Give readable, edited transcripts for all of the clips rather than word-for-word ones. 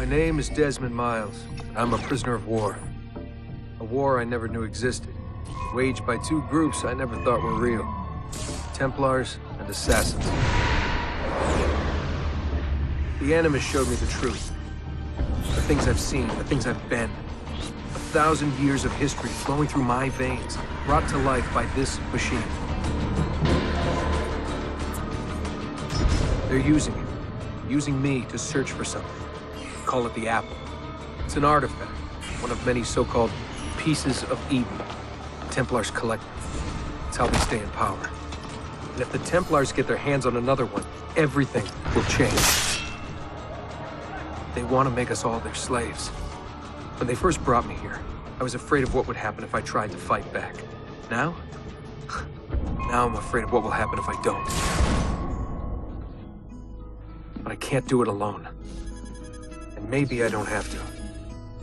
name is Desmond Miles. I'm a prisoner of war. A war I never knew existed, waged by two groups I never thought were real. Templars and Assassins. The Animus showed me the truth. The things I've seen, the things I've been. 1,000 years of history flowing through my veins, brought to life by this machine. They're using it. Using me to search for something. Call it the Apple. It's an artifact, one of many so-called pieces of Eden. Templars collect them. It's how they stay in power. And if the Templars get their hands on another one, everything will change. They want to make us all their slaves. When they first brought me here, I was afraid of what would happen if I tried to fight back. Now? Now I'm afraid of what will happen if I don't. But I can't do it alone. And maybe I don't have to.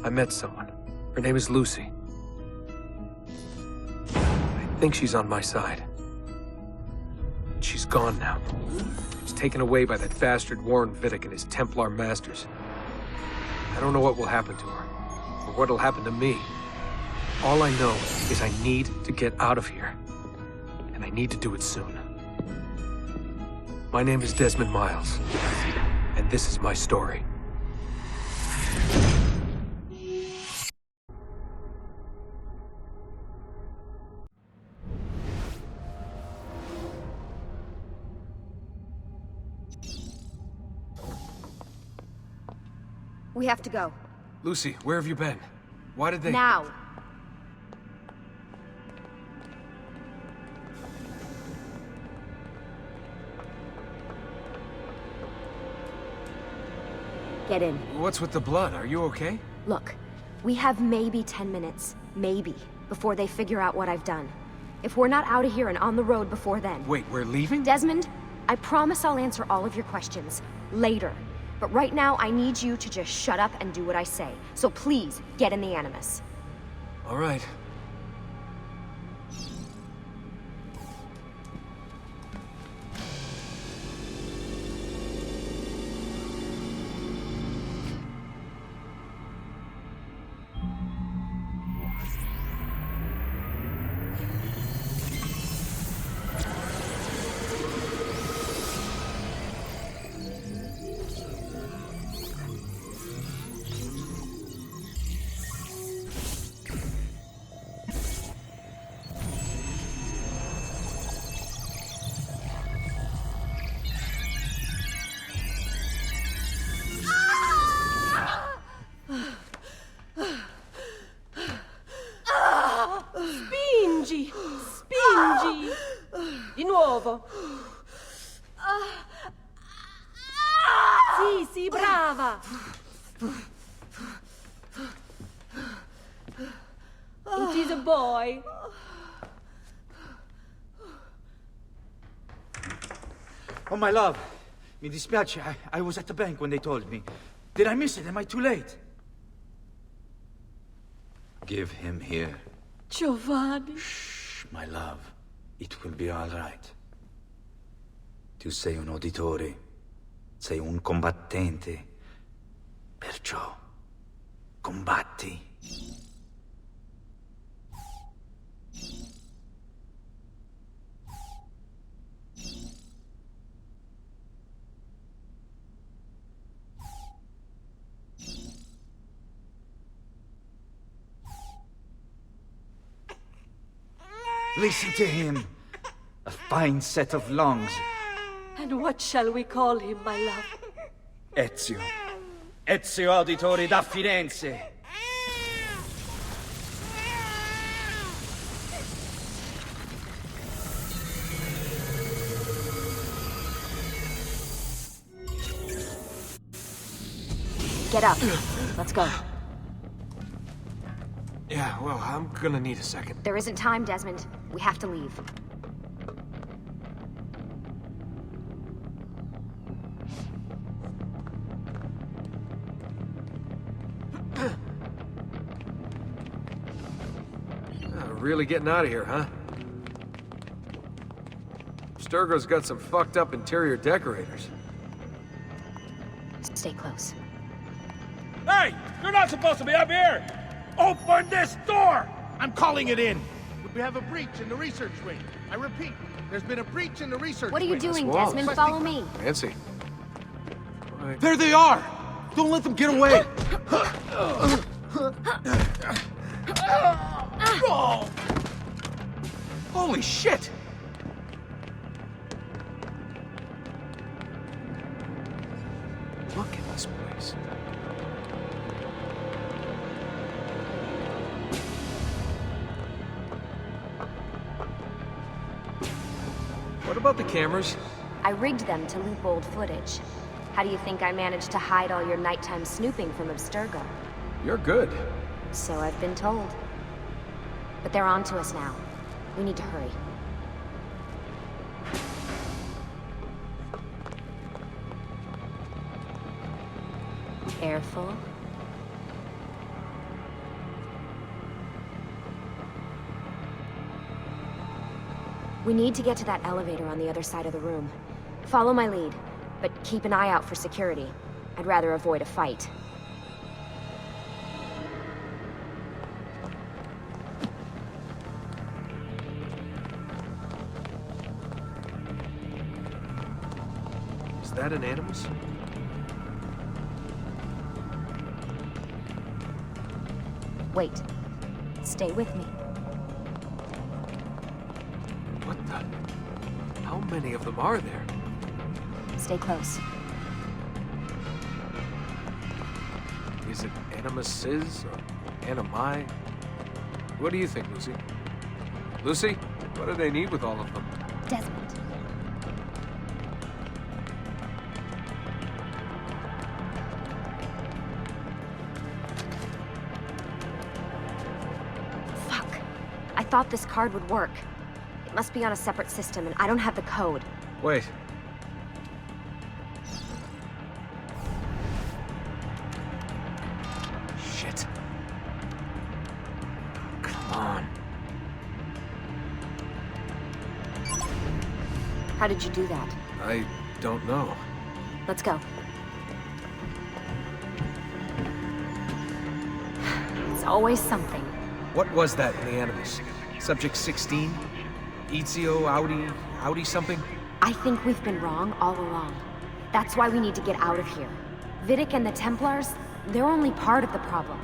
I met someone. Her name is Lucy. I think she's on my side. She's gone now. She's taken away by that bastard Warren Vidic and his Templar masters. I don't know what will happen to her, or what'll happen to me. All I know is I need to get out of here. And I need to do it soon. My name is Desmond Miles, and this is my story. We have to go. Lucy, where have you been? Why did they— Now! Get in. What's with the blood? Are you okay? Look, we have maybe 10 minutes, maybe, before they figure out what I've done. If we're not out of here and on the road before then... Wait, we're leaving? Desmond, I promise I'll answer all of your questions later. But right now, I need you to just shut up and do what I say. So please, get in the Animus. All right. Spingi! Spingi! Di nuovo! Sì, sì, brava! It is a boy. Oh, my love. Mi dispiace. I was at the bank when they told me. Did I miss it? Am I too late? Give him here. Giovanni. Shh, my love. It will be all right. Tu sei un uditore. Sei un combattente. Perciò, combatti. Listen to him. A fine set of lungs. And what shall we call him, my love? Ezio. Ezio Auditore da Firenze. Get up. Let's go. Yeah, well, I'm gonna need a second. There isn't time, Desmond. We have to leave. Really getting out of here, huh? Sturgo's got some fucked up interior decorators. Stay close. Hey! You're not supposed to be up here! Open this door! I'm calling it in. We have a breach in the research wing. I repeat, there's been a breach in the research What are you wing. doing, Wallace. Desmond? Follow me. Nancy. There they are! Don't let them get away! Holy shit! Look at this place. What about the cameras? I rigged them to loop old footage. How do you think I managed to hide all your nighttime snooping from Abstergo? You're good. So I've been told. But they're on to us now. We need to hurry. Careful. We need to get to that elevator on the other side of the room. Follow my lead, but keep an eye out for security. I'd rather avoid a fight. Is that an Animus? Wait. Stay with me. What the? How many of them are there? Stay close. Is it Animuses or Animi? What do you think, Lucy? Lucy, what do they need with all of them? Desmond. Fuck. I thought this card would work. It must be on a separate system, and I don't have the code. Wait. Shit. Come on. How did you do that? I don't know. Let's go. It's always something. What was that in the Animus? Subject 16? Ezio, Audi something? I think we've been wrong all along. That's why we need to get out of here. Vidic and the Templars, they're only part of the problem.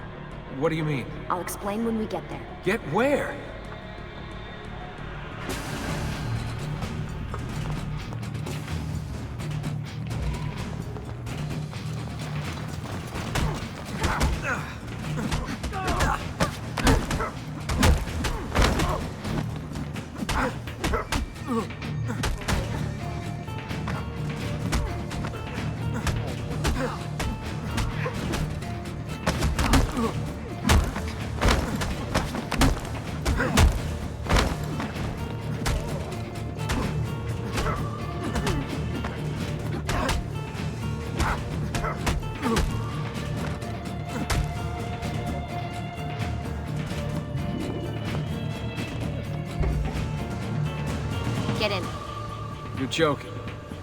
What do you mean? I'll explain when we get there. Get where? Get in. You're joking.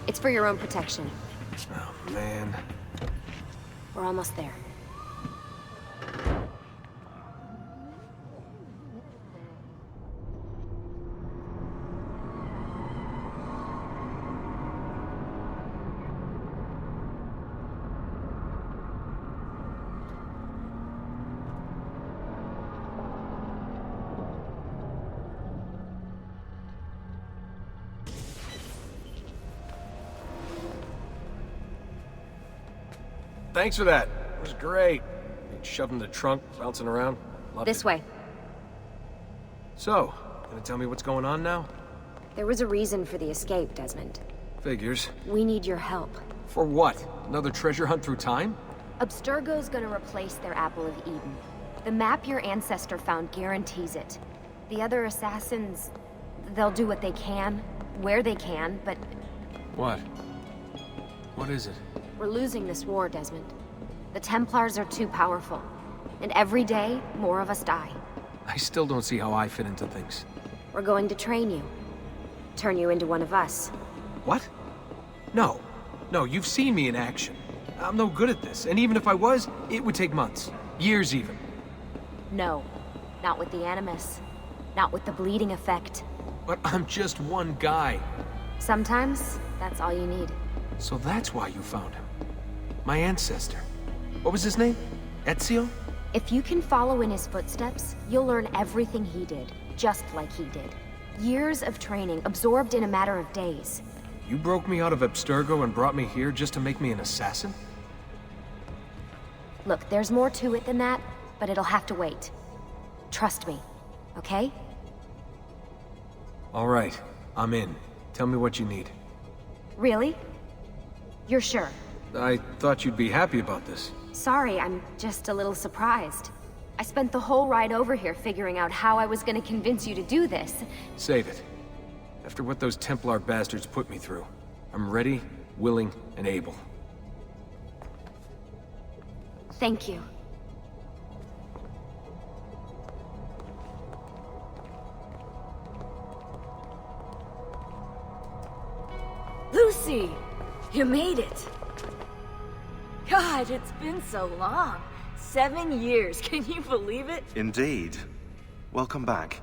It's for your own protection. Oh, man. We're almost there. Thanks for that. It was great. Shoved in the trunk, bouncing around. Loved This it. way. So, gonna tell me what's going on now? There was a reason for the escape, Desmond. Figures. We need your help. For what? Another treasure hunt through time? Abstergo's gonna replace their Apple of Eden. The map your ancestor found guarantees it. The other assassins, they'll do what they can, where they can, but What? What is it? we're losing this war, Desmond. The Templars are too powerful. And every day, more of us die. I still don't see how I fit into things. We're going to train you. Turn you into one of us. What? No. No, you've seen me in action. I'm no good at this, and even if I was, it would take months. Years even. No. Not with the Animus. Not with the bleeding effect. But I'm just one guy. Sometimes, that's all you need. So that's why you found him. My ancestor. What was his name? Ezio? If you can follow in his footsteps, you'll learn everything he did, just like he did. Years of training, absorbed in a matter of days. You broke me out of Abstergo and brought me here just to make me an assassin? Look, there's more to it than that, but it'll have to wait. Trust me, okay? All right, I'm in. Tell me what you need. Really? You're sure? I thought you'd be happy about this. Sorry, I'm just a little surprised. I spent the whole ride over here figuring out how I was gonna convince you to do this. Save it. After what those Templar bastards put me through, I'm ready, willing, and able. Thank you. Lucy! You made it! God, it's been so long. 7 years, can you believe it? Indeed. Welcome back.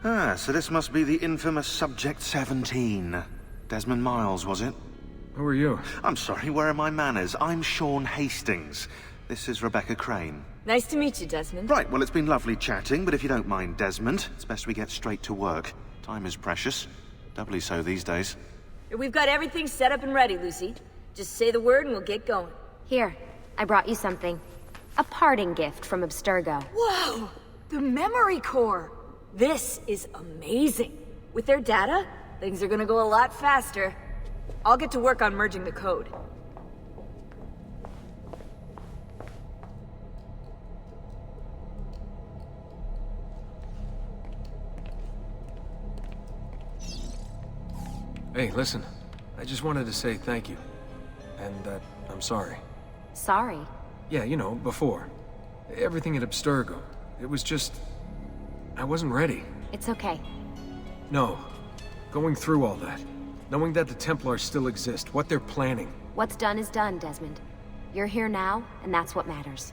So this must be the infamous Subject 17. Desmond Miles, was it? Who are you? I'm sorry, where are my manners? I'm Sean Hastings. This is Rebecca Crane. Nice to meet you, Desmond. Right, well, it's been lovely chatting, but if you don't mind, Desmond, it's best we get straight to work. Time is precious. Doubly so these days. We've got everything set up and ready, Lucy. Just say the word and we'll get going. Here, I brought you something. A parting gift from Abstergo. Whoa! The memory core! This is amazing. With their data, things are gonna go a lot faster. I'll get to work on merging the code. Hey, listen. I just wanted to say thank you. And that I'm sorry. Sorry. Yeah, you know, before. Everything at Abstergo. It was just... I wasn't ready. It's okay. No. Going through all that. Knowing that the Templars still exist, what they're planning. What's done is done, Desmond. You're here now, and that's what matters.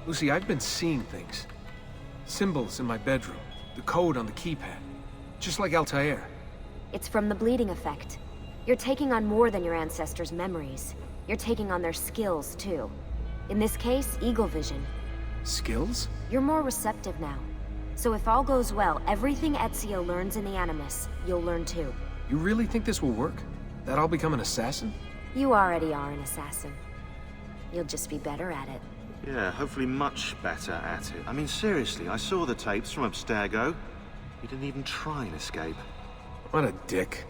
Lucy, I've been seeing things. Symbols in my bedroom. The code on the keypad. Just like Altair. It's from the bleeding effect. You're taking on more than your ancestors' memories. You're taking on their skills, too. In this case, Eagle Vision. Skills? You're more receptive now. So if all goes well, everything Ezio learns in the Animus, you'll learn too. You really think this will work? That I'll become an assassin? You already are an assassin. You'll just be better at it. Yeah, hopefully much better at it. I mean, seriously, I saw the tapes from Abstergo. You didn't even try and escape. What a dick.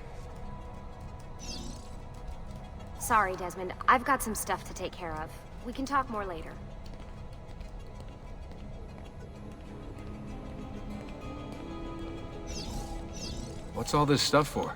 Sorry, Desmond. I've got some stuff to take care of. We can talk more later. What's all this stuff for?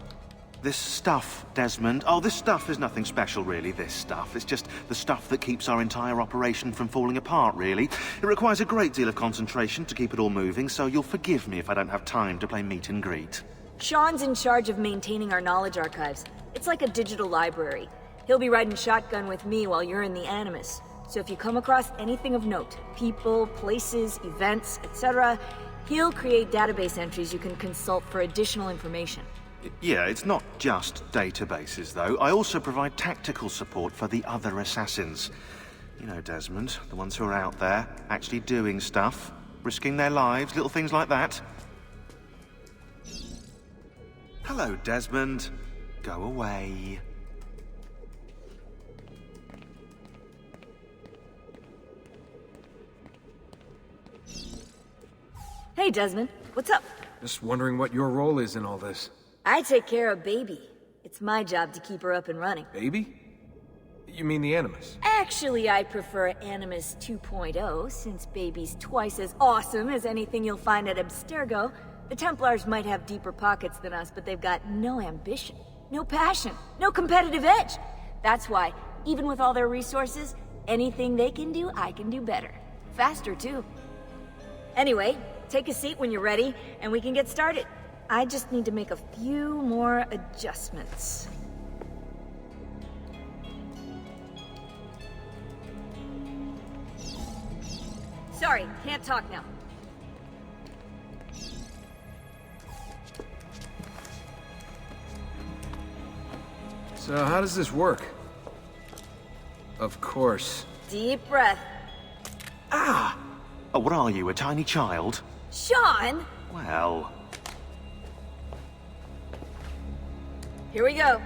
This stuff, Desmond. Oh, this stuff is nothing special, really, this stuff. It's just the stuff that keeps our entire operation from falling apart, really. It requires a great deal of concentration to keep it all moving, so you'll forgive me if I don't have time to play meet and greet. Sean's in charge of maintaining our knowledge archives. It's like a digital library. He'll be riding shotgun with me while you're in the Animus. So if you come across anything of note, people, places, events, etc., he'll create database entries you can consult for additional information. Yeah, it's not just databases, though. I also provide tactical support for the other assassins. You know, Desmond, the ones who are out there, actually doing stuff, risking their lives, little things like that. Hello, Desmond. Go away. Hey, Desmond. What's up? Just wondering what your role is in all this. I take care of Baby. It's my job to keep her up and running. Baby? You mean the Animus? Actually, I prefer Animus 2.0, since Baby's twice as awesome as anything you'll find at Abstergo. The Templars might have deeper pockets than us, but they've got no ambition, no passion, no competitive edge. That's why, even with all their resources, anything they can do, I can do better. Faster, too. Anyway, take a seat when you're ready, and we can get started. I just need to make a few more adjustments. Sorry, can't talk now. So how does this work? Of course. Deep breath. Oh, what are you, a tiny child? Sean! Well... Here we go.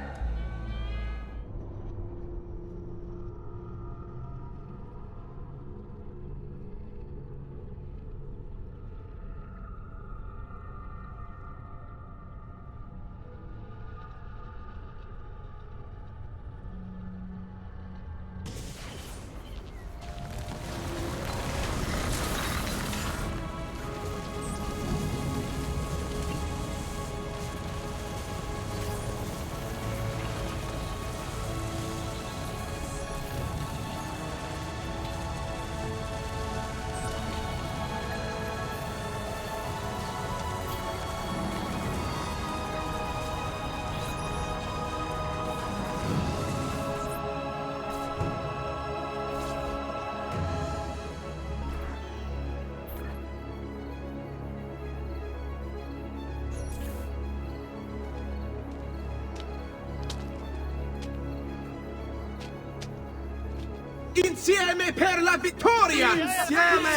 Insieme per la vittoria! Insieme!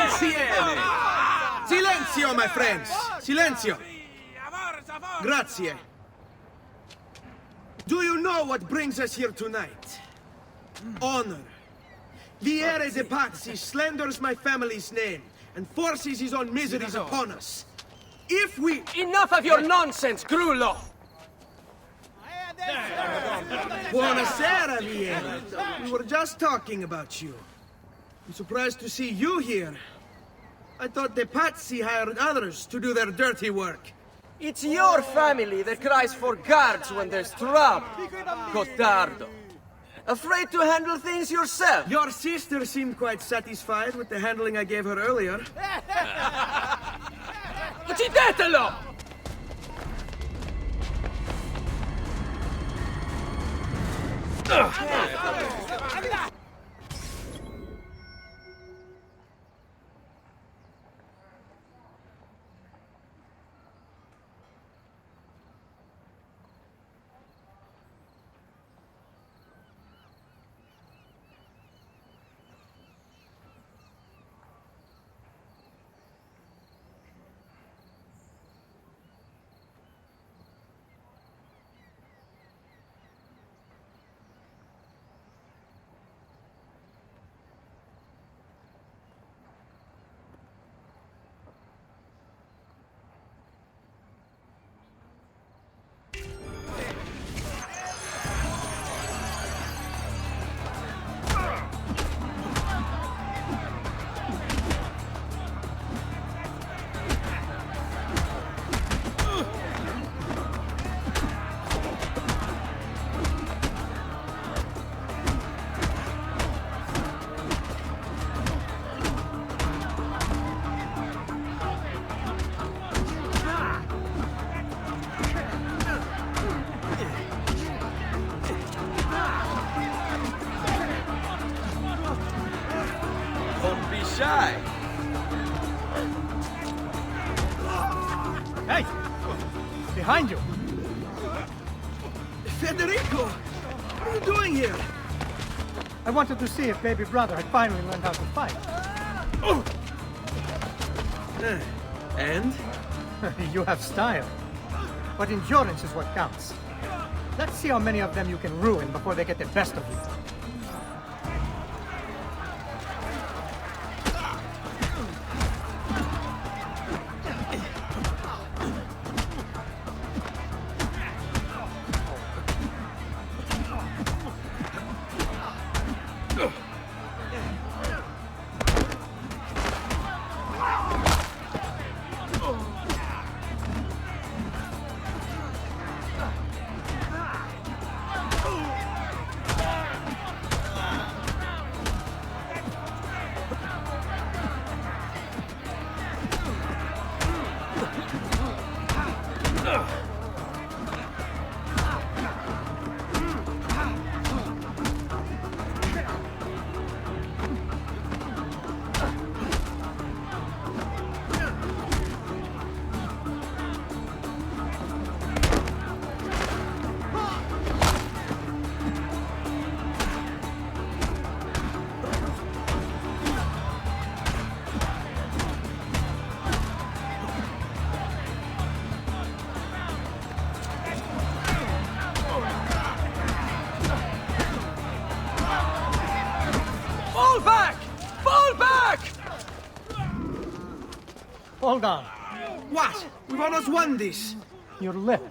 Insieme! Silenzio, my friends! Silenzio! Grazie. Do you know what brings us here tonight? Honor. Vieri de Pazzi slanders my family's name and forces his own miseries upon us. If we... Enough of your nonsense, Grullo! Buonasera, Vieri. We were just talking about you. I'm surprised to see you here. I thought the Pazzi hired others to do their dirty work. It's your family that cries for guards when there's trouble, Cotardo. Afraid to handle things yourself? Your sister seemed quite satisfied with the handling I gave her earlier. Uccidetelo! Don't be shy. Hey! Behind you! Federico! What are you doing here? I wanted to see if baby brother had finally learned how to fight. And? You have style. But endurance is what counts. Let's see how many of them you can ruin before they get the best of you. Hold on. What? We've almost won this. Your lip.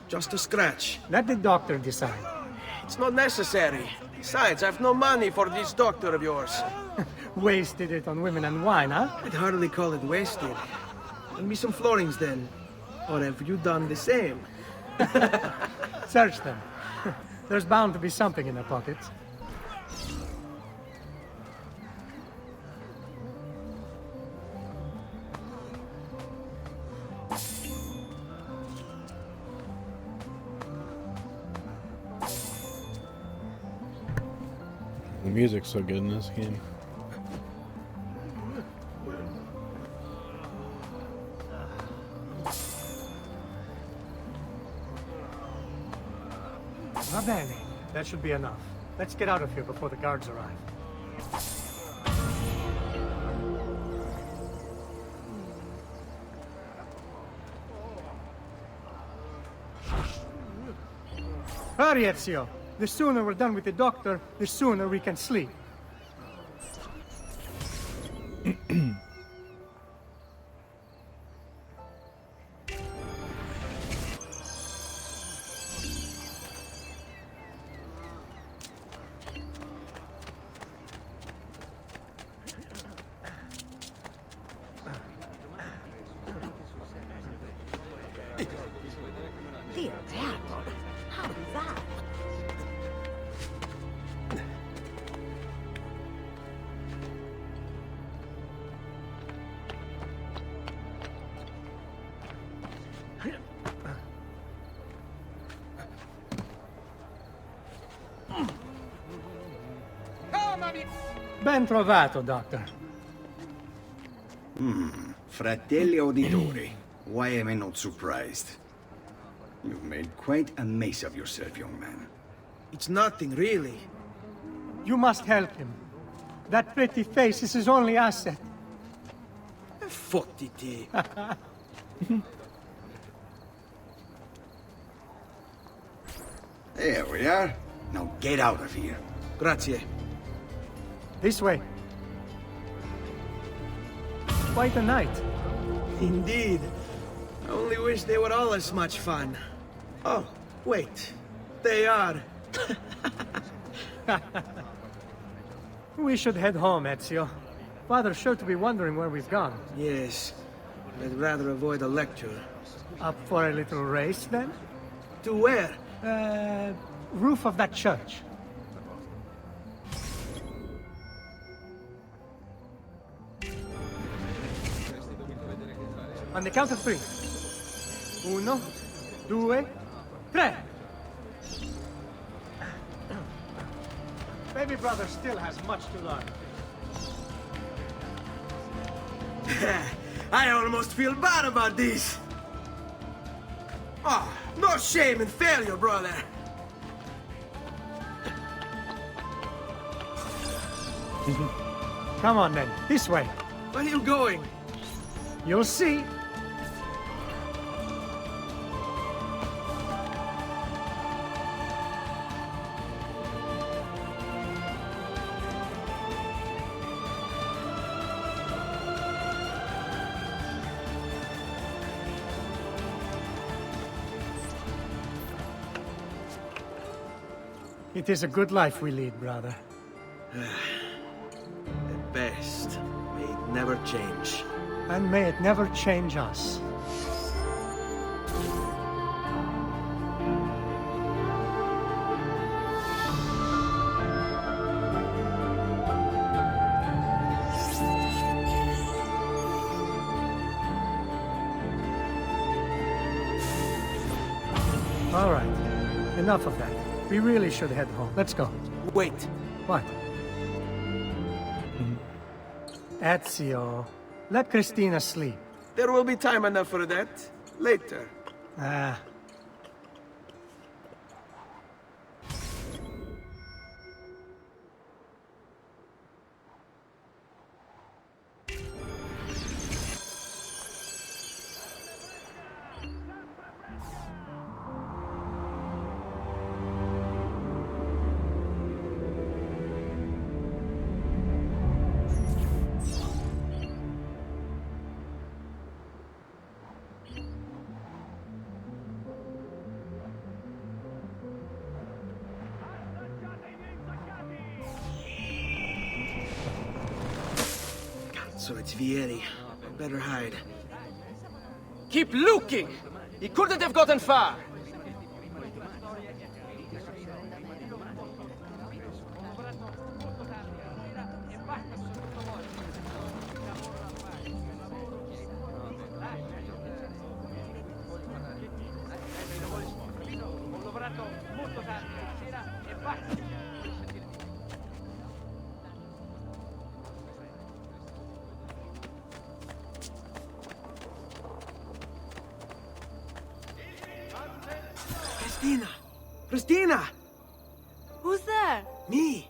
Just a scratch. Let the doctor decide. It's not necessary. Besides, I've no money for this doctor of yours. Wasted it on women and wine, huh? I'd hardly call it wasted. Lend me some florins then. Or have you done the same? Search them. There's bound to be something in the pockets. The music's so good in this game. Va bene. That should be enough. Let's get out of here before the guards arrive. Hurry, Ezio. The sooner we're done with the doctor, the sooner we can sleep. Dear apple. How's that? Ben trovato, Doctor. Fratelli Auditori, why am I not surprised? You've made quite a mess of yourself, young man. It's nothing, really. You must help him. That pretty face is his only asset. Fottiti. There we are. Now get out of here. Grazie. This way. Quite a night. Indeed. I only wish they were all as much fun. Oh, wait. They are. We should head home, Ezio. Father's sure to be wondering where we've gone. Yes. I'd rather avoid a lecture. Up for a little race, then? To where? Roof of that church. On the count of 3. 1, 2, 3. Baby brother still has much to learn. I almost feel bad about this. Ah, no shame in failure, brother. Come on then, this way. Where are you going? You'll see. It is a good life we lead, brother. At best, may it never change. And may it never change us. All right. Enough of that. We really should head home. Let's go. Wait. What? Ezio, let Cristina sleep. There will be time enough for that. Later. Ah. So it's Vieri. Better hide. Keep looking! He couldn't have gotten far! Christina! Christina! Who's there? Me!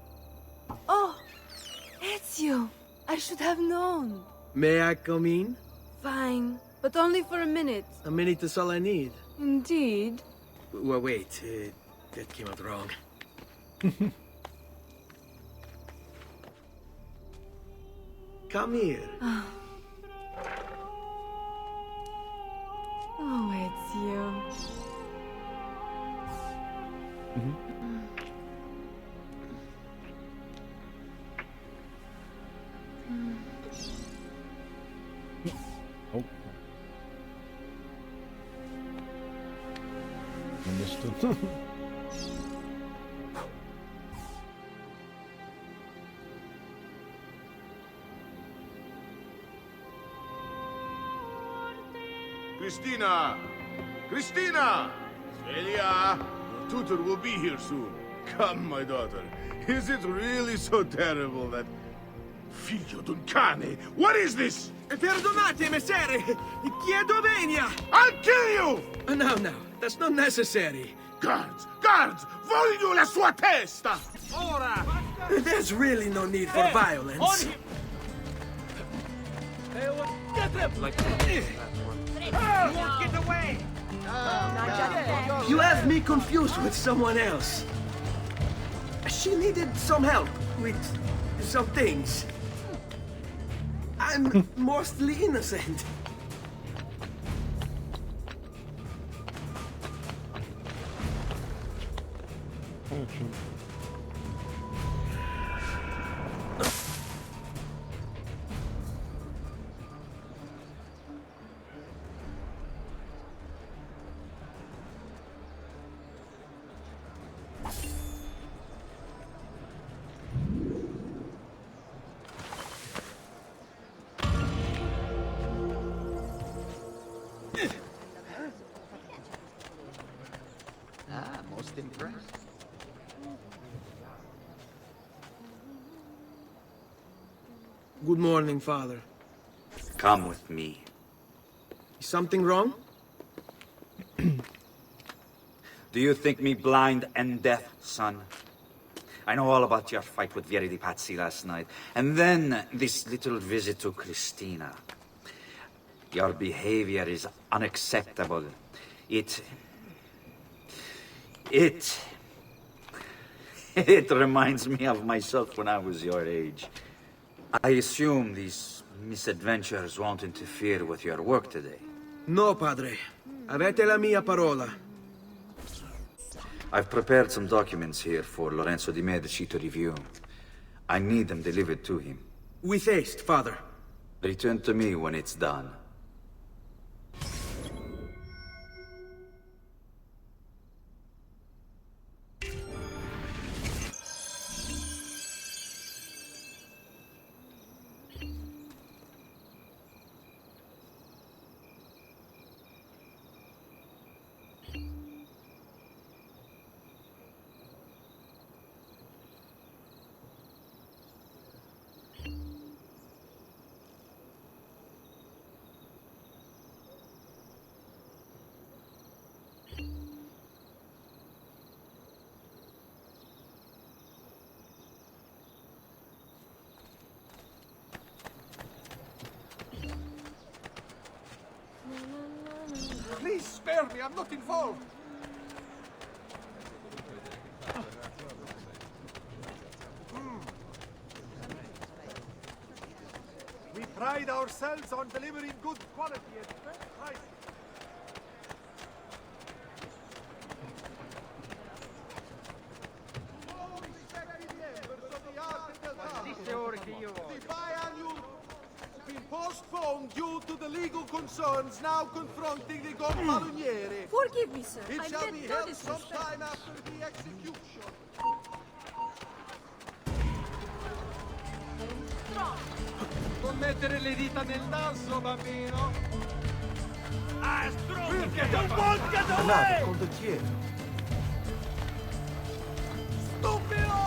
Oh, it's you. I should have known. May I come in? Fine, but only for a minute. A minute is all I need. Indeed. Well, wait. That came out wrong. Come here. Oh, it's you. Oh. Understood. Christina! Christina! Svelia! Your tutor will be here soon. Come, my daughter. Is it really so terrible that... Figlio d'un cane! What is this? Perdonate, messere! Chiedo venia! I'll kill you! No, that's not necessary. Guards! Guards! Voglio la sua testa! Ora! There's really no need for violence. Get away! You have me confused with someone else. She needed some help with some things. I'm mostly innocent. Most impressed. Good morning, Father. Come with me. Is something wrong? Do you think me blind and deaf, son? I know all about your fight with Vieri di Pazzi last night, and then this little visit to Christina. Your behavior is unacceptable. It reminds me of myself when I was your age. I assume these misadventures won't interfere with your work today. No, Padre. Avete la mia parola. I've prepared some documents here for Lorenzo di Medici to review. I need them delivered to him. With haste, Father. Return to me when it's done. Please spare me, I'm not involved. We pride ourselves on delivering good quality at fair prices. postponed due to the legal concerns now confronting the Gonfaloniere. Forgive me, sir. It I shall meant be no held disrespect. sometime after the execution. Non mettere le dita nel naso, bambino! Andate, condottiero. Stupido!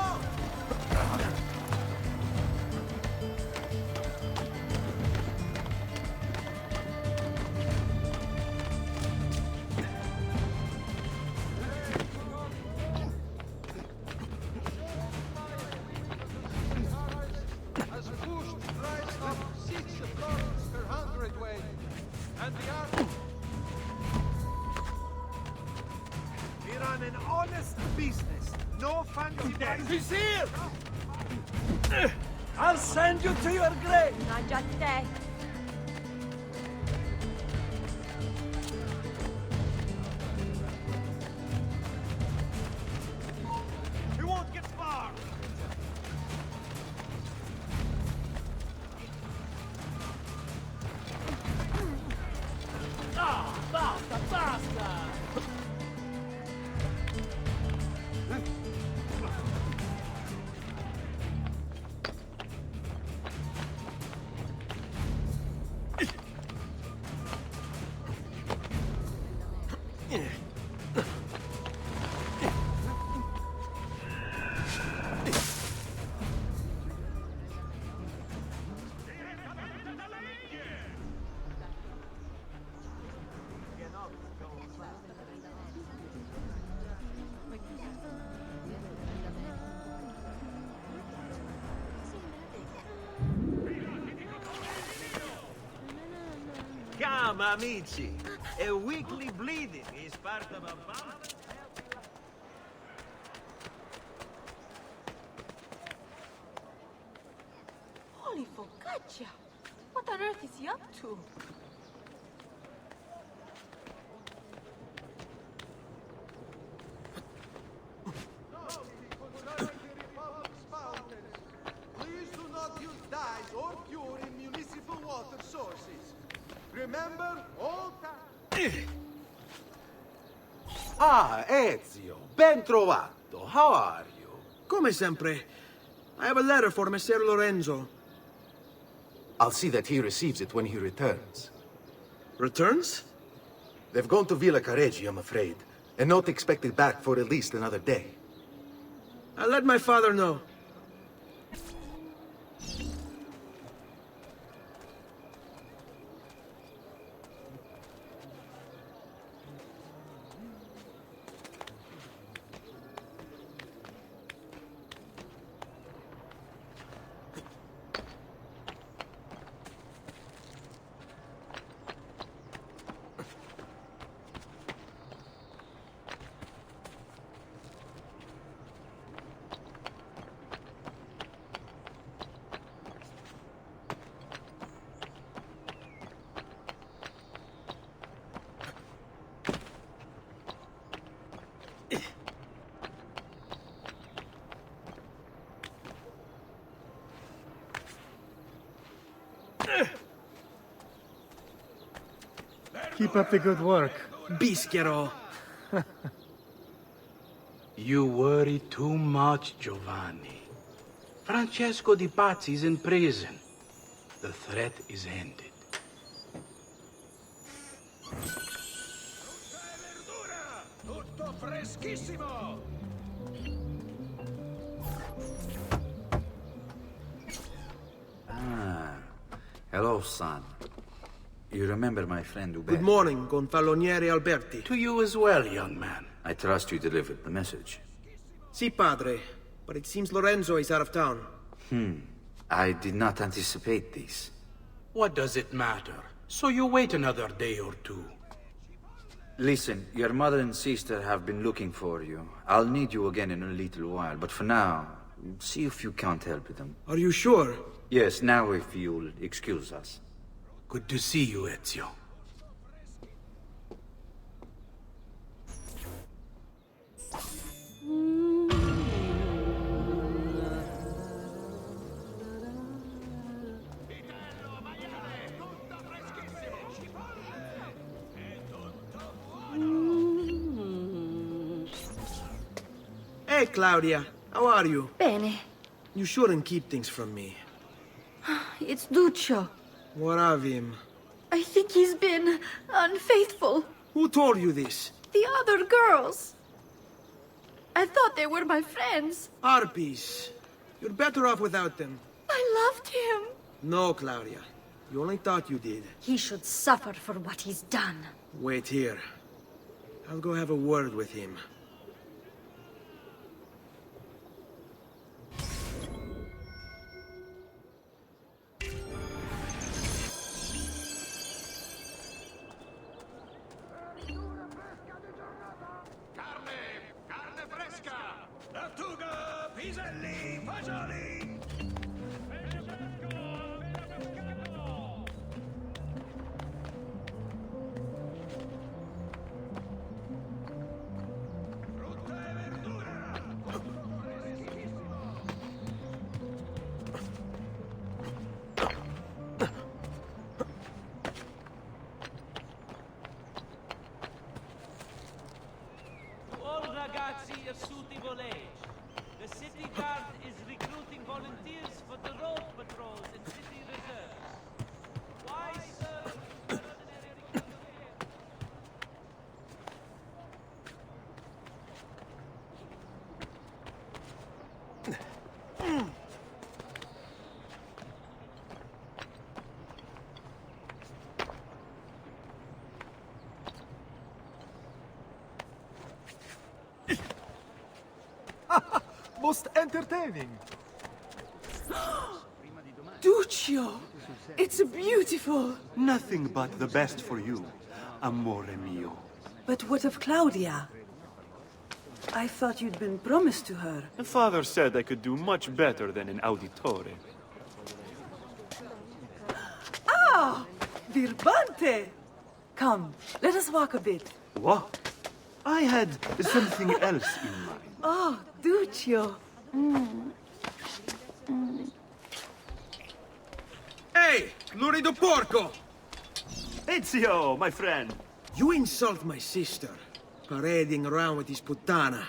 Has pushed the price of 6 florins per hundredweight, and the army... We run an honest business. No fancy days. He's here! I'll send you to your grave! Not just today. He won't get far. Basta, basta! Come, amici. A weekly bleeding is part of a balance. Holy focaccia! What on earth is he up to? Please do not use dyes or pure in municipal water sources. Remember, all time. Ah, Ezio, ben trovato. How are you? Come sempre. I have a letter for Messer Lorenzo. I'll see that he receives it when he returns. Returns? They've gone to Villa Careggi, I'm afraid, and not expected back for at least another day. I'll let my father know. Keep up the good work. Bischero. You worry too much, Giovanni. Francesco Di Pazzi's in prison. The threat is ended. Tutto freschissimo! Ah, hello, son. You remember my friend Uberto? Good morning, Gonfaloniere Alberti. To you as well, young man. I trust you delivered the message. Si, padre. But it seems Lorenzo is out of town. I did not anticipate this. What does it matter? So you wait another day or two. Listen, your mother and sister have been looking for you. I'll need you again in a little while, but for now, see if you can't help them. Are you sure? Yes, now if you'll excuse us. Good to see you, Ezio. Hey, Claudia. How are you? Bene. You shouldn't keep things from me. It's Duccio. What of him? I think he's been unfaithful. Who told you this? The other girls. I thought they were my friends. Harpies. You're better off without them. I loved him. No, Claudia. You only thought you did. He should suffer for what he's done. Wait here. I'll go have a word with him. All ragazzi of Suti Village. The city guard is recruiting volunteers for the road patrols and city reserves. Why, sir? Most entertaining. Duccio! It's beautiful. Nothing but the best for you, amore mio. But what of Claudia? I thought you'd been promised to her. The father said I could do much better than an auditore. Ah! Birbante! Come, let us walk a bit. What? I had something else in mind. Oh, Duccio. Hey, lurido porco! Ezio, my friend. You insult my sister, parading around with this puttana.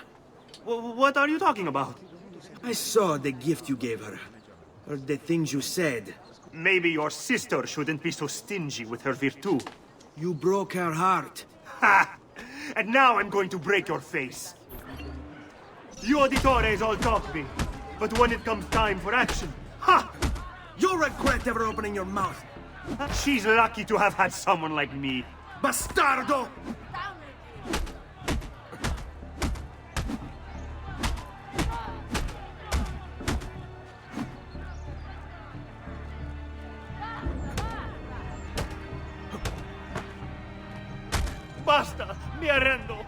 What are you talking about? I saw the gift you gave her. Heard the things you said. Maybe your sister shouldn't be so stingy with her virtù. You broke her heart. Ha! And now I'm going to break your face. You auditores all talk me, but when it comes time for action, ha! You'll regret ever opening your mouth. She's lucky to have had someone like me. Bastardo! Basta! Mi arrendo!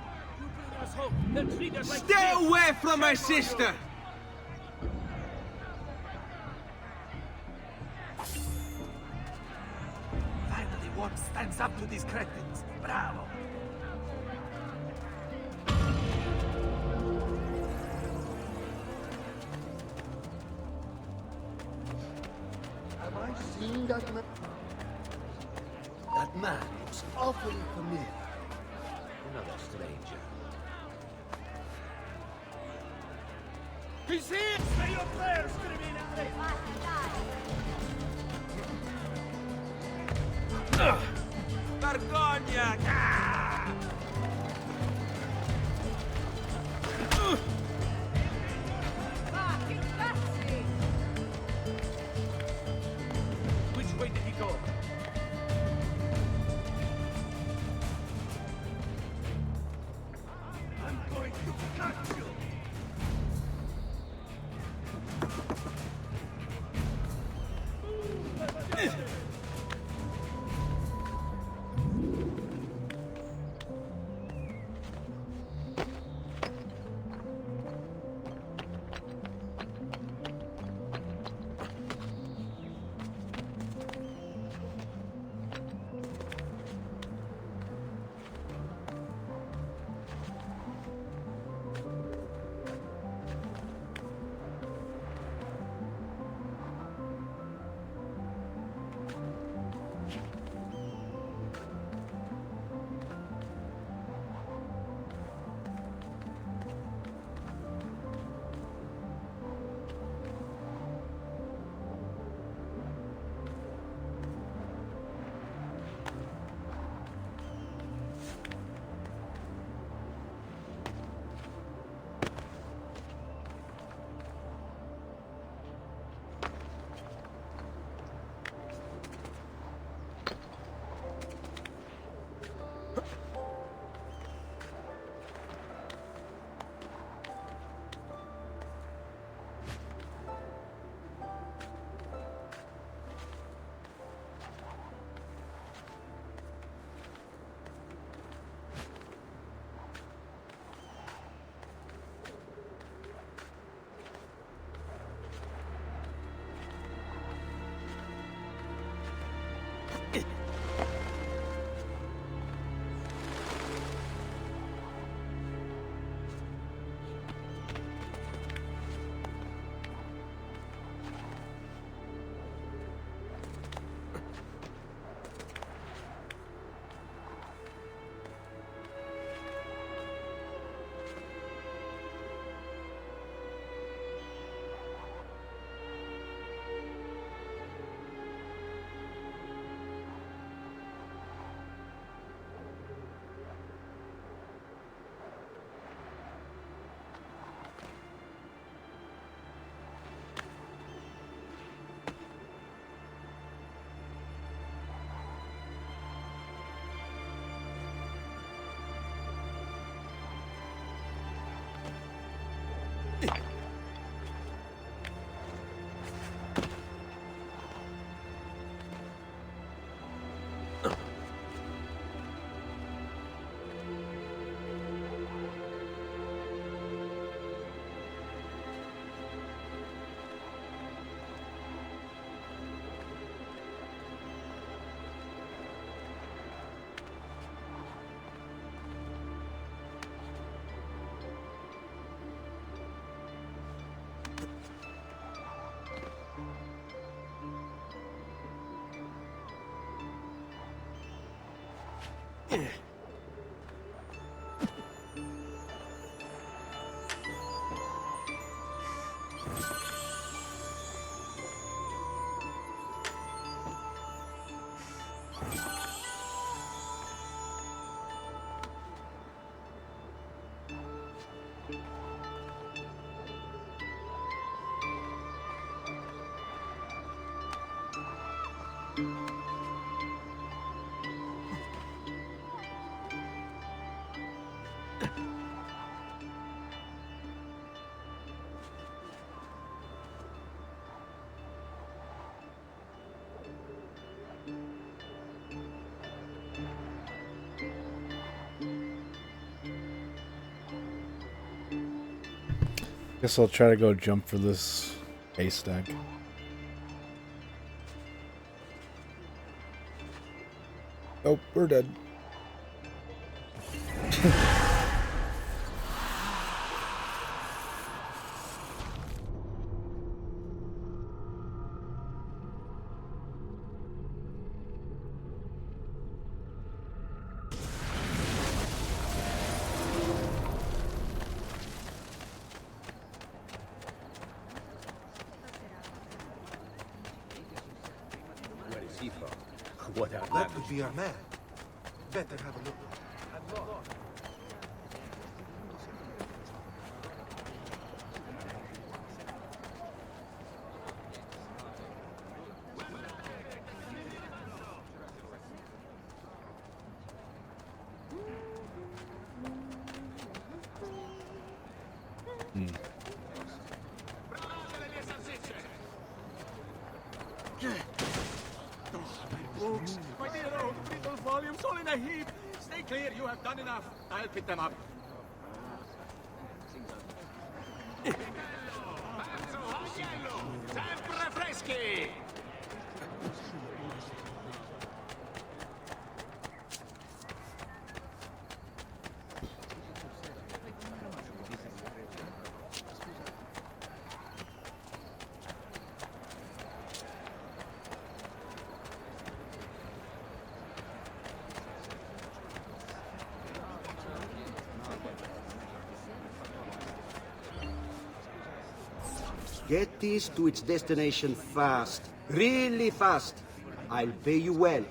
Stay away from my sister! Finally, one stands up to these cretins. Bravo! Have I seen that man? That man looks awfully familiar. Another stranger. He's here! Say your prayers, criminale! Vergogna! Which way did he go? I'm going to cut you! Guess I'll try to go jump for this haystack. Oh, we're dead. Where is he from? What happened? That could be our man. Better have a look. Books, my dear old brittle volumes, all in a heap. Stay clear, you have done enough. I'll pick them up. Sempre freschi! Get this to its destination fast. Really fast. I'll pay you well.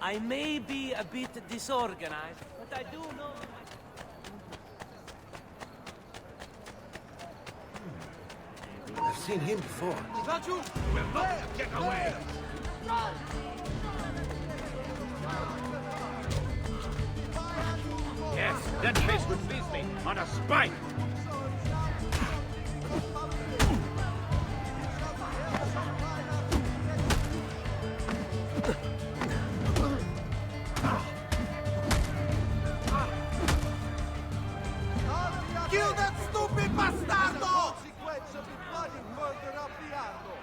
I may be a bit disorganized, but I do know... I've seen him before. Not you! Will not get away! Yes, that face would please me. On a spike! Kill that stupid bastardo! Consequence of the flooding further up the Arno.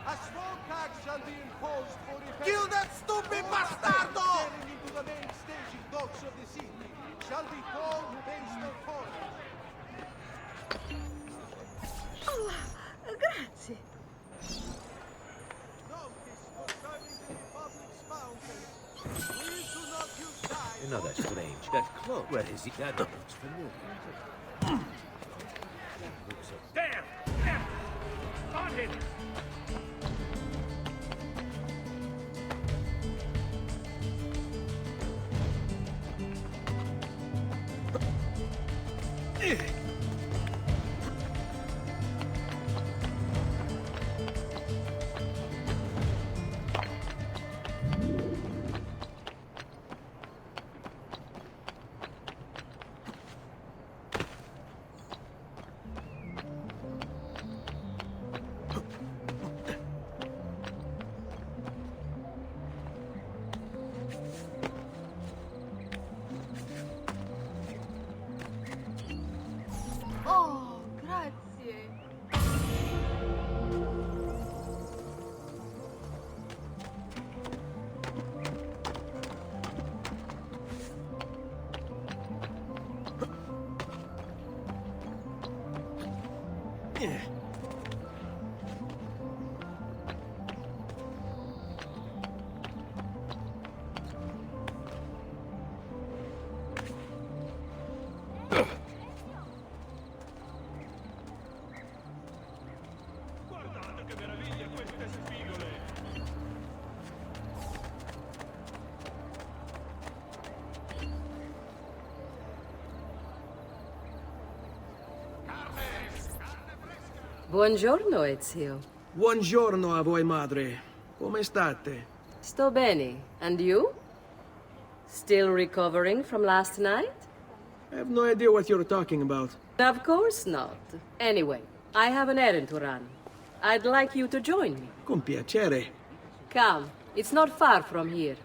A small tax shall be imposed for repairing... Kill that stupid bastardo! ...getting into the main staging docks of the city. Shall be called Basement Corner. Oh, grazie. Notice concerning the Republic's fountain. Please do not use dye. Another strange. That cloak. Where is he? That looks familiar. There! There! On him! Buongiorno, Ezio. Buongiorno a voi, madre. Come state? Sto bene. And you? Still recovering from last night? I have no idea what you're talking about. Of course not. Anyway, I have an errand to run. I'd like you to join me. Con piacere. Come. It's not far from here.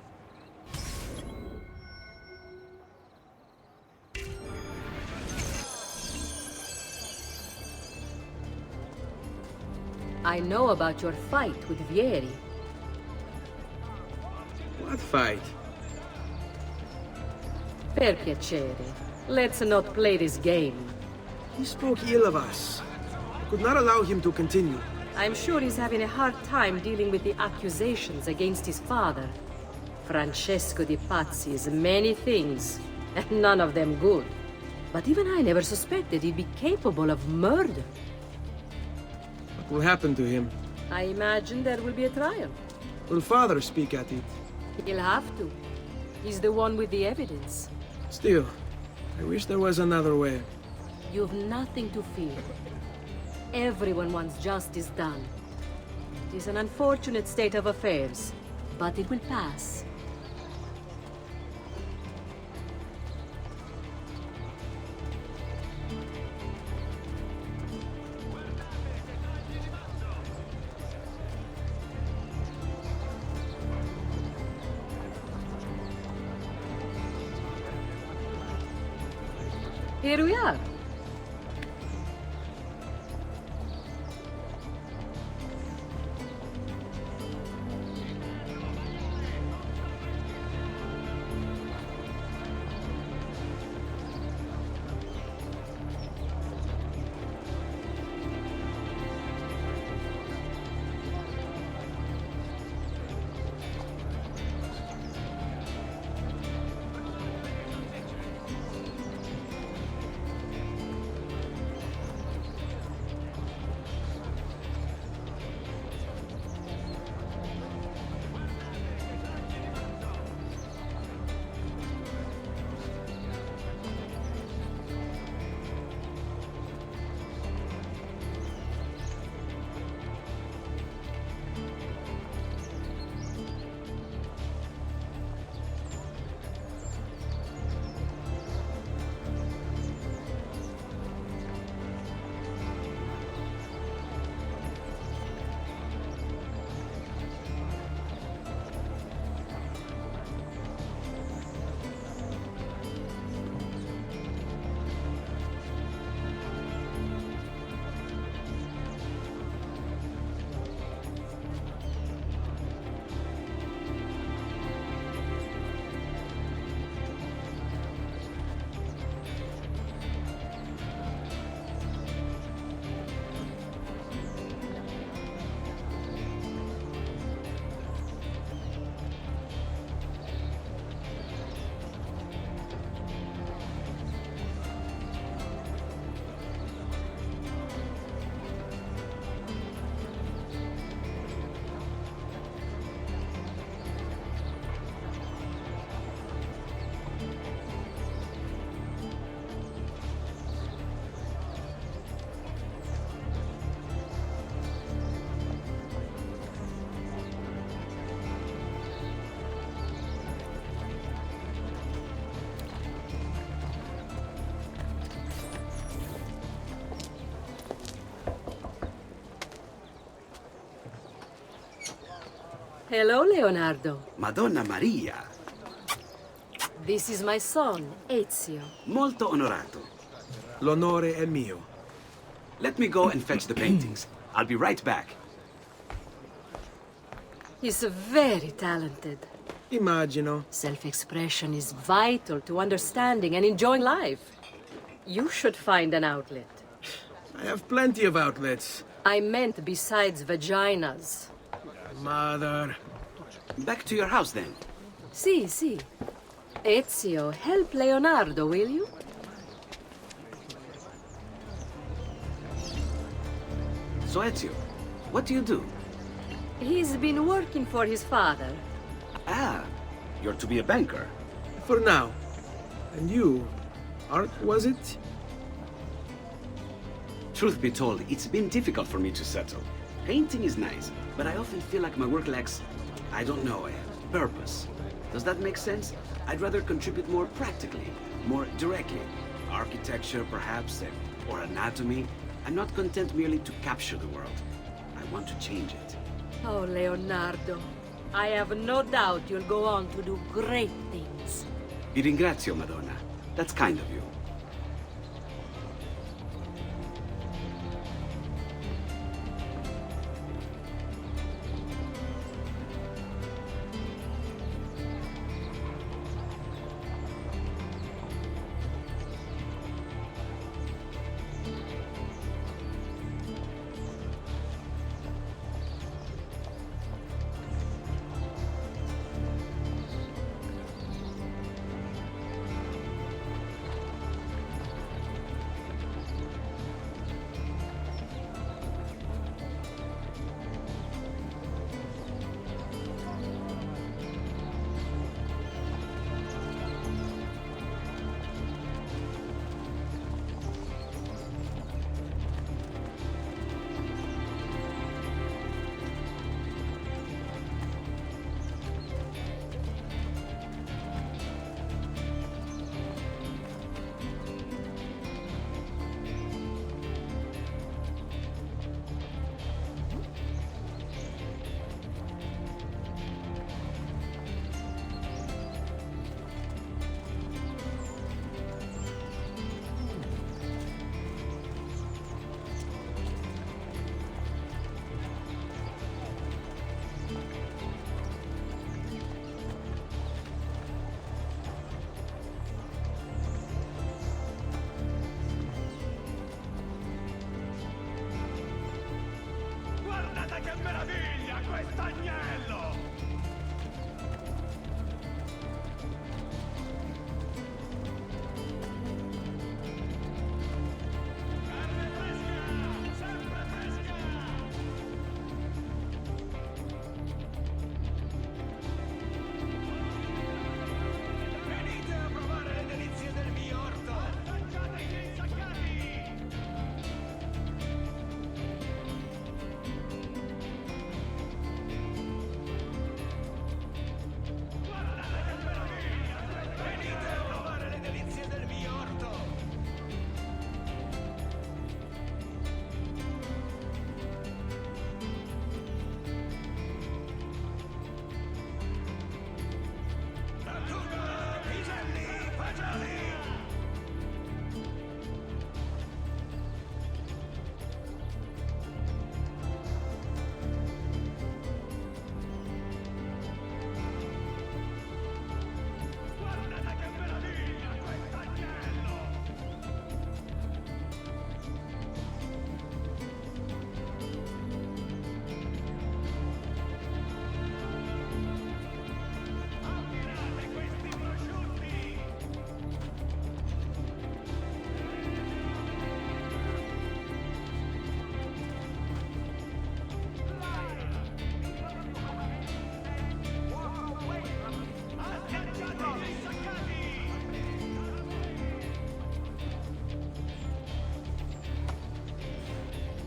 I know about your fight with Vieri. What fight? Per piacere. Let's not play this game. He spoke ill of us. I could not allow him to continue. I'm sure he's having a hard time dealing with the accusations against his father. Francesco di Pazzi is many things, and none of them good. But even I never suspected he'd be capable of murder. What will happen to him? I imagine there will be a trial. Will father speak at it? He'll have to. He's the one with the evidence. Still, I wish there was another way. You've nothing to fear. Everyone wants justice done. It is an unfortunate state of affairs, but it will pass. Here we are. Hello, Leonardo. Madonna Maria. This is my son, Ezio. Molto onorato. L'onore è mio. Let me go and fetch the paintings. I'll be right back. He's very talented. Immagino. Self-expression is vital to understanding and enjoying life. You should find an outlet. I have plenty of outlets. I meant besides vaginas. Mother. Back to your house, then. Si. Ezio, help Leonardo, will you? So, Ezio, what do you do? He's been working for his father. Ah, you're to be a banker. For now. And you? Art, was it? Truth be told, it's been difficult for me to settle. Painting is nice, but I often feel like my work lacks, I don't know, a purpose. Does that make sense? I'd rather contribute more practically, more directly. Architecture, perhaps, or anatomy. I'm not content merely to capture the world. I want to change it. Oh, Leonardo. I have no doubt you'll go on to do great things. Vi ringrazio, Madonna. That's kind of you. Guardate che meraviglia, quest'agnello! Venite a provare le delizie del mio orto! Assaggiate gli insaccati! Venite a provare le delizie del mio orto! Tartuga, piselli, fagioli! Guardate che meraviglia, quest'agnello! Ammirate questi prosciutti! Assaggiate gli insaccati!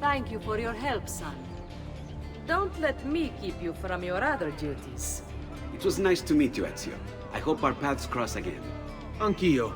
Thank you for your help, son. Don't let me keep you from your other duties. It was nice to meet you, Ezio. I hope our paths cross again. Anch'io.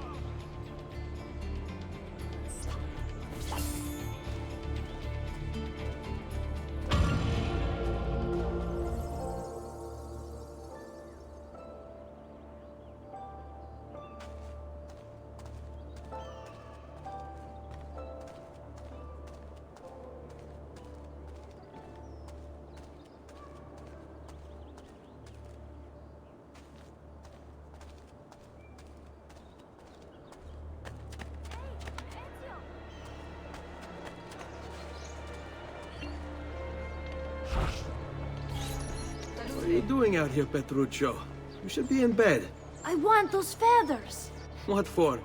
doing out here, Petruccio? You should be in bed. I want those feathers. What for?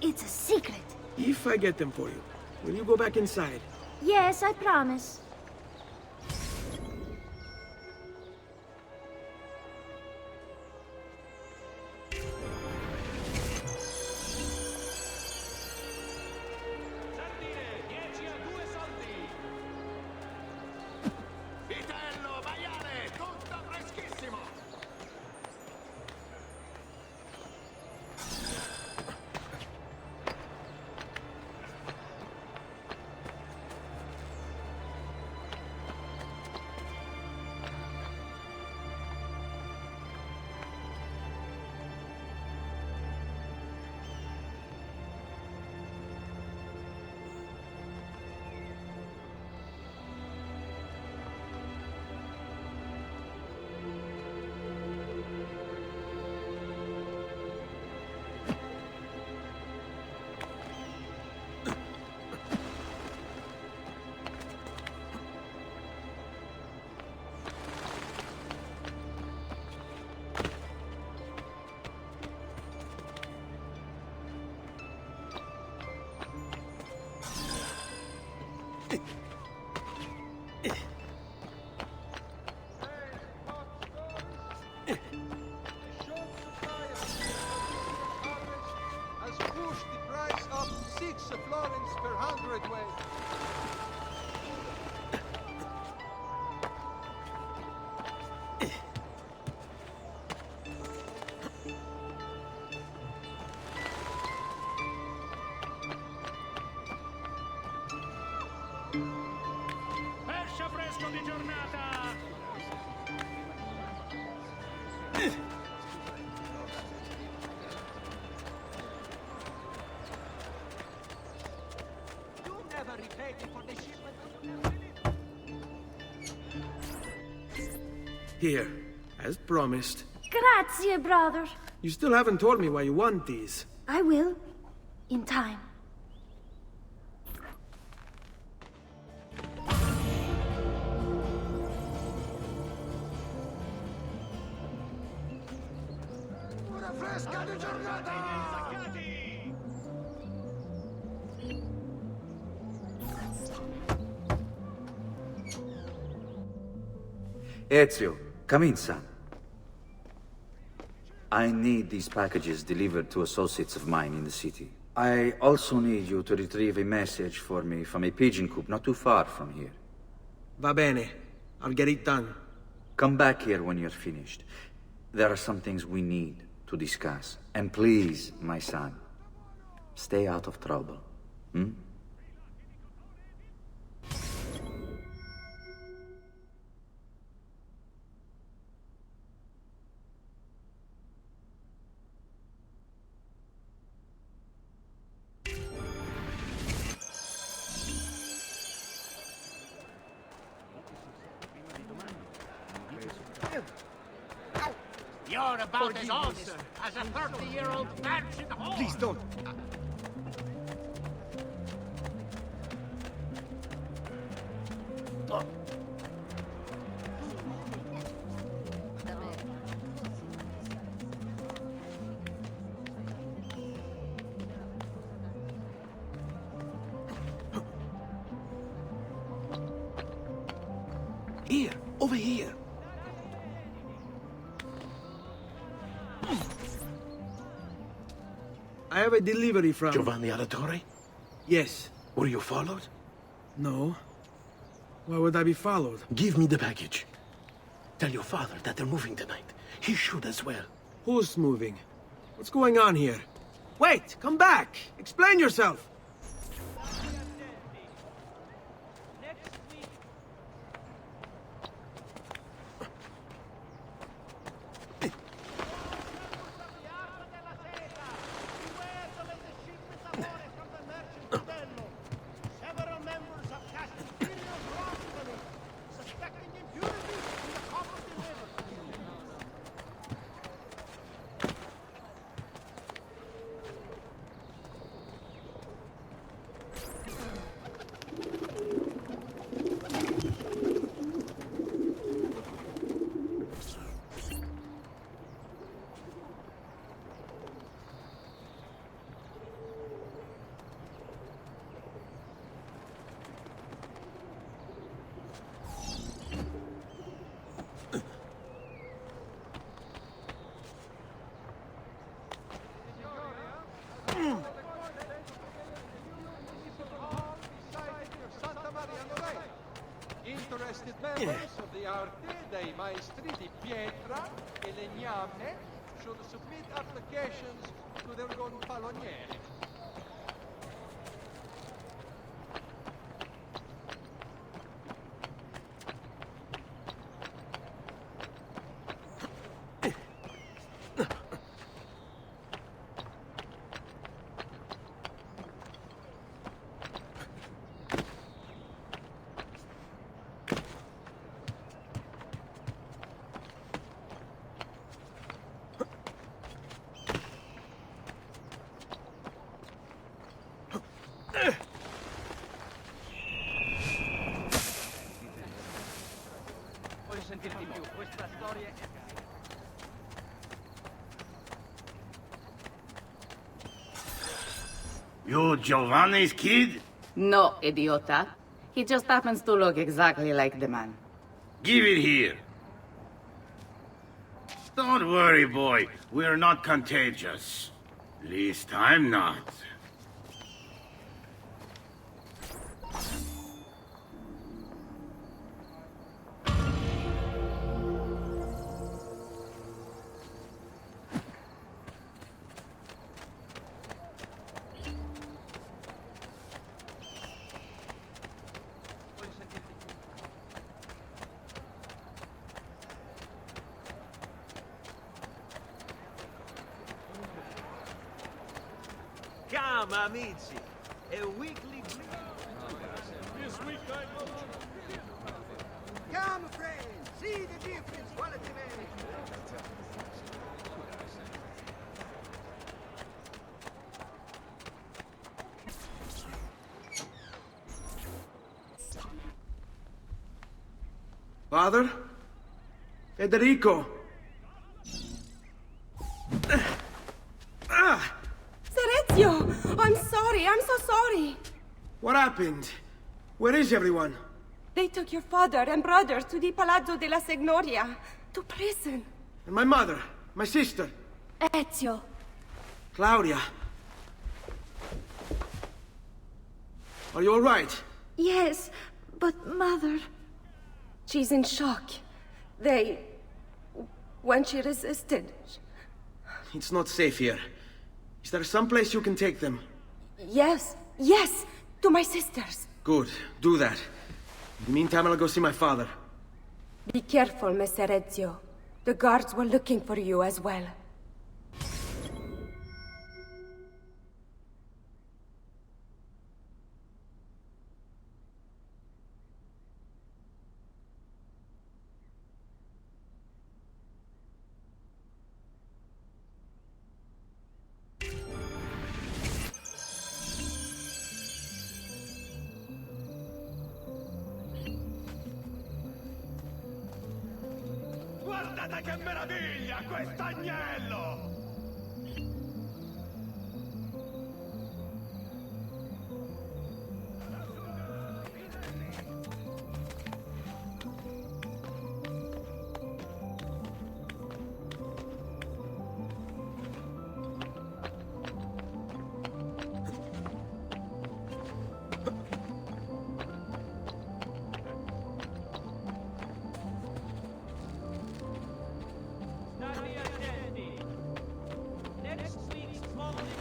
It's a secret. If I get them for you, will you go back inside? Yes, I promise. Has pushed the price up 6 florins per hundredweight. Pesce fresco di giornata! You never repaid me for the shipment. Here, as promised. Grazie, brother. You still haven't told me why you want these. I will. In time. Una fresca di giornata! Ezio, come in, son. I need these packages delivered to associates of mine in the city. I also need you to retrieve a message for me from a pigeon coop not too far from here. Va bene. I'll get it done. Come back here when you're finished. There are some things we need to discuss. And please, my son, stay out of trouble. Hmm? You're about as honest as a 30-year-old dancing horse. Please don't. Here, over here. I have a delivery from... Giovanni Auditore? Yes. Were you followed? No. Why would I be followed? Give me the package. Tell your father that they're moving tonight. He should as well. Who's moving? What's going on here? Wait! Come back! Explain yourself! Several members of Castilian Royal suspecting impurities in the copper delivered. drivers of the Arte dei Maestri di Pietra e Legname should submit applications to their gonfaloniere. Voglio sentire di più, questa storia è... You Giovanni's kid? No, idiota. He just happens to look exactly like the man. Give it here. Don't worry, boy. We're not contagious. Least I'm not. Come, amici. A weekly This week I'm... Come, friends, see the difference quality man. Father? Federico! Serezio! I'm sorry, I'm so sorry. What happened? Where is everyone? They took your father and brothers to the Palazzo della Signoria, to prison. And my mother? My sister? Ezio. Claudia? Are you all right? Yes, but Mother... She's in shock. When she resisted... It's not safe here. Is there some place you can take them? Yes, to my sisters. Good, do that. In the meantime, I'll go see my father. Be careful, Messer Ezio. The guards were looking for you as well. Guardate che meraviglia, quest'agnello! State attenti. Next week's morning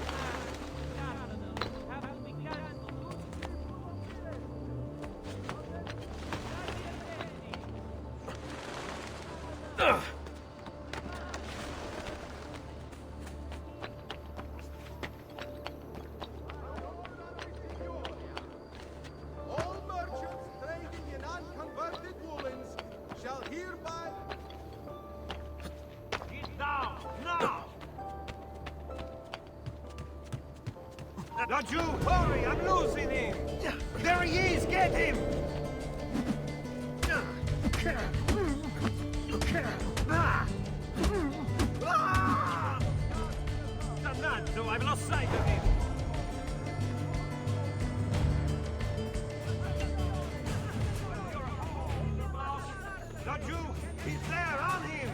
cardinals have to be cancelled. All merchants trading in unconverted woolens shall hereby... Get down, now! Now, Jew, hurry, I'm losing him! There he is, get him! Dannazzo, I've lost sight of him. Now, Jew, he's there, on him!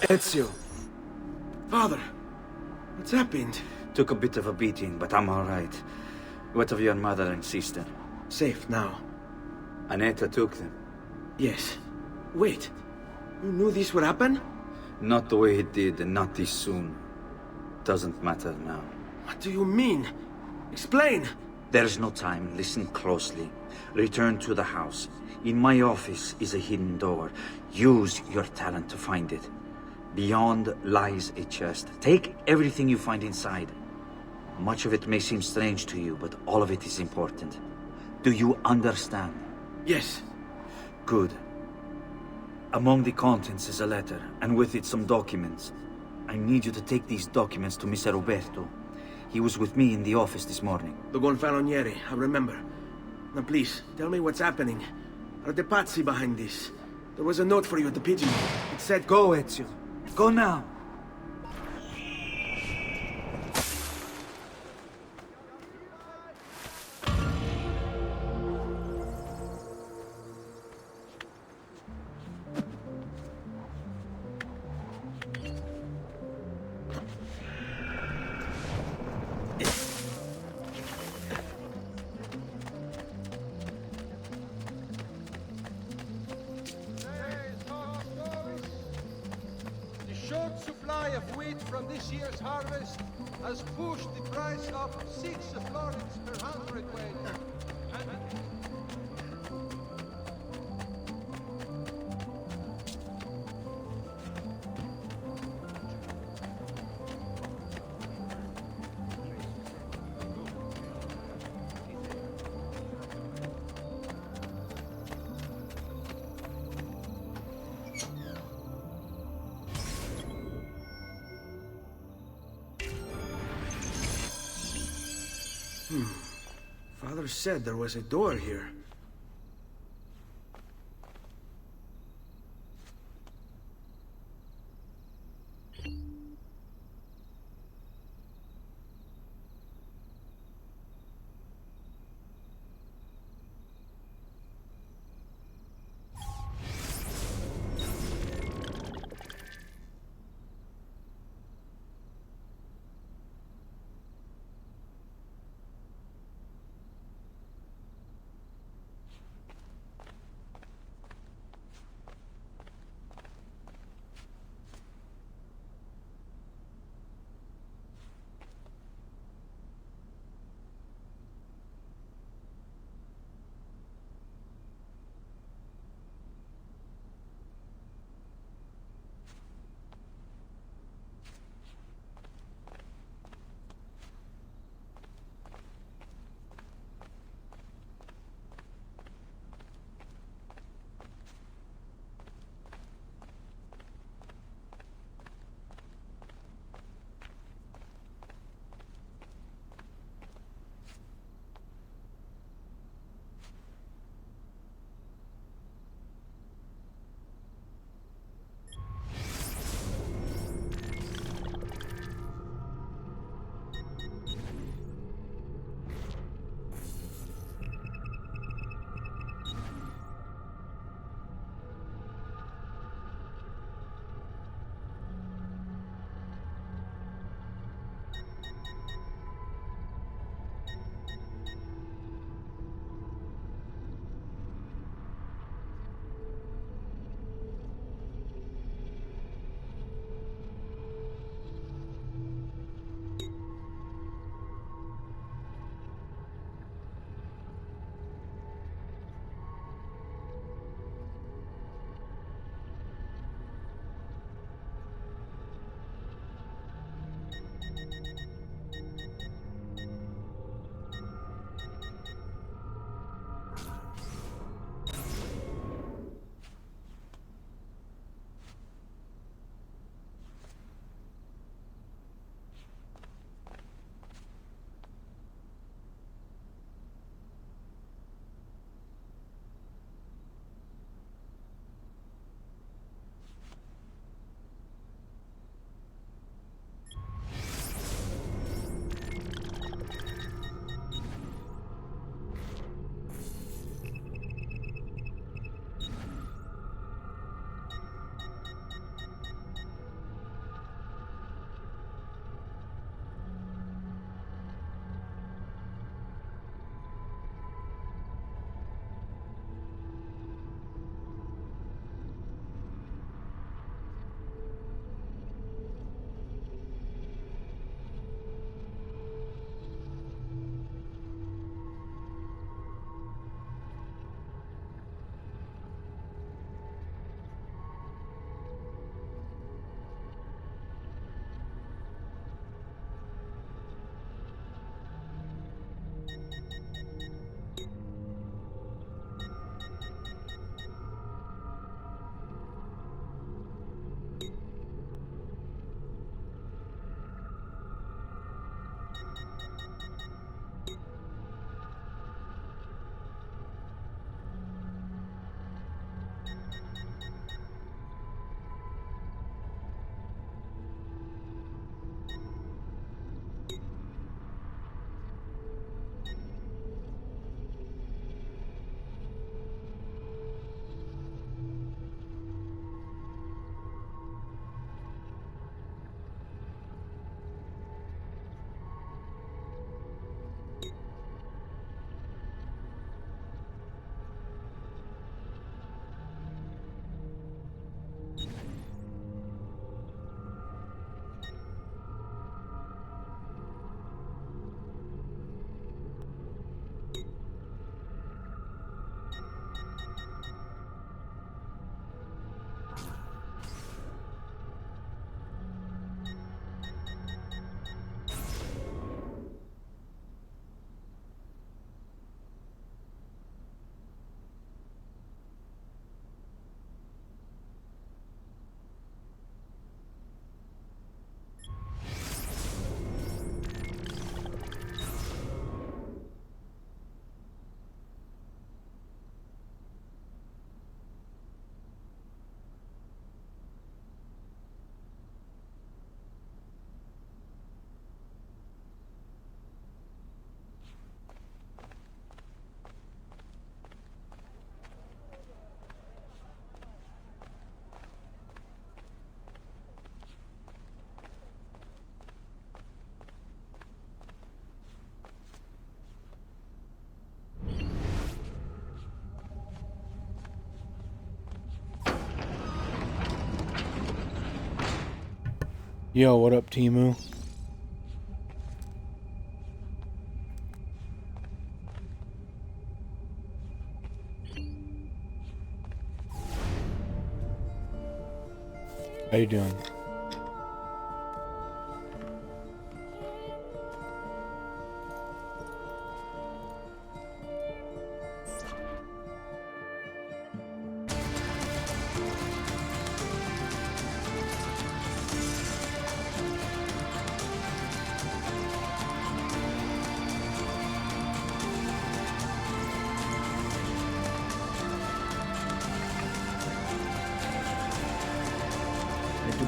Ezio. Father, what's happened? Took a bit of a beating, but I'm all right. What of your mother and sister? Safe now. Annetta took them. Yes. Wait. You knew this would happen? Not the way it did, and not this soon. Doesn't matter now. What do you mean? Explain! There's no time. Listen closely. Return to the house. In my office is a hidden door. Use your talent to find it. Beyond lies a chest. Take everything you find inside. Much of it may seem strange to you, but all of it is important. Do you understand? Yes. Good. Among the contents is a letter, and with it some documents. I need you to take these documents to Mr. Roberto. He was with me in the office this morning. The Gonfaloniere, I remember. Now please, tell me what's happening. Are the Pazzi behind this? There was a note for you at the pigeon. It said, "Go, Ezio. Go now." The short supply of wheat from this year's harvest has pushed the price up 6 florins per hundredweight. Father said there was a door here. Yo, what up, Timu? How you doing?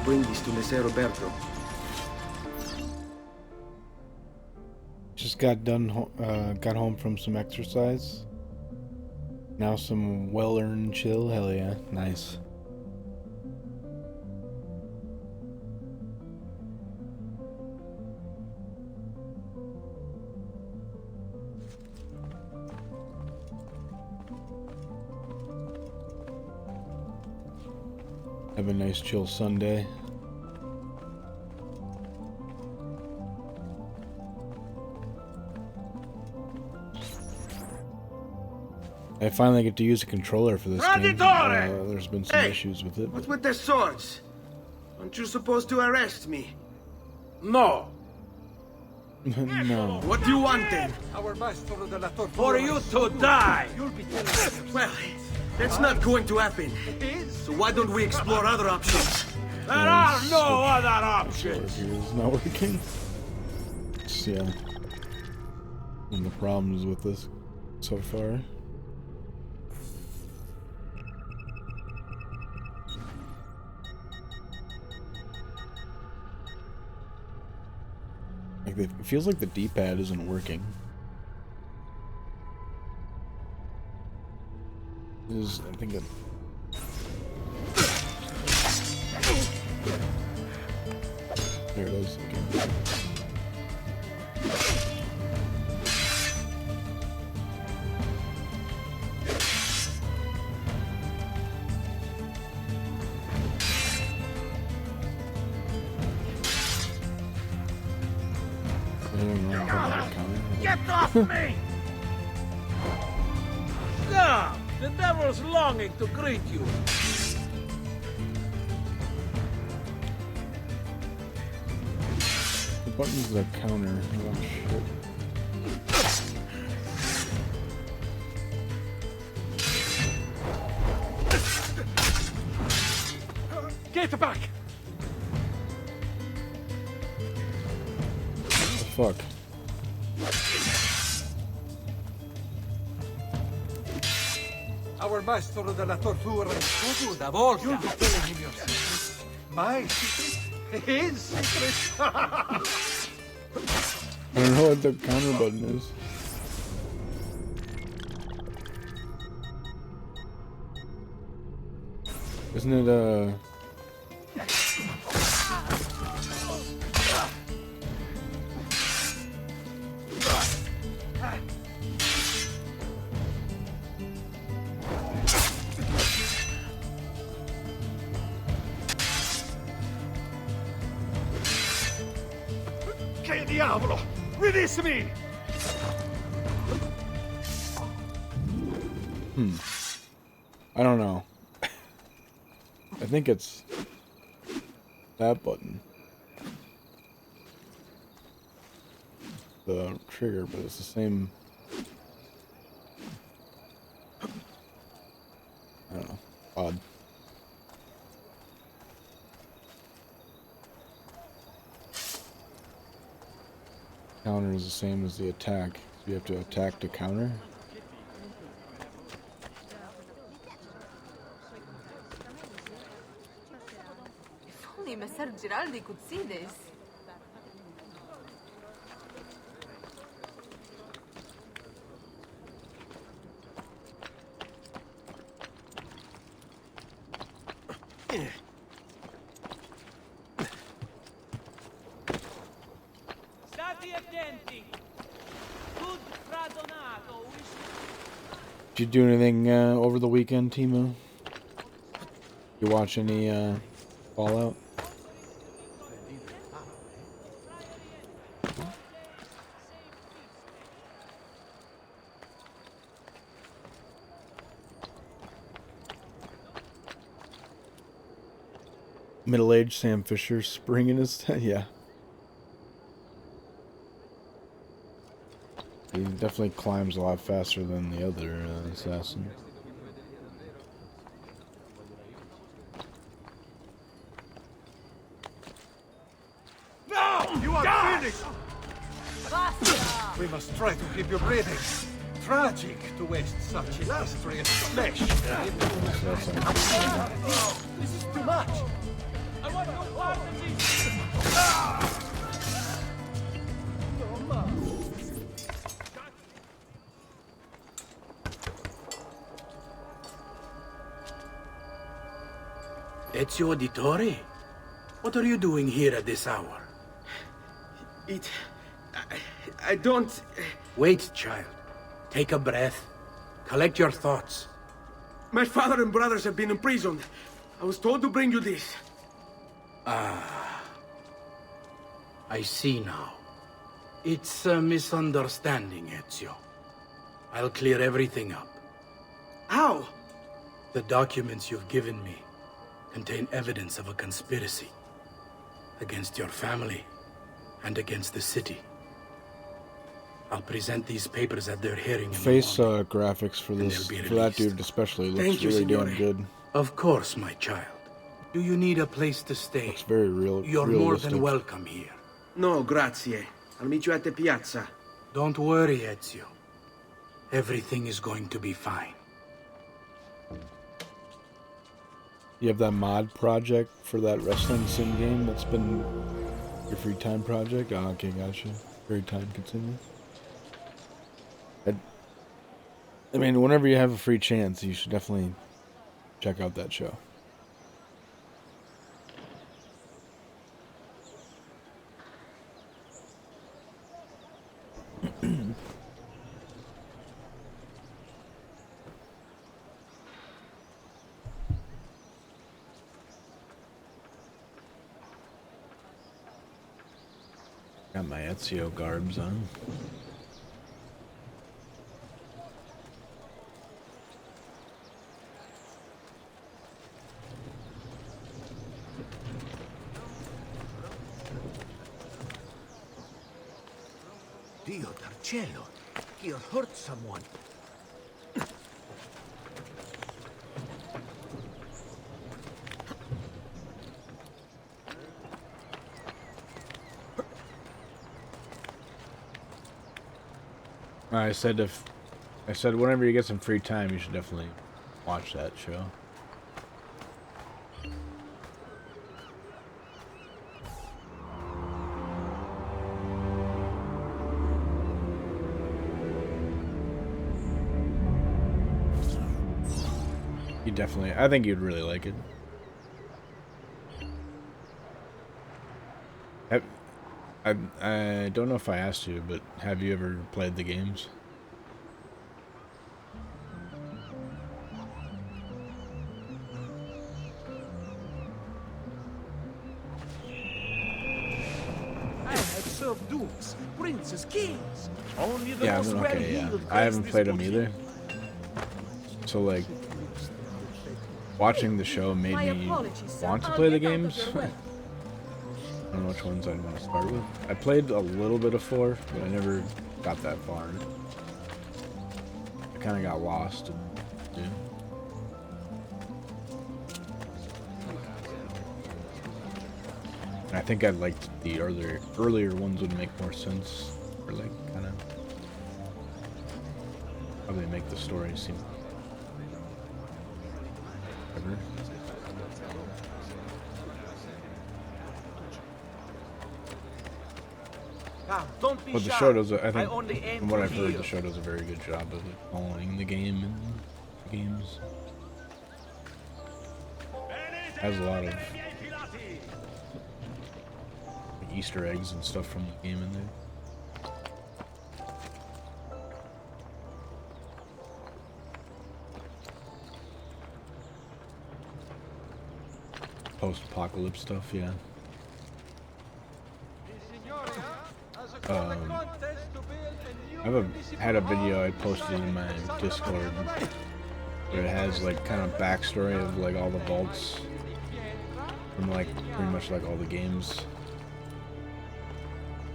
Bring this to Messer Roberto. Just got home from some exercise. Now some well-earned chill. Hell yeah, nice. Have a nice chill Sunday. I finally get to use a controller for this game. There's been some issues with it. What's with the swords? Aren't you supposed to arrest me? No. No. What do you want then? For you to die! Well, that's not going to happen. So why don't we explore other options? There are no other options! It's not working. Yeah. And the problems with this so far. Like it feels like the D-pad isn't working. I think it. There it is. Okay. Get off me! Ah, the devil's longing to greet you. The button's a counter. Oh shit. Get back! What the fuck? Our master della tortura is una volta. You'll be telling him your secrets. My secret? His secret? I don't know what the counter button is. Isn't it Che diavolo! Release me! I don't know. I think it's that button. The trigger, but it's the same. I don't know. Odd. Counter is the same as the attack. So you have to attack to counter. If only Messer Giraldi could see this. State attenti. Good Radonato. Did you do anything over the weekend, Timu? You watch any Fallout? Middle-aged Sam Fisher springing his... yeah. He definitely climbs a lot faster than the other assassin. No! You are finished! We must try to keep you breathing. Tragic to waste such illustrious flesh. This is too much. I want no part of this! Ezio Auditore? What are you doing here at this hour? I don't... Wait, child. Take a breath. Collect your thoughts. My father and brothers have been imprisoned. I was told to bring you this. Ah. I see now. It's a misunderstanding, Ezio. I'll clear everything up. How? The documents you've given me contain evidence of a conspiracy against your family and against the city. I'll present these papers at their hearing in the Face morning, graphics for and this, they'll be for that released. dude especially, looks Thank you, really damn Signore. good. Of course, my child. Do you need a place to stay? Looks very real. You're realistic. more than welcome here. No, grazie. I'll meet you at the piazza. Don't worry, Ezio. Everything is going to be fine. You have that mod project for that wrestling sim game that's been your free time project? Oh, okay, gotcha. Very time consuming. I mean, whenever you have a free chance, you should definitely check out that show. Got my Ezio garbs on. Dio Tarcello, you hurt someone. I said whenever you get some free time, you should definitely watch that show. You definitely, I think you'd really like it. I don't know if I asked you, but have you ever played the games? I have served dukes, princes, kings. Only the Yeah, most okay, yeah. well-heeled I haven't grace played this them either. So, like, watching the show made My me apologies, sir. want to I'll play the get out of games. your way. I don't know which ones I'd want to start with. I played a little bit of 4, but I never got that far. I kind of got lost. Yeah. I think I liked the earlier ones would make more sense, or like kind of probably make the story seem better. Don't be But the shy. show does, I I think, only aim from what to I've heard, heal. the show does a very good job of following the game and the games. Has a lot of Easter eggs and stuff from the game in there. Post-apocalypse stuff, yeah. Had a video I posted in my Discord where it has like kind of backstory of like all the vaults from like pretty much like all the games.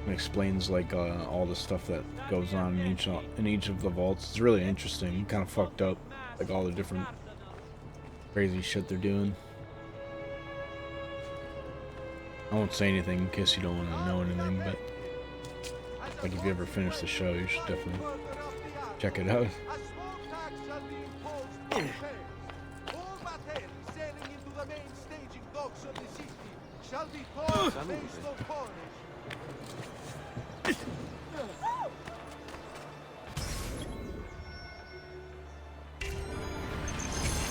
It explains like all the stuff that goes on in each of the vaults. It's really interesting, kind of fucked up, like all the different crazy shit they're doing. I won't say anything in case you don't want to know anything, but like if you ever finish the show, you should definitely check it out.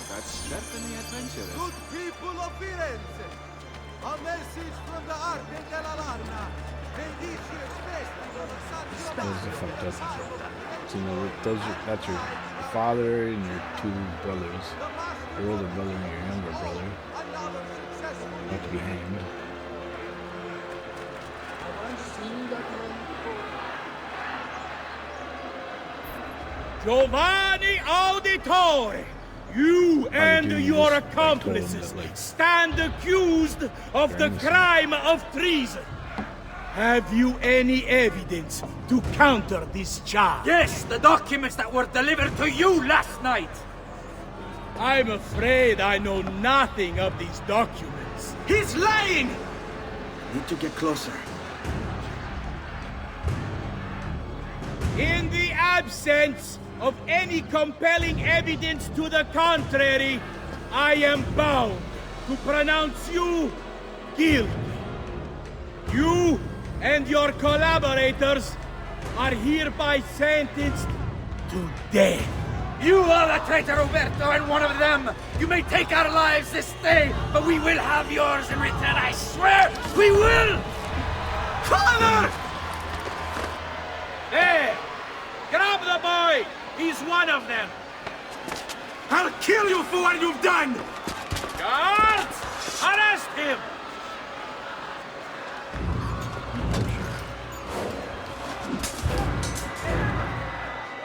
That's Stephanie Adventurous. Good people of Firenze, a message from the Arte della Larna. May this year's festival of San Those Giovanni are fucked up. So, you know, that's your father and your two brothers. Your older brother and your younger brother. About to be hanged. Giovanni Auditore, you and your accomplices stand accused of the crime of treason. Have you any evidence to counter this charge? Yes, the documents that were delivered to you last night. I'm afraid I know nothing of these documents. He's lying! Need to get closer. In the absence of any compelling evidence to the contrary, I am bound to pronounce you guilty. You and your collaborators are hereby sentenced to death. You are the traitor, Roberto, and one of them. You may take our lives this day, but we will have yours in return, I swear! We will! Father! There! Grab the boy! He's one of them! I'll kill you for what you've done! Guards! Arrest him!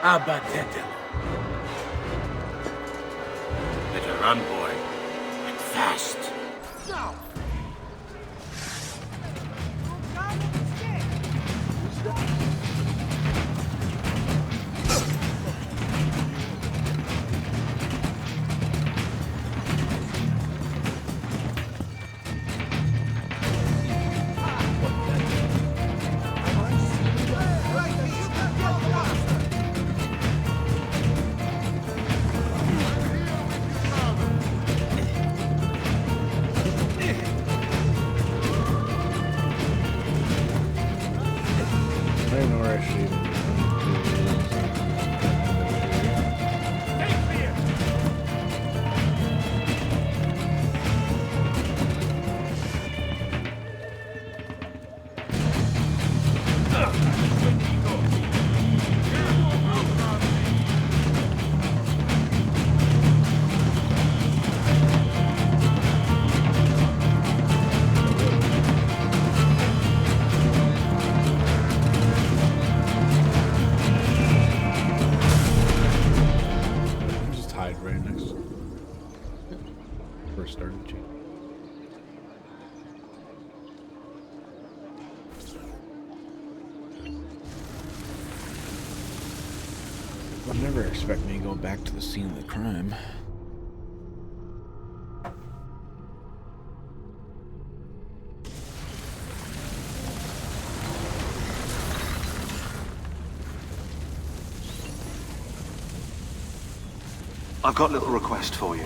Abattetelo. Better run, boy. And fast. Now! I don't know where I should even just hide right next to first started cheating. I'd never expect me to go back to the scene of the crime. I've got a little request for you.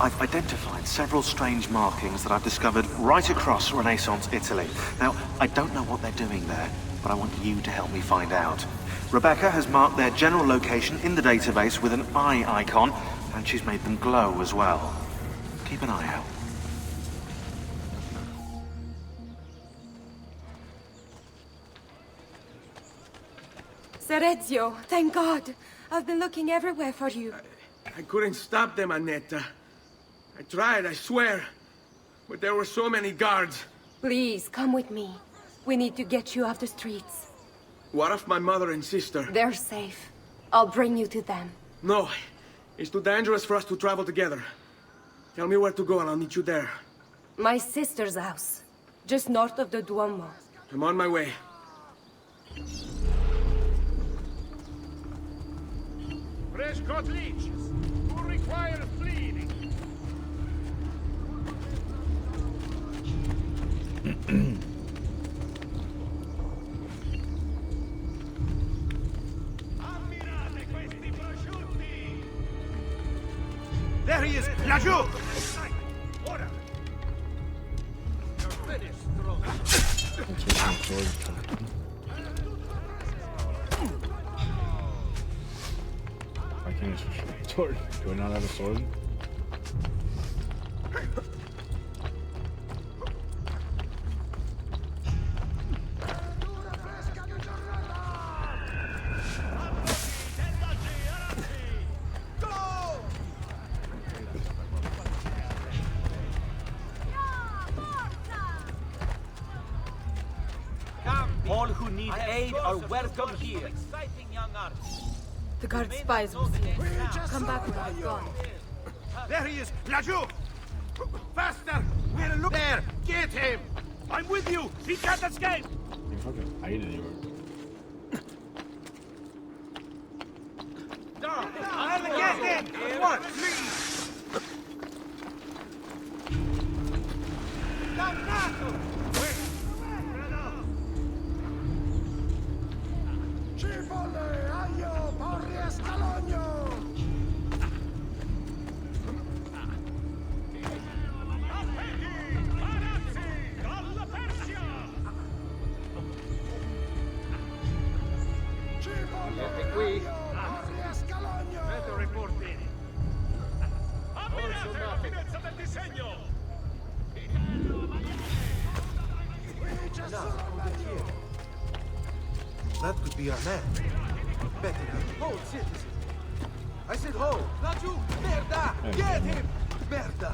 I've identified several strange markings that I've discovered right across Renaissance Italy. Now, I don't know what they're doing there, but I want you to help me find out. Rebecca has marked their general location in the database with an eye icon, and she's made them glow as well. Keep an eye out. Ser Ezio, thank God. I've been looking everywhere for you. I couldn't stop them, Annetta. I tried, I swear. But there were so many guards. Please, come with me. We need to get you off the streets. What of my mother and sister? They're safe. I'll bring you to them. No. It's too dangerous for us to travel together. Tell me where to go and I'll meet you there. My sister's house, just north of the Duomo. I'm on my way. Fresh-cut leeches. Who requires bleeding? There he is! Laggiù! Order! You're finished, I can't use a sword. Do I not have a sword? All who need aid are welcome here. The guard spies will see us. Come back when I'm gone. There he is! Laggiù! Faster! We're looking there! Get him! I'm with you! He can't escape! You fucking hide anywhere. I'll get him! What? Please! Cipolle, aglio, porri e scalogno! Siete qui? Vedo reportini. Ammirate la finezza del disegno! That could be our man. Better. Hold, citizen! I said hold! Laggiù! Merda! Get him! Merda!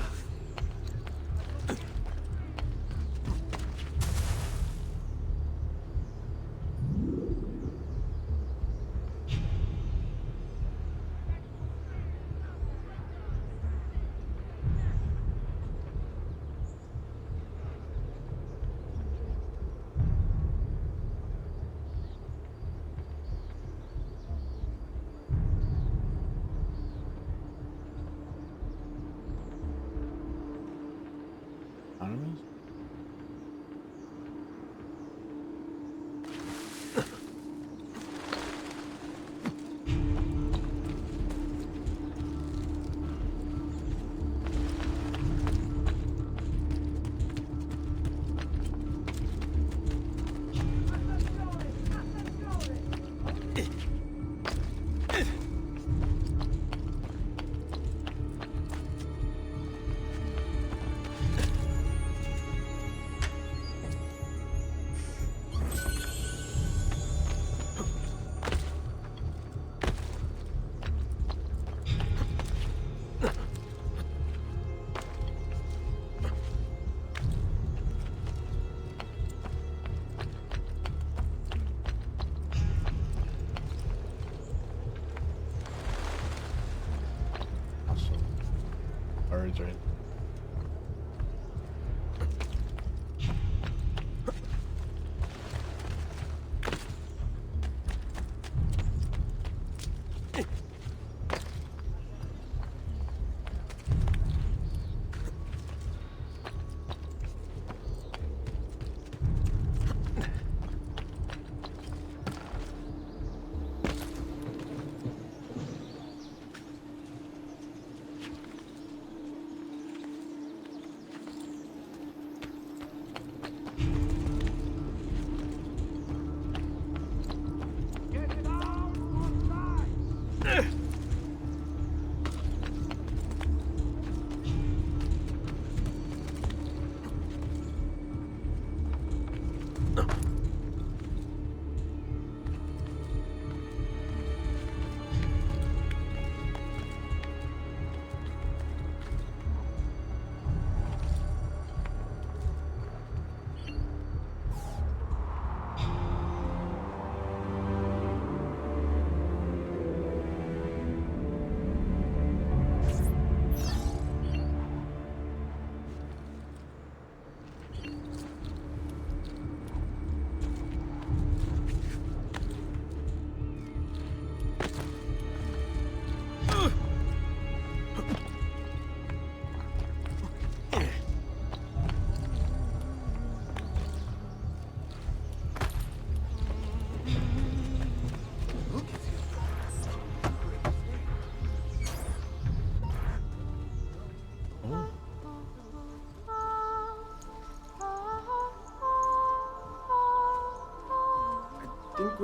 Animals? Birds, right?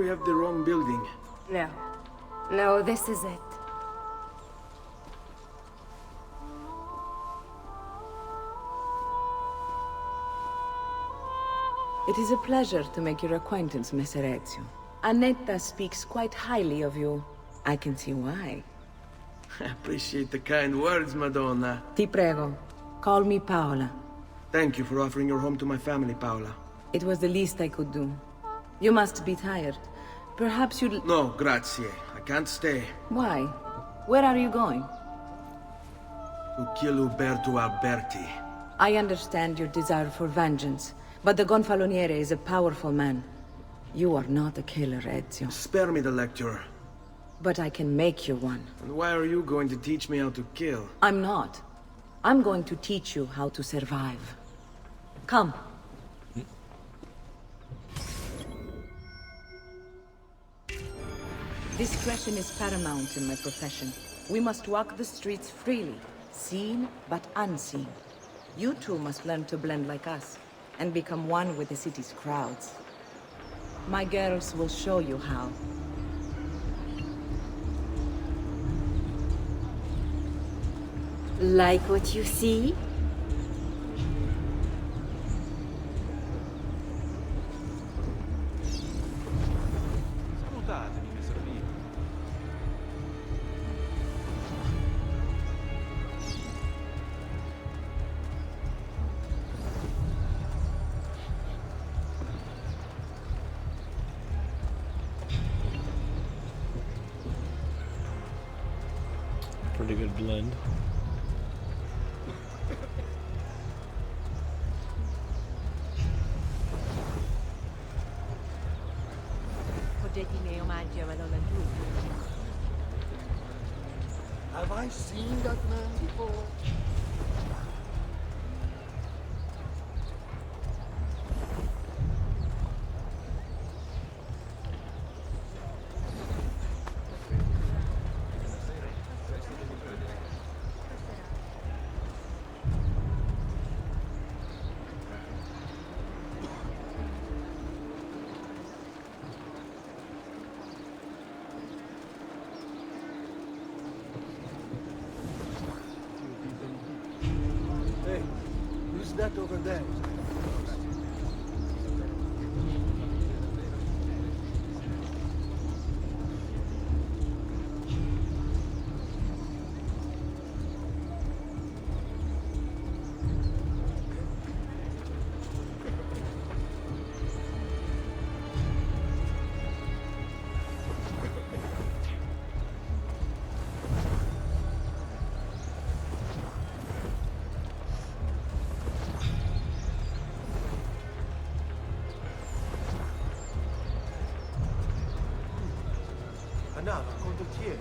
we have the wrong building. No. No, this is it. It is a pleasure to make your acquaintance, Messer Ezio. Annetta speaks quite highly of you. I can see why. I appreciate the kind words, Madonna. Ti prego, call me Paola. Thank you for offering your home to my family, Paola. It was the least I could do. You must be tired. Perhaps you'd... No, grazie. I can't stay. Why? Where are you going? To kill Uberto Alberti. I understand your desire for vengeance, but the Gonfaloniere is a powerful man. You are not a killer, Ezio. Spare me the lecture. But I can make you one. And why are you going to teach me how to kill? I'm not. I'm going to teach you how to survive. Come. Discretion is paramount in my profession. We must walk the streets freely, seen but unseen. You too must learn to blend like us, and become one with the city's crowds. My girls will show you how. Like what you see? Scutatemi, Messer Pino. Pretty good blend. Have I seen that man before? Hey, who's that over there? Andava condottiere.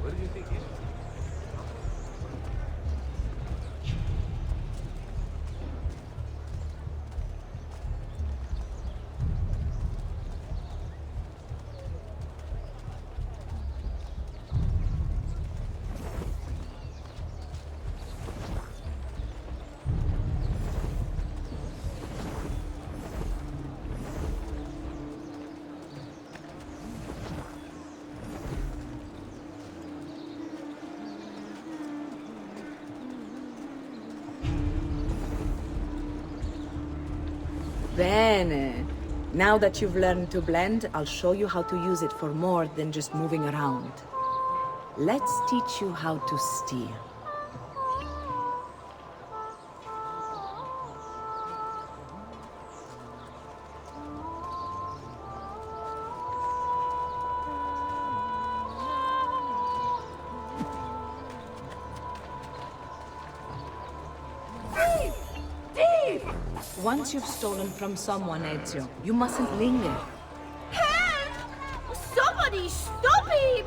What do you think he is? Bene. Now that you've learned to blend, I'll show you how to use it for more than just moving around. Let's teach you how to steer. Once you've stolen from someone, Ezio, you mustn't linger. Help! Somebody stop him!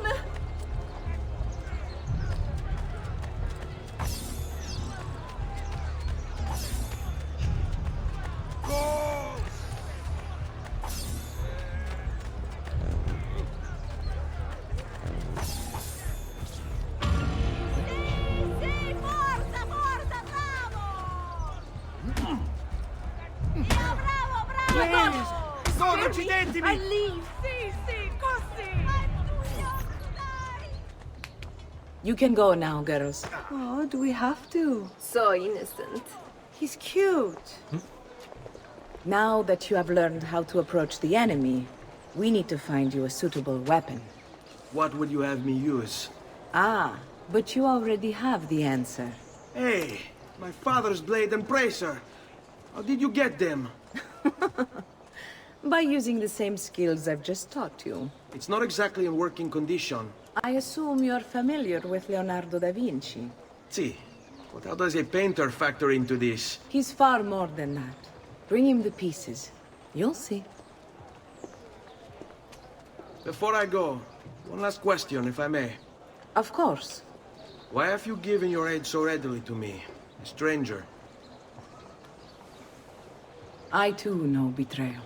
Consentimi! I leave! Sì, così! You can go now, girls. Oh, do we have to? So innocent. He's cute. Now that you have learned how to approach the enemy, we need to find you a suitable weapon. What would you have me use? Ah, but you already have the answer. Hey, my father's blade and bracer. How did you get them? By using the same skills I've just taught you. It's not exactly in working condition. I assume you're familiar with Leonardo da Vinci. See, but how does a painter factor into this? He's far more than that. Bring him the pieces. You'll see. Before I go, one last question, if I may. Of course. Why have you given your aid so readily to me, a stranger? I too know betrayal.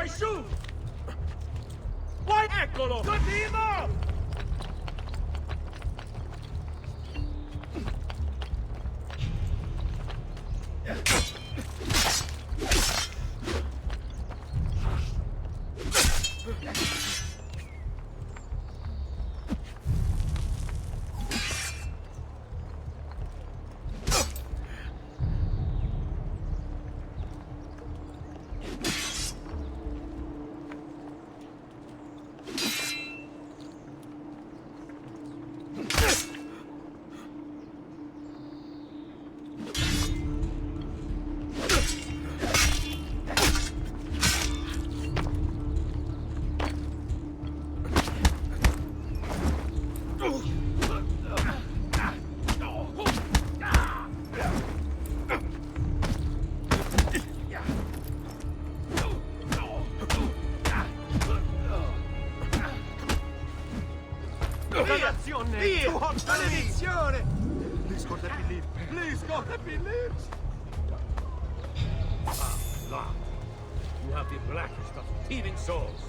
Su! Poi eccolo! Continua! Maledizione! Please God, let me live. Please God, let me live. Ah, Lord. You have the blackest of thieving souls.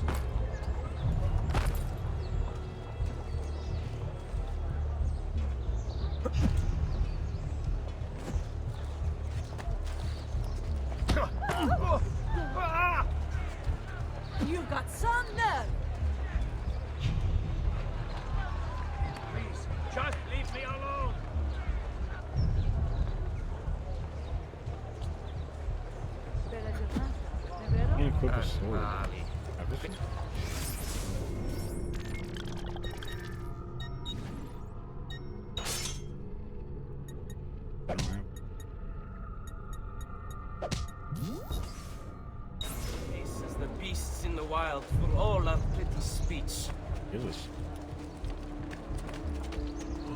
You've got some nerve. Please, just leave me alone. Can't equip a sword. Faces the beasts in the wild for all our pretty speech. Jesus.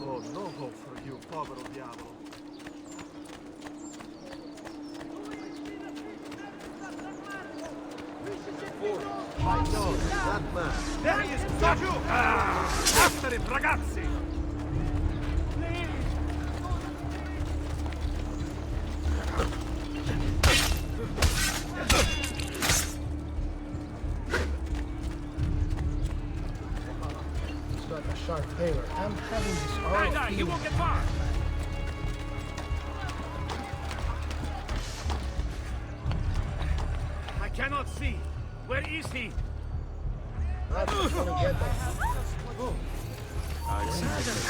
Oh, no hope for you, povero diavolo. I know, that man. There he is! Giù! After him, ragazzi! It's like a sharp tailor. I'm having this all Dai, he won't get far! I cannot see. Where is he? That's gonna get them.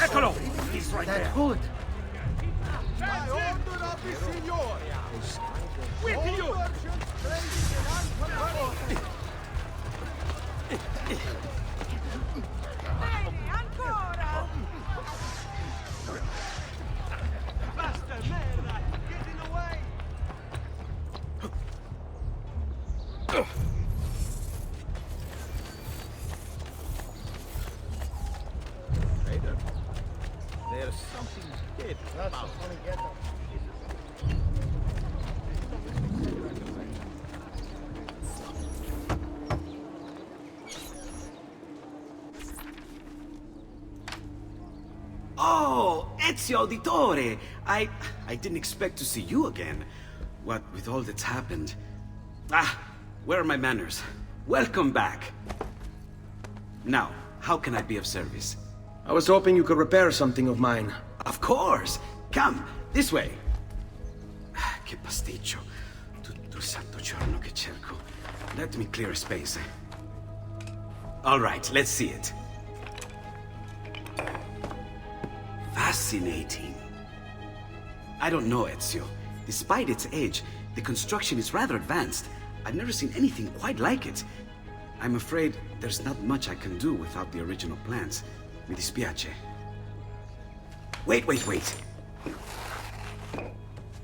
Eccolo! He's right That there. hood. By order of the Signore! With you! All merchants trading in Antiquarians! Bene, ancora! Basta merda! There's something dead about. Oh, Ezio Auditore! I didn't expect to see you again. What with all that's happened. Ah, where are my manners? Welcome back. Now, how can I be of service? I was hoping you could repair something of mine. Of course! Come, this way! Che pasticcio. Tutto il santo giorno che cerco. Let me clear a space. All right, let's see it. Fascinating. I don't know, Ezio. Despite its age, the construction is rather advanced. I've never seen anything quite like it. I'm afraid there's not much I can do without the original plans. Mi dispiace. Wait.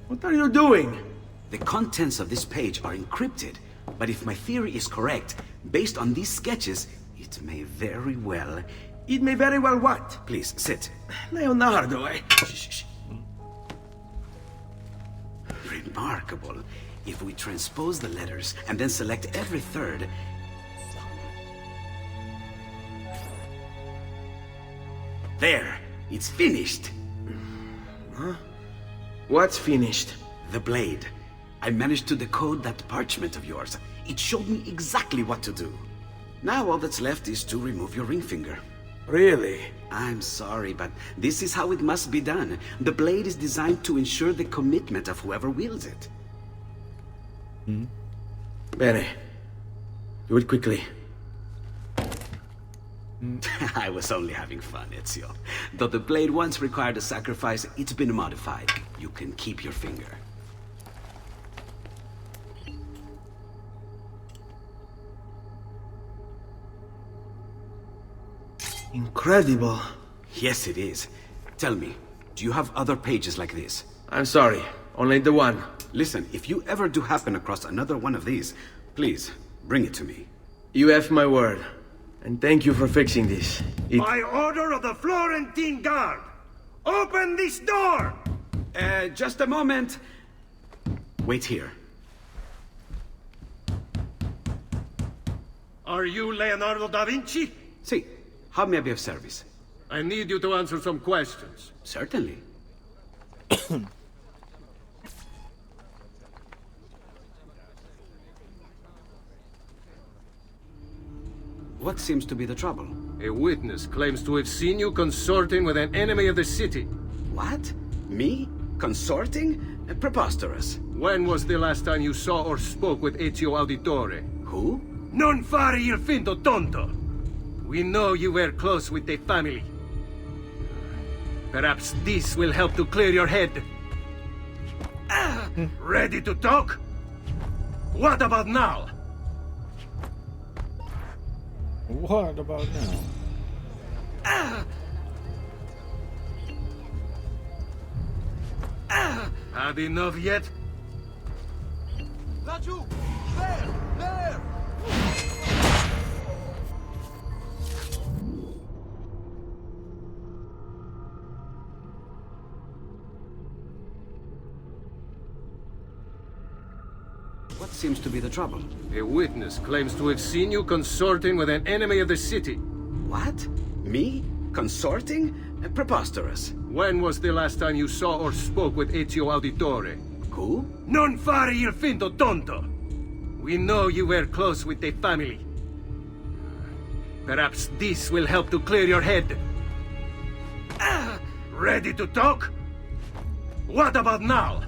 What are you doing? The contents of this page are encrypted, but if my theory is correct, based on these sketches, it may very well... It may very well what? Please, sit. Leonardo, eh? Shh. Remarkable. If we transpose the letters and then select every third... There! It's finished! Huh? What's finished? The blade. I managed to decode that parchment of yours. It showed me exactly what to do. Now all that's left is to remove your ring finger. Really? I'm sorry, but this is how it must be done. The blade is designed to ensure the commitment of whoever wields it. Bene. Do it quickly. I was only having fun, Ezio. Though the blade once required a sacrifice, it's been modified. You can keep your finger. Incredible. Yes, it is. Tell me, do you have other pages like this? I'm sorry, only the one. Listen, if you ever do happen across another one of these, please, bring it to me. You have my word. And thank you for fixing this. By order of the Florentine Guard! Open this door! Just a moment. Wait here. Are you Leonardo da Vinci? Si. How may I be of service? I need you to answer some questions. Certainly. What seems to be the trouble? A witness claims to have seen you consorting with an enemy of the city. What? Me? Consorting? Preposterous. When was the last time you saw or spoke with Ezio Auditore? Who? Non fare il finto tonto! We know you were close with the family. Perhaps this will help to clear your head. Ready to talk? What about now? What about now? Had enough yet? Laggiù! There! What seems to be the trouble? A witness claims to have seen you consorting with an enemy of the city. What? Me? Consorting? Preposterous. When was the last time you saw or spoke with Ezio Auditore? Who? Non fare il finto tonto! We know you were close with the family. Perhaps this will help to clear your head. Ready to talk? What about now?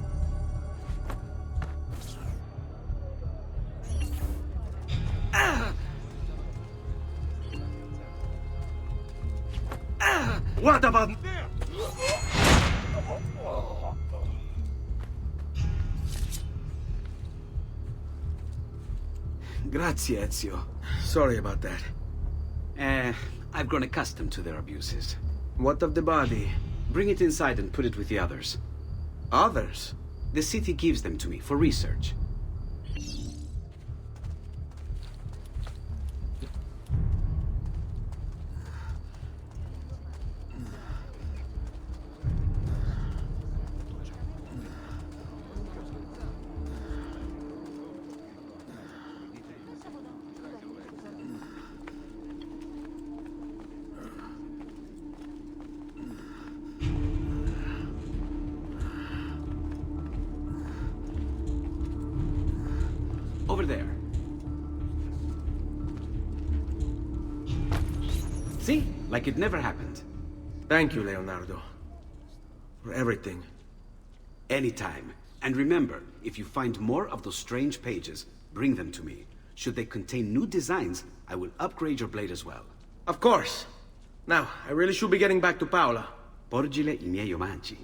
What about... Grazie, Ezio. Sorry about that. I've grown accustomed to their abuses. What of the body? Bring it inside and put it with the others. Others? The city gives them to me for research. Over there. See? Like it never happened. Thank you, Leonardo. For everything. Anytime. And remember, if you find more of those strange pages, bring them to me. Should they contain new designs, I will upgrade your blade as well. Of course. Now, I really should be getting back to Paola. Porgile I miei omaggi.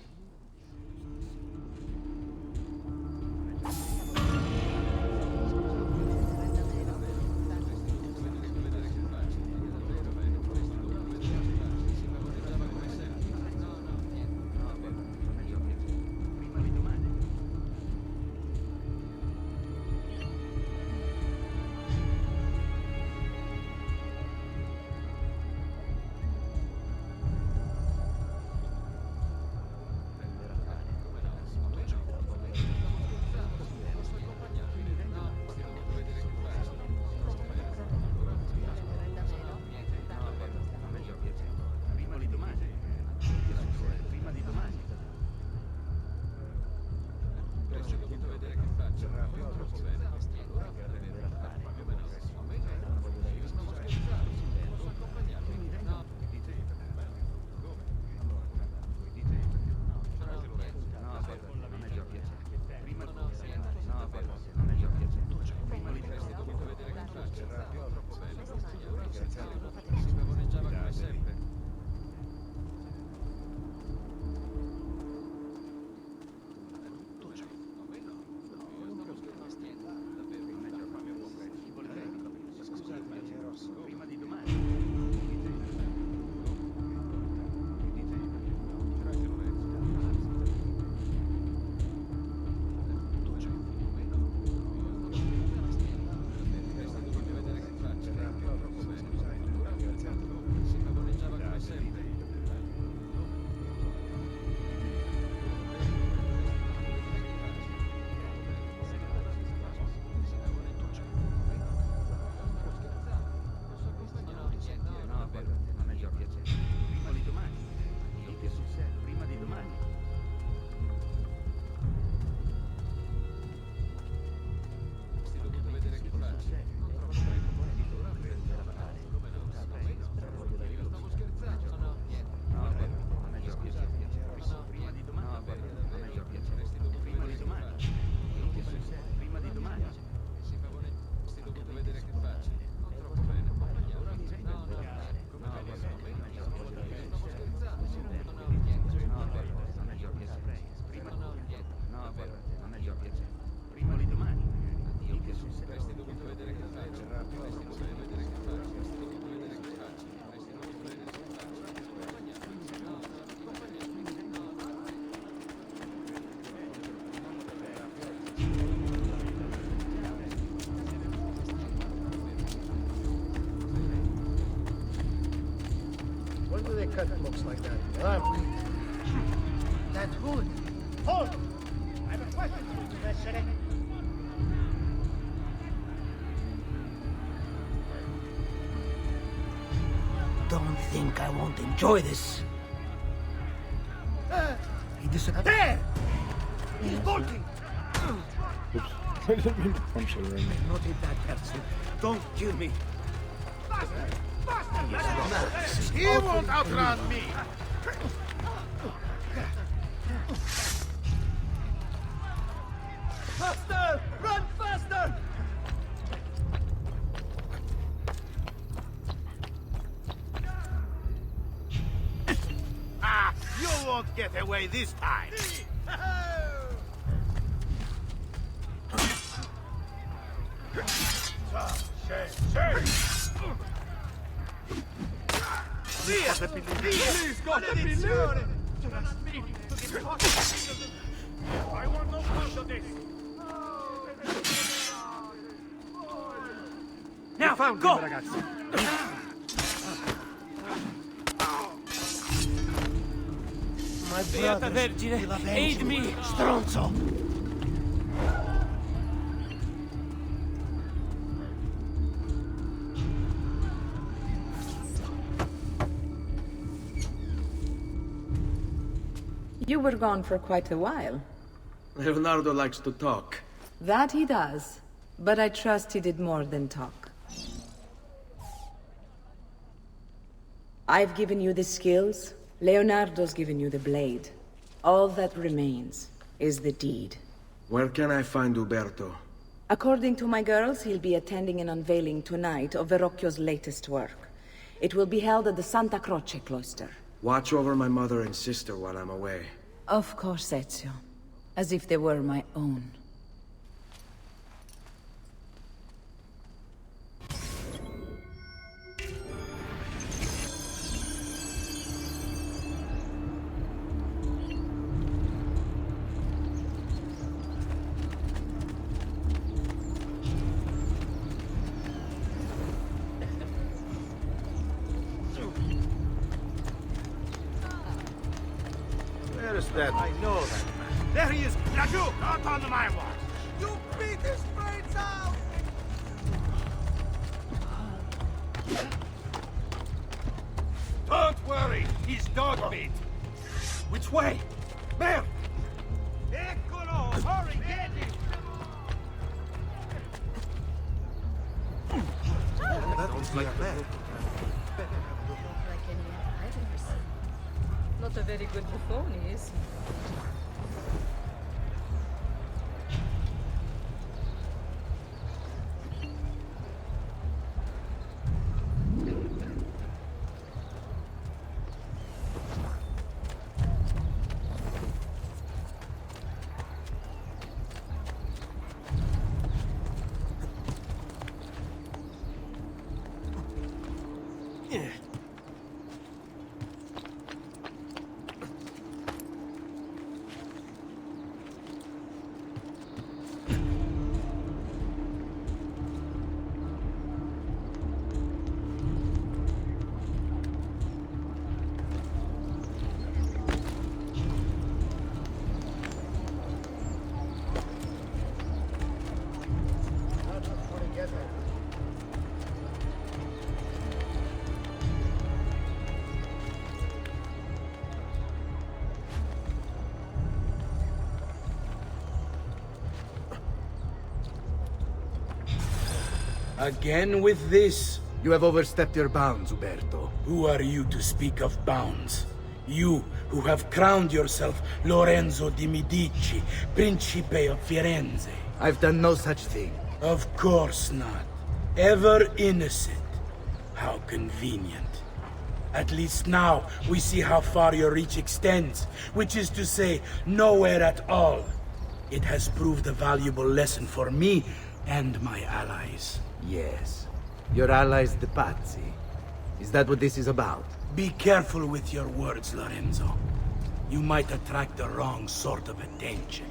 Cut looks like that. That hood. Hold! I have a question for you, Messere. Don't think I won't enjoy this. He disappeared. There! He's bolting! Oops. I didn't mean to punch her right now. Not hit that person. Don't kill me. He won't outrun me! Faster! Run faster! Ah, you won't get away this time! Please, God, believe! I want no part of this! Now, go! My Beata brother, Vergine, aid me! Stronzo! You were gone for quite a while. Leonardo likes to talk. That he does. But I trust he did more than talk. I've given you the skills. Leonardo's given you the blade. All that remains is the deed. Where can I find Uberto? According to my girls, he'll be attending an unveiling tonight of Verrocchio's latest work. It will be held at the Santa Croce cloister. Watch over my mother and sister while I'm away. Of course, Ezio. As if they were my own. Where is that? I know that man. There he is! Laju! Not on my watch! You beat his brains out! Don't worry! He's dog meat! Which way? Where? Eccolo! Hurry, get him! That was like that. Not a very good buffon, is he? Again with this? You have overstepped your bounds, Uberto. Who are you to speak of bounds? You, who have crowned yourself Lorenzo di Medici, Principe of Firenze. I've done no such thing. Of course not. Ever innocent. How convenient. At least now, we see how far your reach extends, which is to say, nowhere at all. It has proved a valuable lesson for me and my allies. Yes. Your allies, the Pazzi. Is that what this is about? Be careful with your words, Lorenzo. You might attract the wrong sort of attention.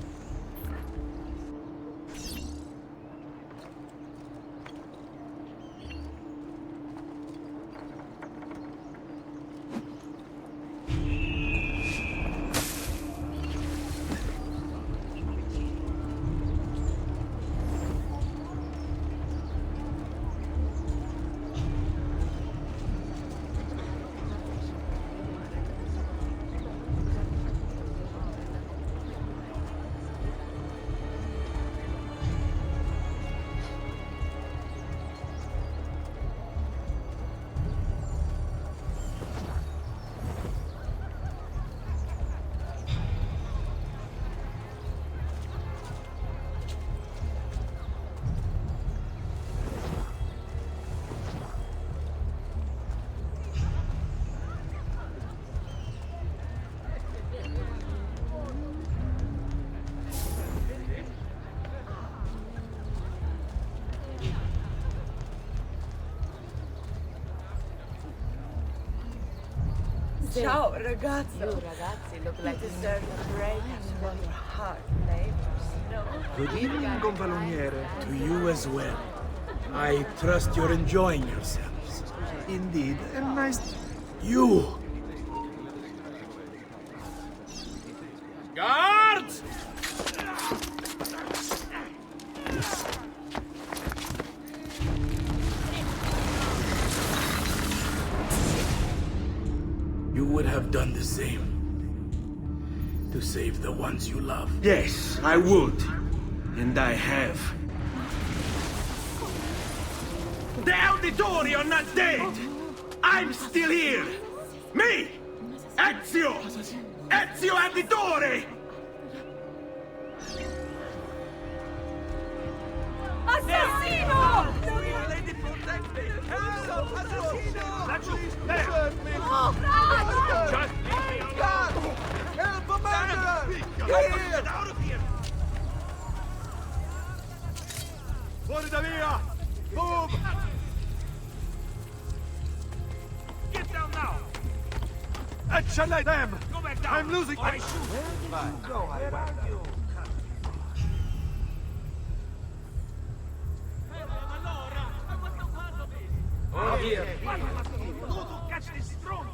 Ciao, ragazzo. You ragazzi look like you deserve a break from your hard labors. Good evening, Gonfaloniere. To you as well. I trust you're enjoying yourselves. Indeed, and nice... You! Guards! You would have done the same. To save the ones you love. Yes, I would. And I have. The Auditori are not dead! I'm still here! Me! Ezio! Ezio Auditore! Assassino! Lady, protect me! Help! Assassino! Laggiù! There! Oh, God! Just leave me alone! Help a murderer! Get out of here! Fuori da via! Move! Get down now! Accelerate them! Go back down! I'm losing I shoot! Where did you go? Where are you? Oh, here! Go to catch this strong!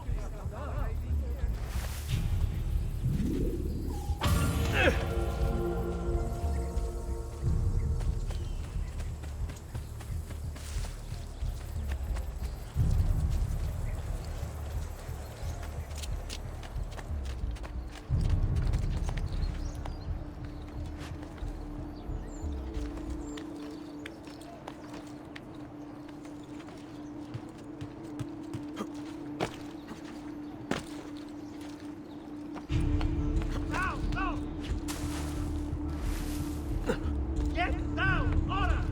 Get down! Order!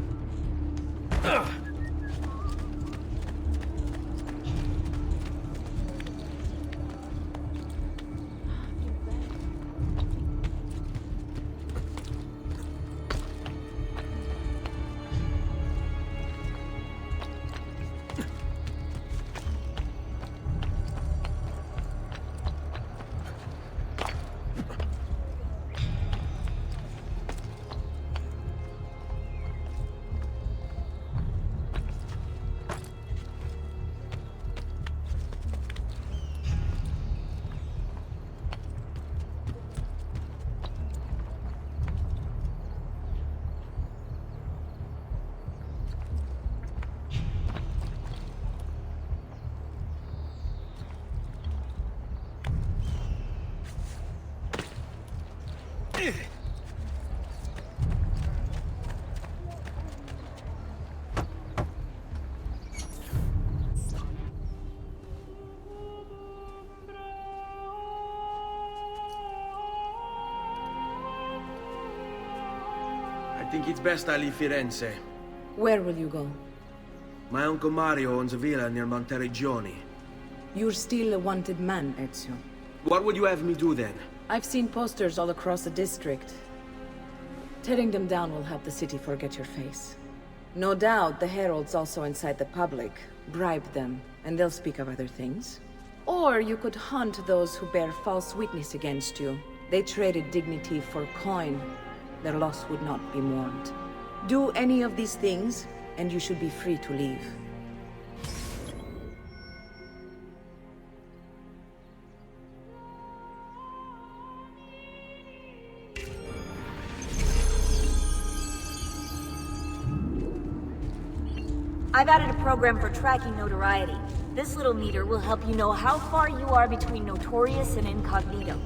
I think it's best I leave Firenze. Where will you go? My uncle Mario owns a villa near Monteregioni. You're still a wanted man, Ezio. What would you have me do then? I've seen posters all across the district. Tearing them down will help the city forget your face. No doubt the heralds also incite the public. Bribe them, and they'll speak of other things. Or you could hunt those who bear false witness against you. They traded dignity for coin. Their loss would not be mourned. Do any of these things, and you should be free to leave. I've added a program for tracking notoriety. This little meter will help you know how far you are between Notorious and Incognito.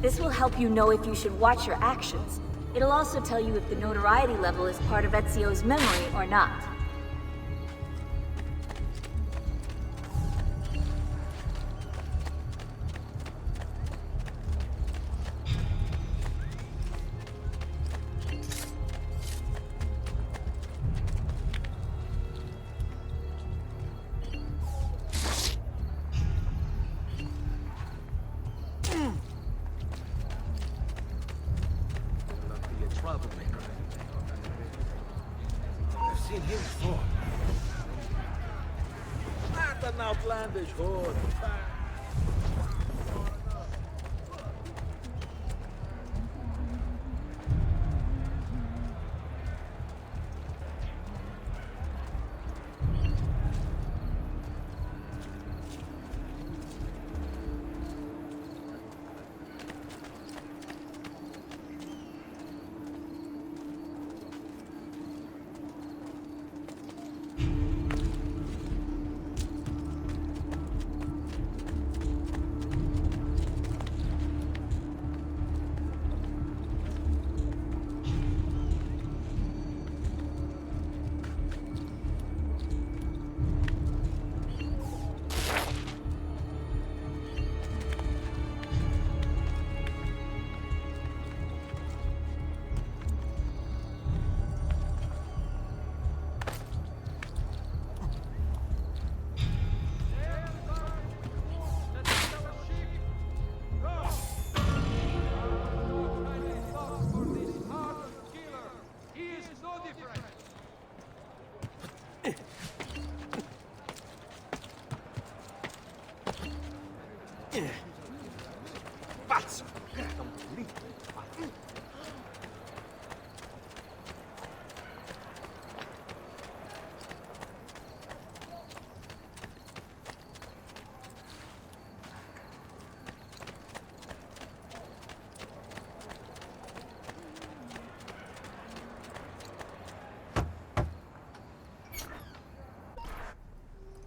This will help you know if you should watch your actions. It'll also tell you if the notoriety level is part of Ezio's memory or not. I've seen him before. Not an outlandish horde.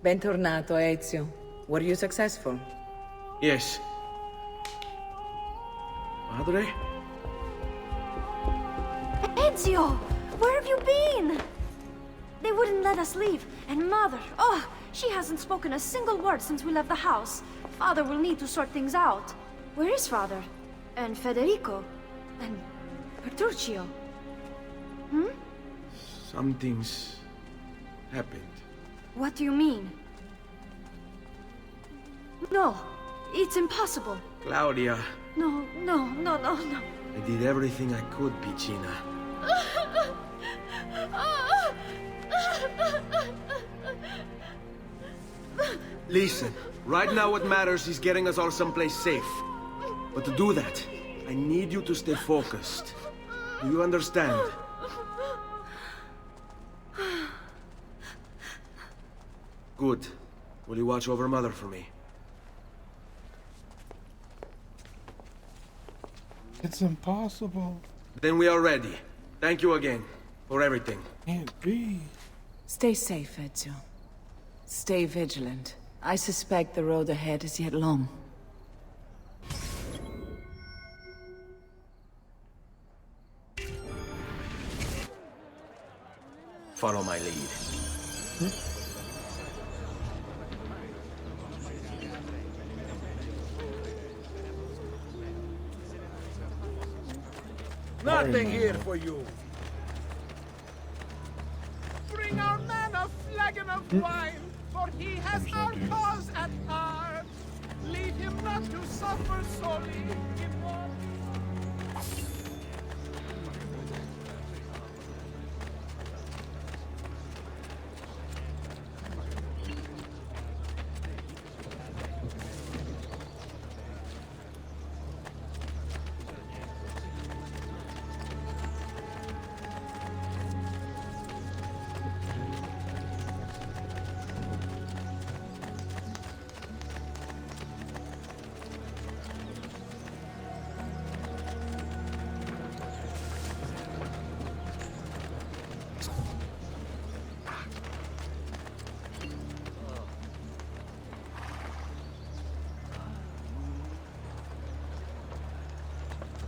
Bentornato, Ezio. Were you successful? Yes. Madre? Ezio! Where have you been? They wouldn't let us leave. And Mother, oh, she hasn't spoken a single word since we left the house. Father will need to sort things out. Where is Father? And Federico? And Petruchio? Hmm? Something's happened. What do you mean? No, it's impossible. Claudia, No. I did everything I could, Piccina. Listen, right now what matters is getting us all someplace safe. But to do that, I need you to stay focused. Do you understand? Good. Will you watch over Mother for me? It's impossible. Then we are ready. Thank you again for everything. Can't be. Stay safe, Ezio. Stay vigilant. I suspect the road ahead is yet long. Follow my lead. Nothing here for you. Bring our man a flagon of wine, for he has our cause at heart. Leave him not to suffer sorely in war.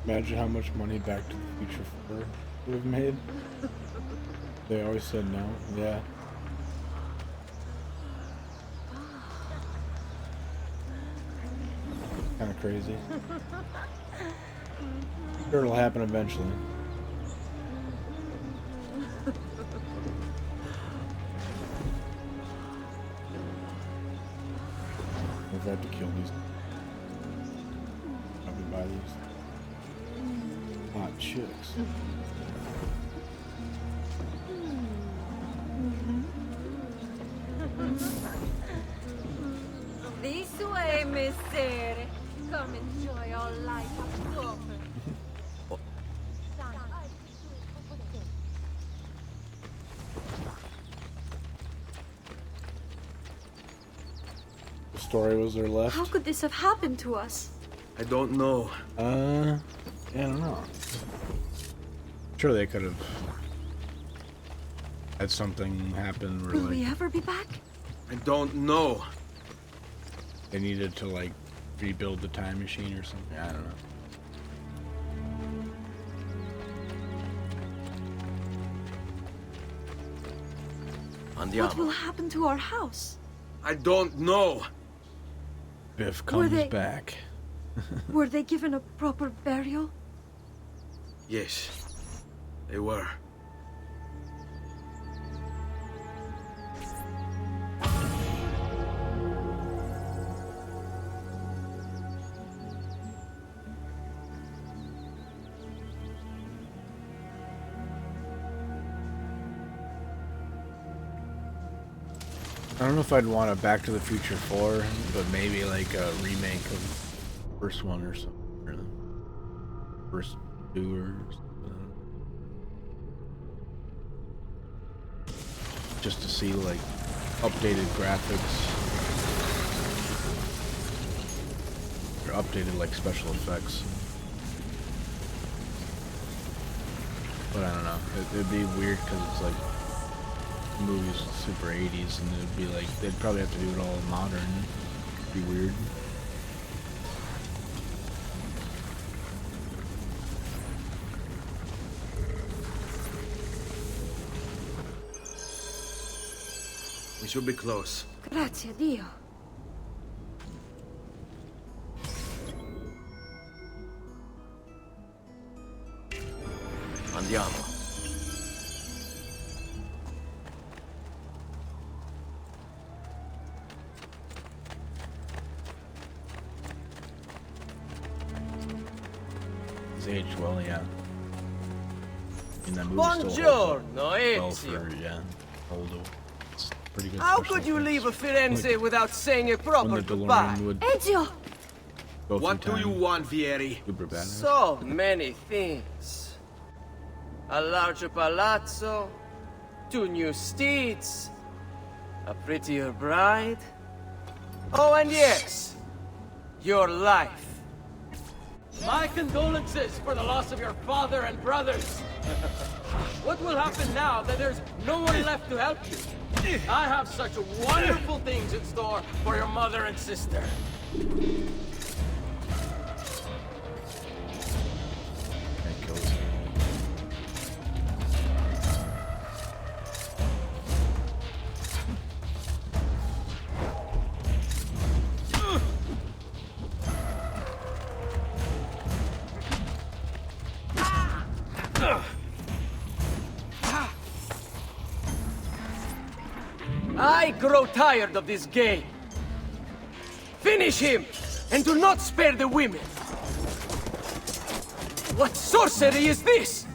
Imagine how much money Back to the Future 4 would have made. They always said no. Yeah. Kind of crazy. Sure, it'll happen eventually. If I have to kill these, I would buy these. Hot chicks. This way, mister. Come enjoy our life of comfort. The story was there left. How could this have happened to us? I don't know. Yeah, I don't know. Sure, they could have had something happen where, Will like, we ever be back? I don't know. they needed to, like, rebuild the time machine or something. I don't know. What will happen to our house? I don't know. Biff Were comes they- back. Were they given a proper burial? Yes, they were. I don't know if I'd want a Back to the Future 4, but maybe like a remake of the first one or something. first two or just to see like updated graphics or updated like special effects. But I don't know. It'd be weird because it's like movies super 80s, and it'd be like they'd probably have to do it all modern. It'd be weird. We should be close. Grazie, Dio. Andiamo. He's aged well, yeah. In that movie Buongiorno, for, yeah, old. It's pretty good. How could you leave Firenze without saying a proper goodbye? Ezio! What do you want, Vieri? So many things. A larger palazzo, 2 new steeds, a prettier bride. Oh, and yes, your life. My condolences for the loss of your father and brothers. What will happen now that there's no one left to help you? I have such wonderful things in store for your mother and sister. I grow tired of this game. Finish him, and do not spare the women. What sorcery is this?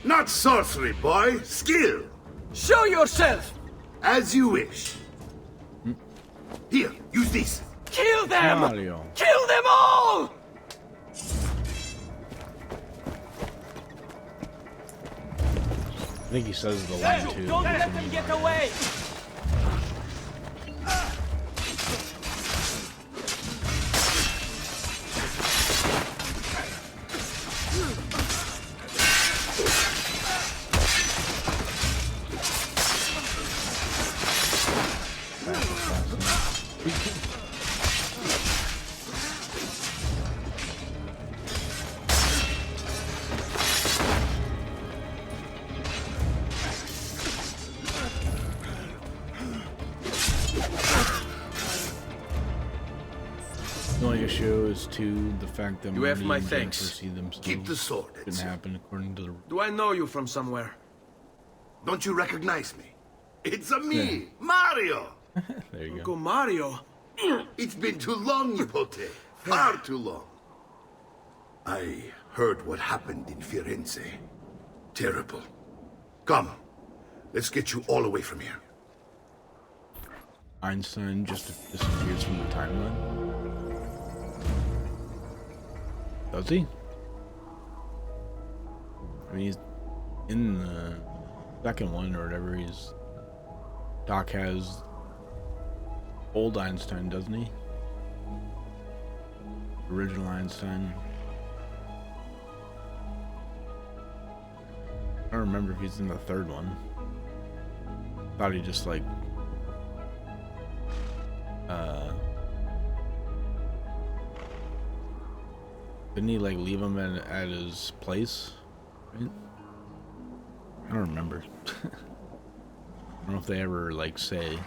Not sorcery, boy. Skill. Show yourself. As you wish. Here, use this. Kill them! Mario. Kill them all! I think he says the line too. Don't let them get away! The only issue is to the fact that You have Marty my and thanks. Jennifer see themselves Keep the sword. didn't happen according to the. Do I know you from somewhere? Don't you recognize me? It's a me, Yeah. Mario. There you Uncle Mario. It's been too long, Nipote. Far too long. I heard what happened in Firenze. Terrible. Come. Let's get you all away from here. Einstein just disappears from the timeline. Does he? I mean, he's in the second one or whatever. Doc has old Einstein, doesn't he? Original Einstein. I don't remember if he's in the third one. Thought he just like didn't he like leave him at his place? Right? I don't remember. I don't know if they ever like say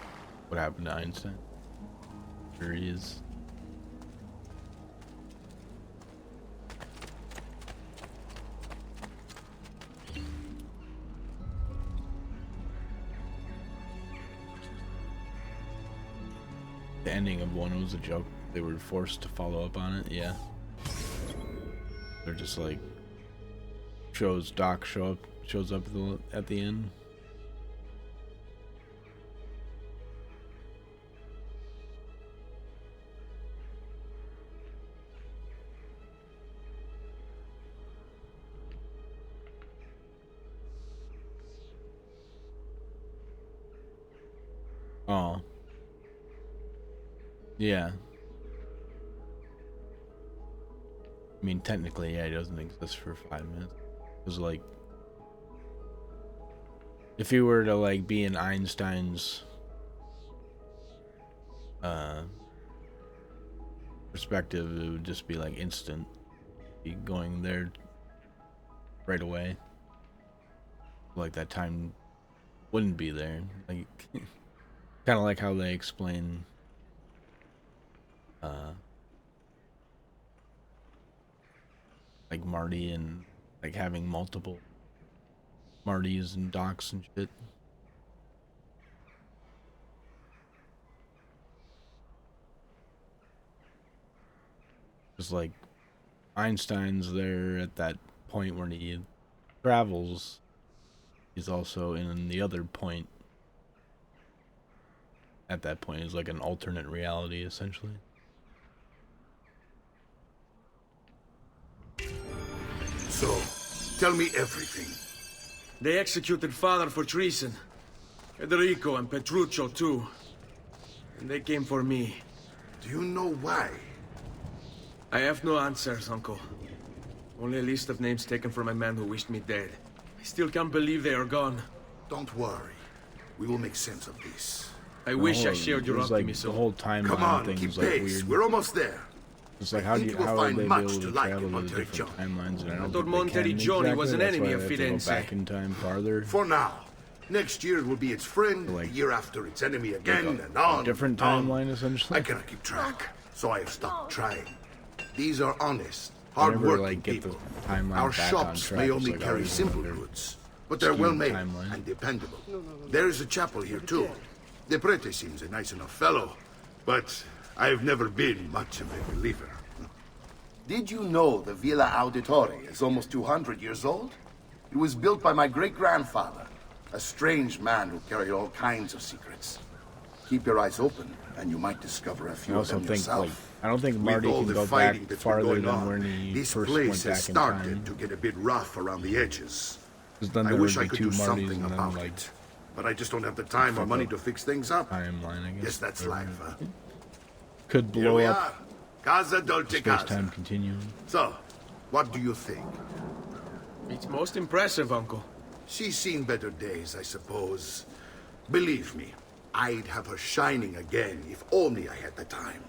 what happened to Einstein. Sure he is. The ending of one was a joke. They were forced to follow up on it. Yeah. They're just like Doc shows up at the end. Oh. Yeah. I mean, technically, yeah, it doesn't exist for 5 minutes. Because, like, if you were to, like, be in Einstein's perspective, it would just be, like, instant. Be going there right away. Like, that time wouldn't be there. Like, kind of like how they explain like Marty and like having multiple Martys and Docs and shit. Just like Einstein's there at that point where he travels. He's also in the other point. At that point, is like an alternate reality, essentially. So, tell me everything. They executed Father for treason. Federico and Petruccio, too. And they came for me. Do you know why? I have no answers, Uncle. Only a list of names taken from a man who wished me dead. I still can't believe they are gone. Don't worry. We will make sense of this. I wish I shared your like optimism. the whole timeline Come on, thing keep is like pace. weird. We're almost there. It's like I how think do you, you will how would find they be much able to to like travel in to different Monteriggioni. timelines? And I don't thought think they can Monteriggioni was an exactly. enemy That's of why they have to go Firenze. back in time farther. For now. Next year it will be its friend, Like, the year after its enemy again, like and on. different and on. timeline, essentially. I cannot keep track, so I have stopped trying. These are honest, I never, hard-working like, get people. the timeline Our back on shops track. may It's only like carry always simple another goods, but they're skewed well-made timeline. and dependable. There is a chapel here, too. De Prete seems a nice enough fellow, but I've never been much of a believer. Did you know the Villa Auditore is almost 200 years old? It was built by my great-grandfather, a strange man who carried all kinds of secrets. Keep your eyes open, and you might discover a I few of also them think yourself. like I don't think Marty With all can the go fighting back that's farther been than going when on, he this first place went has back in started time. to get a bit rough around the edges. Because then I there wish would I be could two do Martys something and then about like it, but I just don't have the time or fuck money up to fix things up. timeline. I guess. Yes, that's life, huh? Could Here blow we up are. Casa Dolce space Casa. time continuum. So, what do you think? It's most impressive, Uncle. She's seen better days, I suppose. Believe me, I'd have her shining again if only I had the time.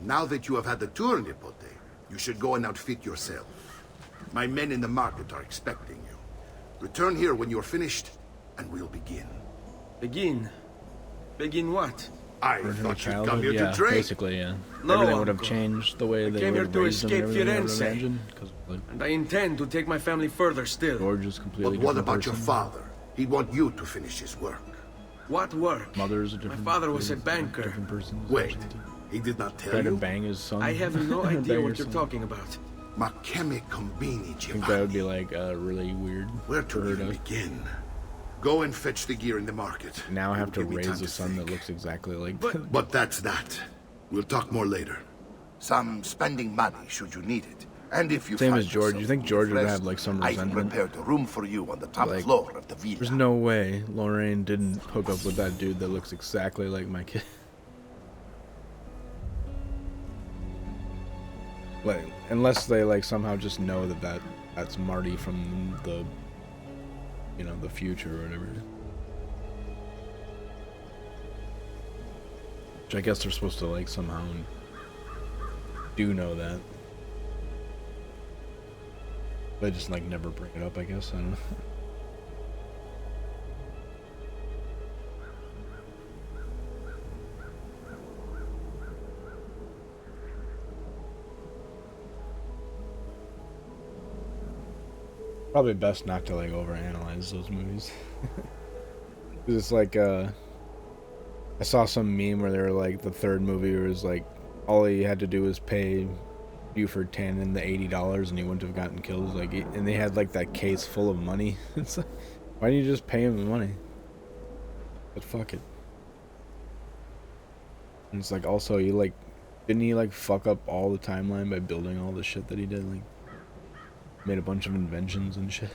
Now that you have had the tour, Nipote, you should go and outfit yourself. My men in the market are expecting you. Return here when you're finished, and we'll begin. Begin? Begin what? I Original thought you'd come childhood, here yeah, to drink. basically, yeah. No, Everything would have Uncle. changed the way I they came would here have to raised them and escape everything, I would Firenze. imagine. Because like, And I intend to take my family further still. George is completely But what different about person. your father? He'd want you to finish his work. What work? Mother is a different. father was a is banker. Different person. Wait, he did not tell Tried to you? bang his son. I have no Bang idea your what you're son. talking about. Ma che me combini, I think that would Giovanni? be like really weird. Where for to her even begin? Go and fetch the gear in the market. Now I have to Give me time raise a to son think. that looks exactly like. But that's that. We'll talk more later. Some spending money should you need it. And if you Same find as George. yourself You think George would depressed, have like some I can resentment? prepare a room for you on the top Like, floor of the villa. There's no way Lorraine didn't hook up with that dude that looks exactly like my kid. Like, unless they like somehow just know that that's Marty from the, you know, the future or whatever. Which I guess they're supposed to like somehow do know that. They just like never bring it up, I guess. I don't know. Probably best not to like overanalyze those movies. 'Cause it's like I saw some meme where they were like the third movie was like all he had to do was pay Buford Tannen the $80 and he wouldn't have gotten killed. Like, and they had like that case full of money. It's like, why didn't you just pay him the money? But fuck it. And it's like also he like didn't he like fuck up all the timeline by building all the shit that he did? Like made a bunch of inventions and shit.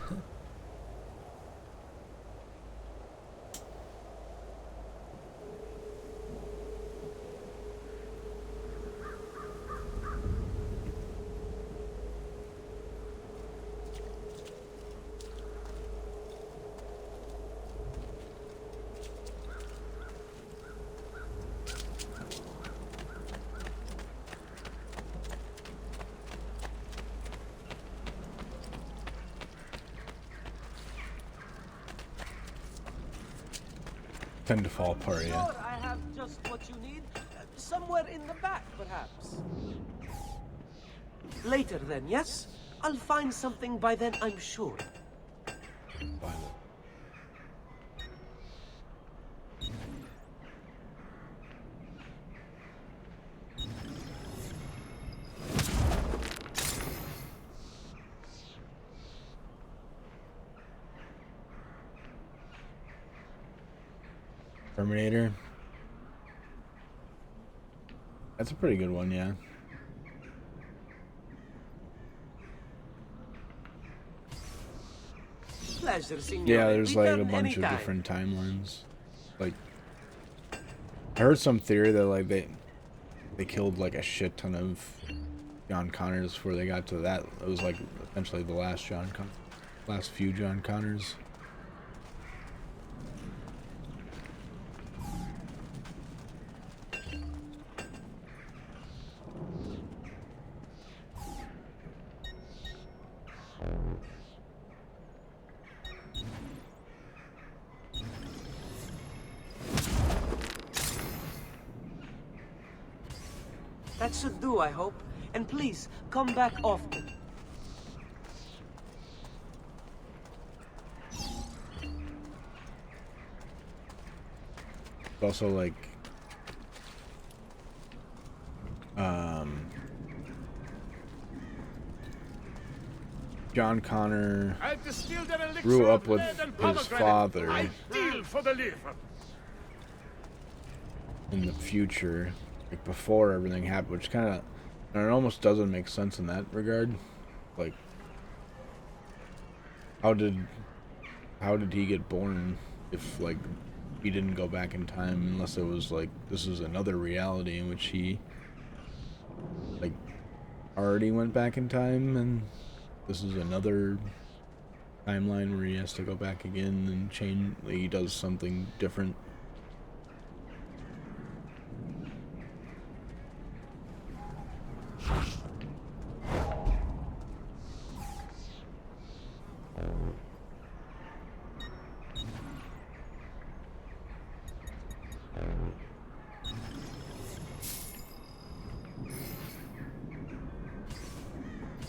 tend to fall apart, yeah. Sure, I have just what you need. Somewhere in the back, perhaps. Later then, yes? I'll find something by then, I'm sure. Terminator. That's a pretty good one, yeah. Pleasure, signore. Yeah, there's like a Return bunch of anytime. different timelines. Like, I heard some theory that like they killed like a shit ton of John Connors before they got to that. It was like essentially the last last few John Connors. That should do, I hope. And please, come back often. Also like John Connor I've distilled an elixir grew of up with lead and his pomegranate. father Ideal for the liver. in the future, like before everything happened, which kind of, it almost doesn't make sense in that regard. Like, how did he get born if like he didn't go back in time, unless it was like this is another reality in which he like already went back in time, and this is another timeline where he has to go back again and change, like, he does something different.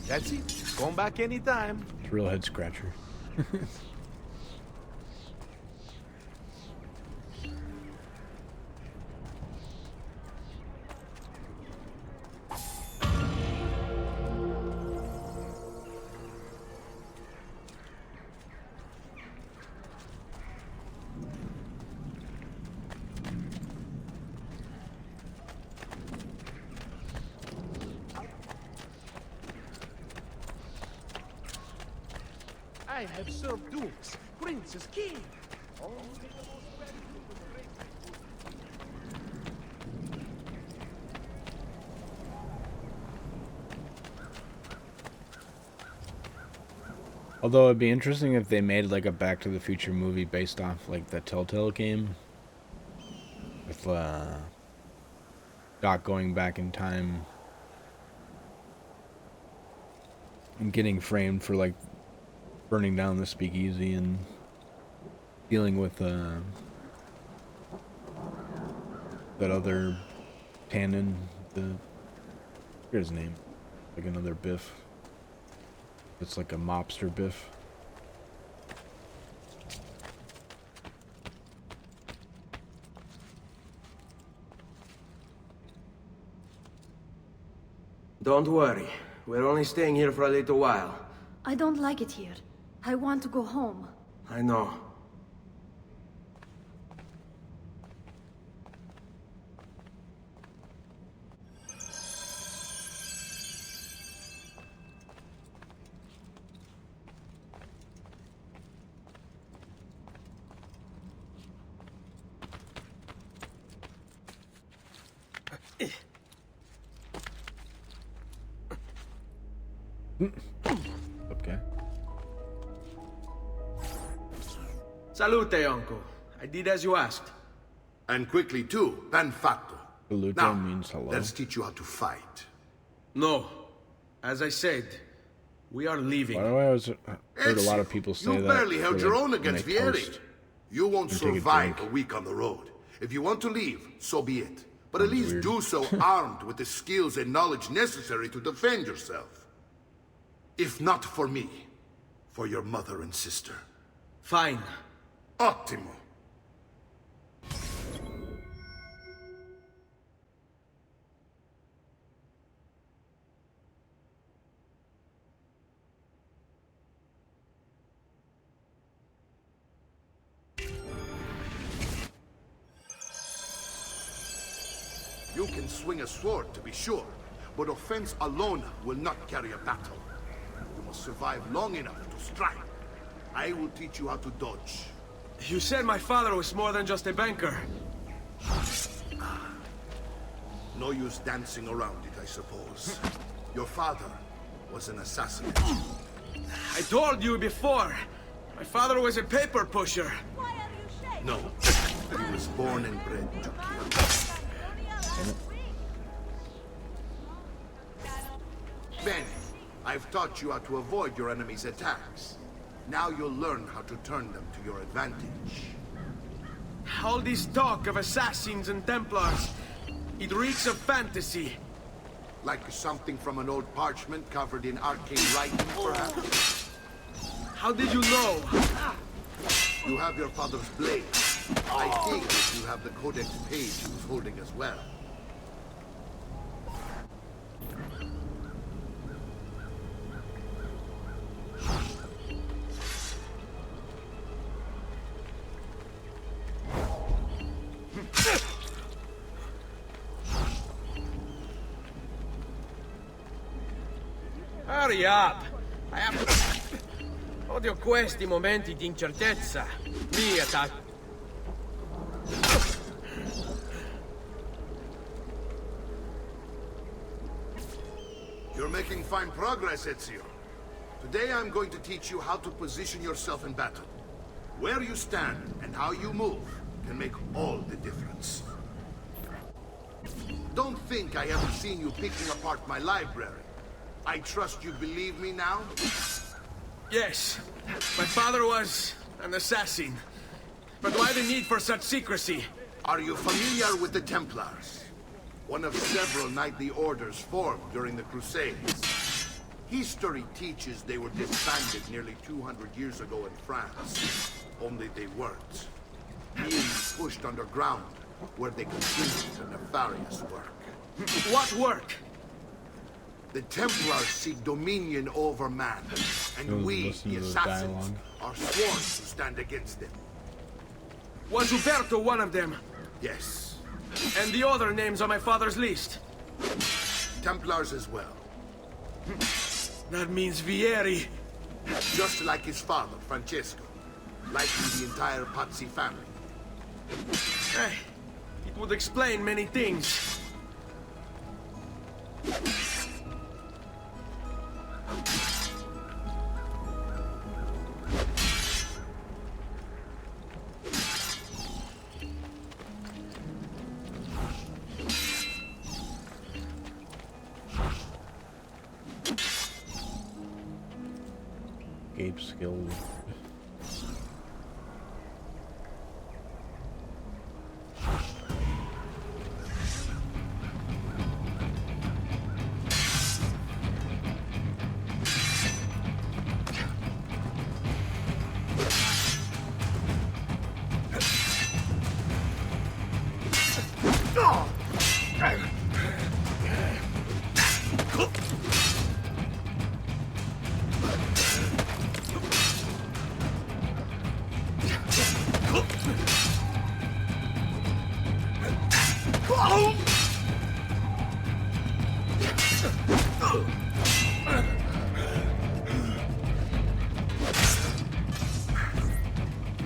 That's it. Come back anytime. It's a real head scratcher. I have served dukes, princes, kings. Only the most valuable to the great. Although it'd be interesting if they made like a Back to the Future movie based off like the Telltale game, with Doc going back in time and getting framed for like burning down the speakeasy and dealing with that other Tannen, I forget his name, like another Biff. It's like a mobster Biff. Don't worry. We're only staying here for a little while. I don't like it here. I want to go home. I know. Okay. Salute, uncle. I did as you asked. And quickly too, ben fatto. Salute Now, means hello. let's teach you how to fight. No. As I said, we are leaving. Why do I always heard a lot of people say you that? barely held for, your like, own when against they Vieri. toast? You won't Take a survive drink. a week on the road. If you want to leave, so be it. But at least do so armed with the skills and knowledge necessary to defend yourself. If not for me, for your mother and sister. Fine. Ottimo. You can swing a sword, to be sure, but offense alone will not carry a battle. You must survive long enough to strike. I will teach you how to dodge. You said my father was more than just a banker. No use dancing around it, I suppose. Your father was an assassin. I told you before. My father was a paper pusher. No, he was born and bred to kill. Bene, I've taught you how to avoid your enemy's attacks. Now you'll learn how to turn them to your advantage. All this talk of assassins and Templars, it reeks of fantasy. Like something from an old parchment covered in arcane writing, perhaps? How did you know? You have your father's blade. I think that you have the codex page he was holding as well. Hurry up! I have... Odio questi momenti di incertezza. Mi attacco. You're making fine progress, Ezio. Today I'm going to teach you how to position yourself in battle. Where you stand and how you move can make all the difference. Don't think I haven't seen you picking apart my library. I trust you believe me now? Yes. My father was an assassin. But why the need for such secrecy? Are you familiar with the Templars? One of several knightly orders formed during the Crusades. History teaches they were disbanded nearly 200 years ago in France. Only they weren't. Being pushed underground, where they continued their nefarious work. What work? The Templars seek dominion over man, and we, the assassins, are sworn to stand against them. Was Uberto one of them? Yes. And the other names on my father's list? Templars as well. That means Vieri. Just like his father, Francesco. Likely the entire Pazzi family. Hey, it would explain many things. Escape skill.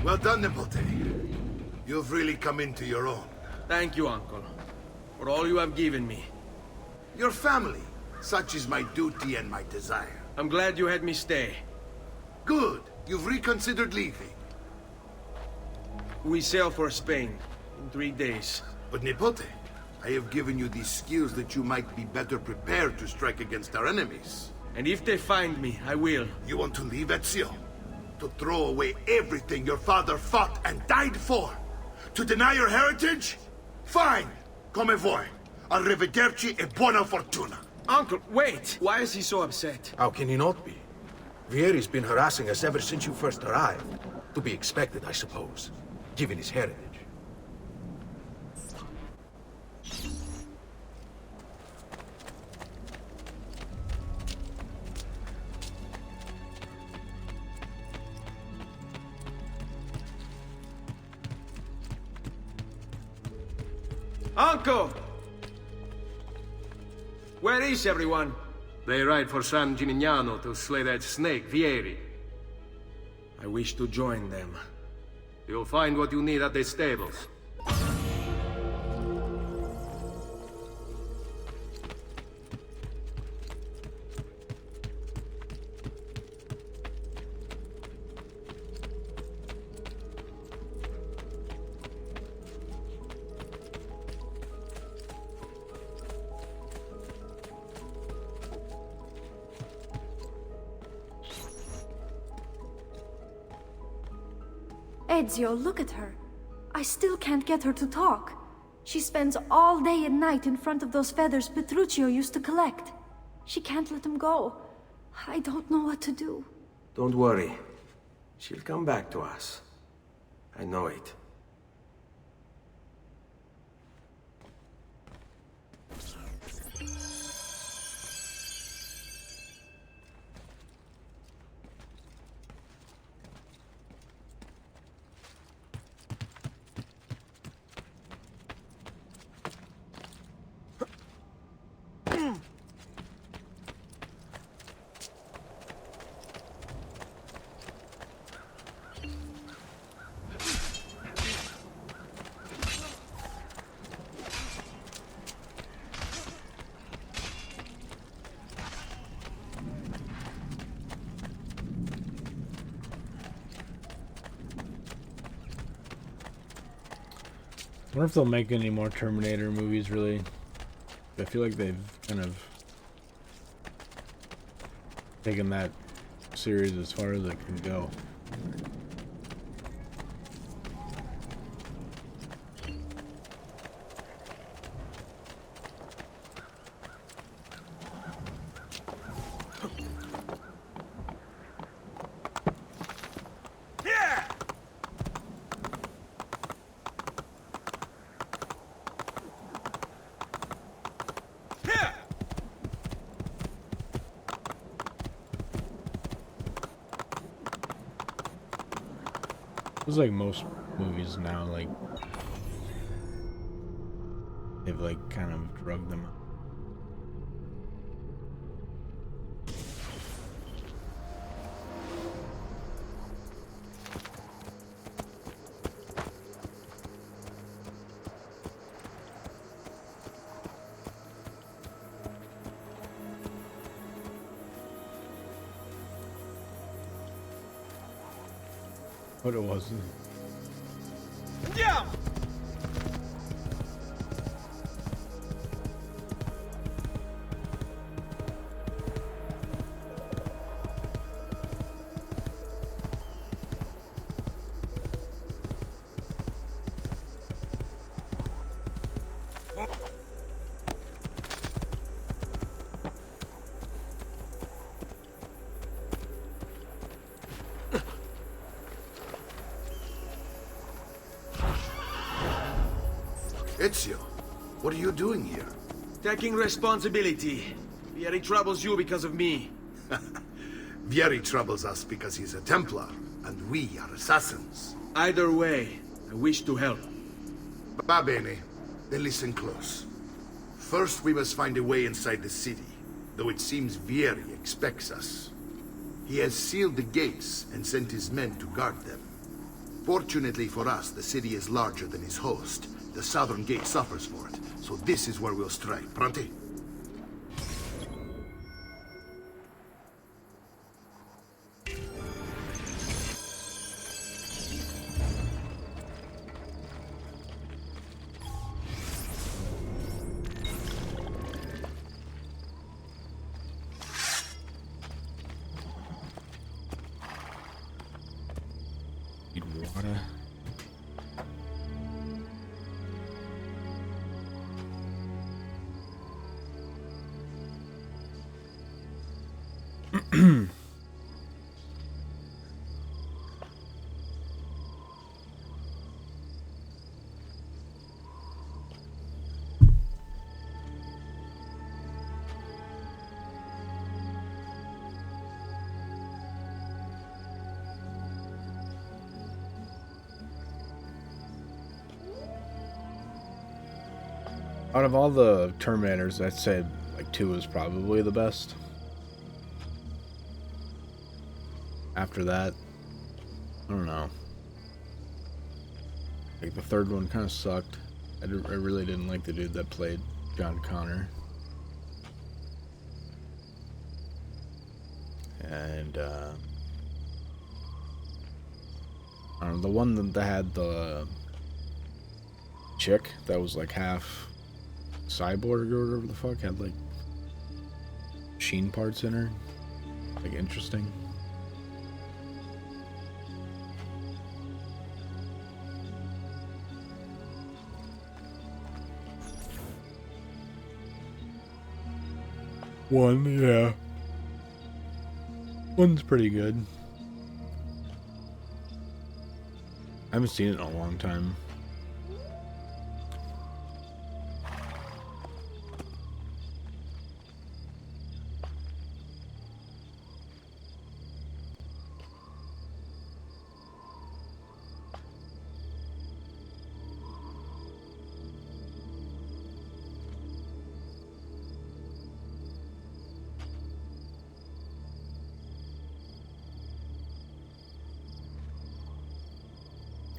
Well done, Nipote. You've really come into your own. Thank you, Uncle, for all you have given me. Your family. Such is my duty and my desire. I'm glad you had me stay. Good. You've reconsidered leaving. We sail for Spain in 3 days. But Nipote, I have given you these skills that you might be better prepared to strike against our enemies. And if they find me, I will. You want to leave, Ezio? To throw away everything your father fought and died for? To deny your heritage? Fine! Come vuoi. Arrivederci e buona fortuna. Uncle, wait! Why is he so upset? How can he not be? Vieri's been harassing us ever since you first arrived. To be expected, I suppose, given his heritage. Uncle! Where is everyone? They ride for San Gimignano to slay that snake, Vieri. I wish to join them. You'll find what you need at the stables. Ezio, look at her. I still can't get her to talk. She spends all day and night in front of those feathers Petruchio used to collect. She can't let them go. I don't know what to do. Don't worry. She'll come back to us. I know it. I wonder if they'll make any more Terminator movies, really. I feel like they've kind of taken that series as far as it can go. It's like most movies now, like they've like kind of drugged them up. But it wasn't. Yeah. Ezio, what are you doing here? Taking responsibility. Vieri troubles you because of me. Vieri troubles us because he's a Templar, and we are assassins. Either way, I wish to help. Va bene. Then listen close. First, we must find a way inside the city, though it seems Vieri expects us. He has sealed the gates and sent his men to guard them. Fortunately for us, the city is larger than his host. The southern gate suffers for it, so this is where we'll strike. Pronti? Out of all the Terminators, I'd say like 2 is probably the best. After that, I don't know. Like the third one kind of sucked. I really didn't like the dude that played John Connor. And I don't know, the one that had the chick that was like half cyborg or whatever the fuck, had like machine parts in her. Like interesting. One, yeah. One's pretty good. I haven't seen it in a long time.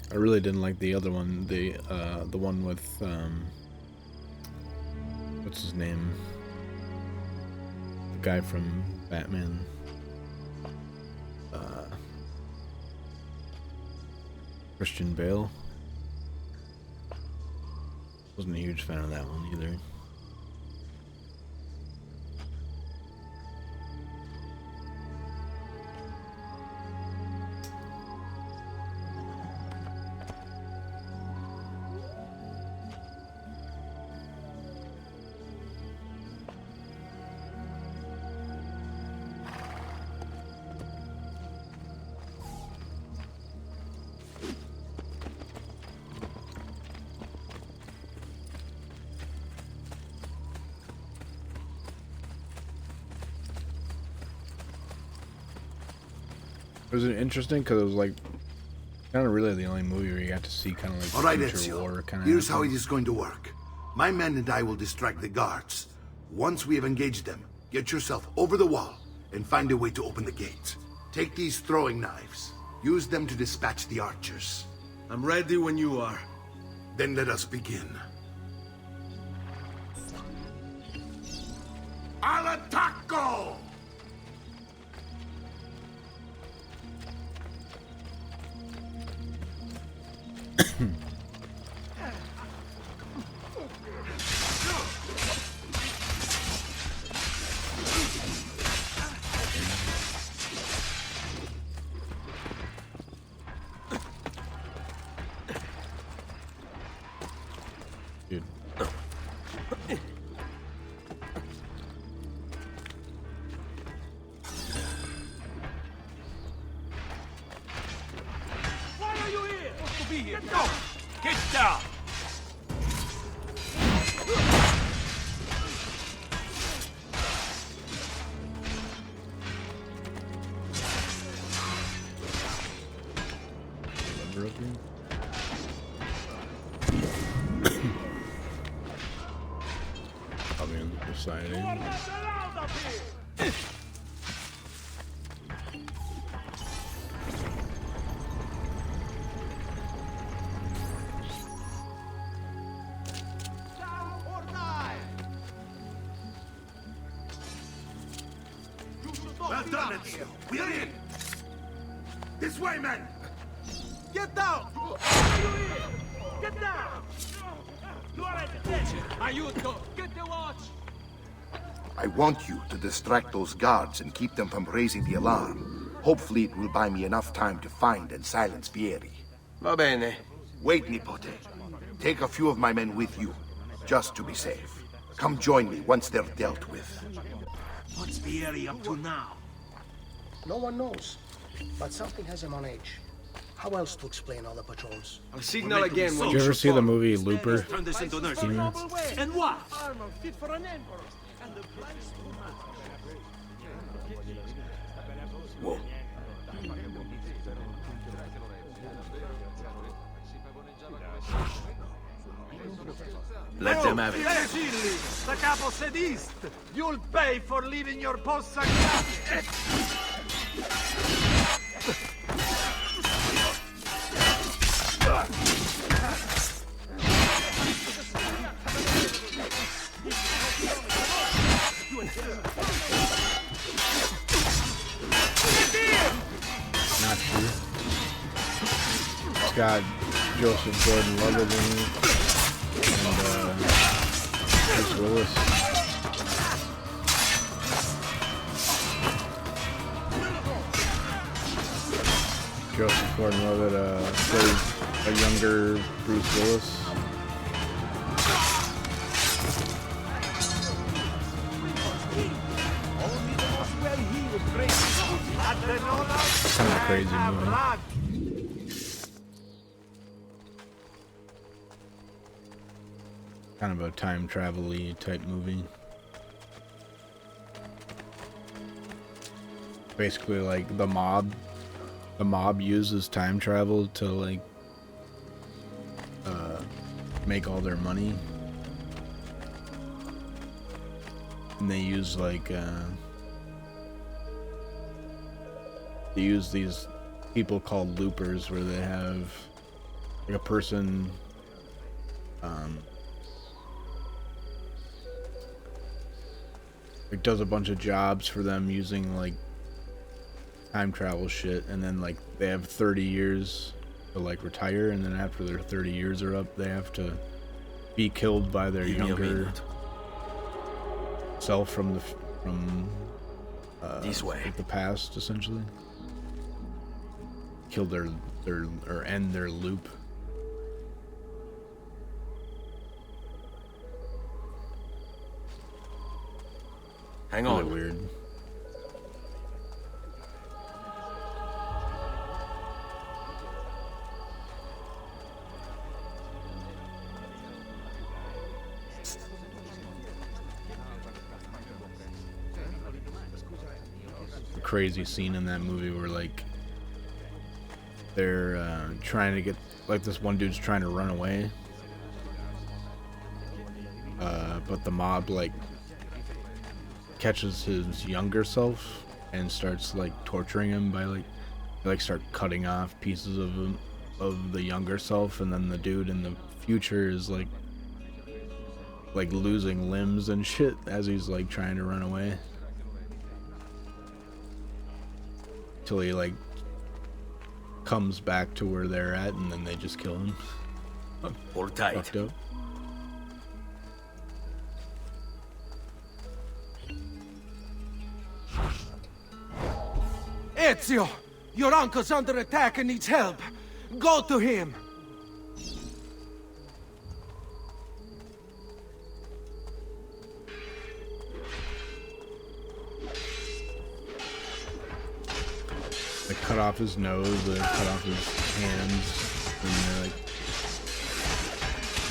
I really didn't like the other one, the one with what's his name? The guy from Batman. Christian Bale. Wasn't a huge fan of that one either. It was interesting because it was like kind of really the only movie where you got to see kind of like All right, future war Ezio. kind of. Here's how it is going to work. My men and I will distract the guards. Once we have engaged them, get yourself over the wall and find a way to open the gate. Take these throwing knives. Use them to dispatch the archers. I'm ready when you are. Then let us begin. Al attacco! Dude. Why are you here? Supposed to be here. Go! Get down! Remember up here? Probably on the side. You are not allowed up here! Down or die! You should not Well be done, up here. Ezio. We are in. This way, men. Get down! Why are you here? Get down! You are at attention. Aiuto! Get the watch! I want you to distract those guards and keep them from raising the alarm. Hopefully it will buy me enough time to find and silence Vieri. Va bene. Wait, Nipote. Take a few of my men with you, just to be safe. Come join me once they're dealt with. What's Vieri up to now? No one knows, but something has him on edge. How else to explain all the patrols? I'll signal again when Did you ever see the movie Looper? Turn this into nursing Yeah. homes. And what? Armor fit for an emperor, and the price too much. Whoa. Let them have it. Gilli, the capo sedist. You'll pay for leaving your post sagrate. Not true. It's got Joseph Gordon-Levitt in it, and Bruce Willis. Joseph Gordon-Levitt plays a younger Bruce Willis. Kind of crazy movie. Kind of a time travel-y type movie. Basically, like the mob uses time travel to like make all their money, and they use like they use these people called loopers, where they have like a person like does a bunch of jobs for them using like time travel shit, and then like they have 30 years to like retire, and then after their 30 years are up, they have to be killed by their younger self from this way, the past, essentially. Kill their or end their loop. Hang really on. Weird. A crazy scene in that movie where like they're trying to get, like, this one dude's trying to run away, but the mob like catches his younger self and starts like torturing him by like start cutting off pieces of him, of the younger self, and then the dude in the future is like losing limbs and shit as he's like trying to run away, till he like comes back to where they're at, and then they just kill him. Hold tight. Fucked up. Ezio, your uncle's under attack and needs help. Go to him. They cut off his nose, they cut off his hands, and they like,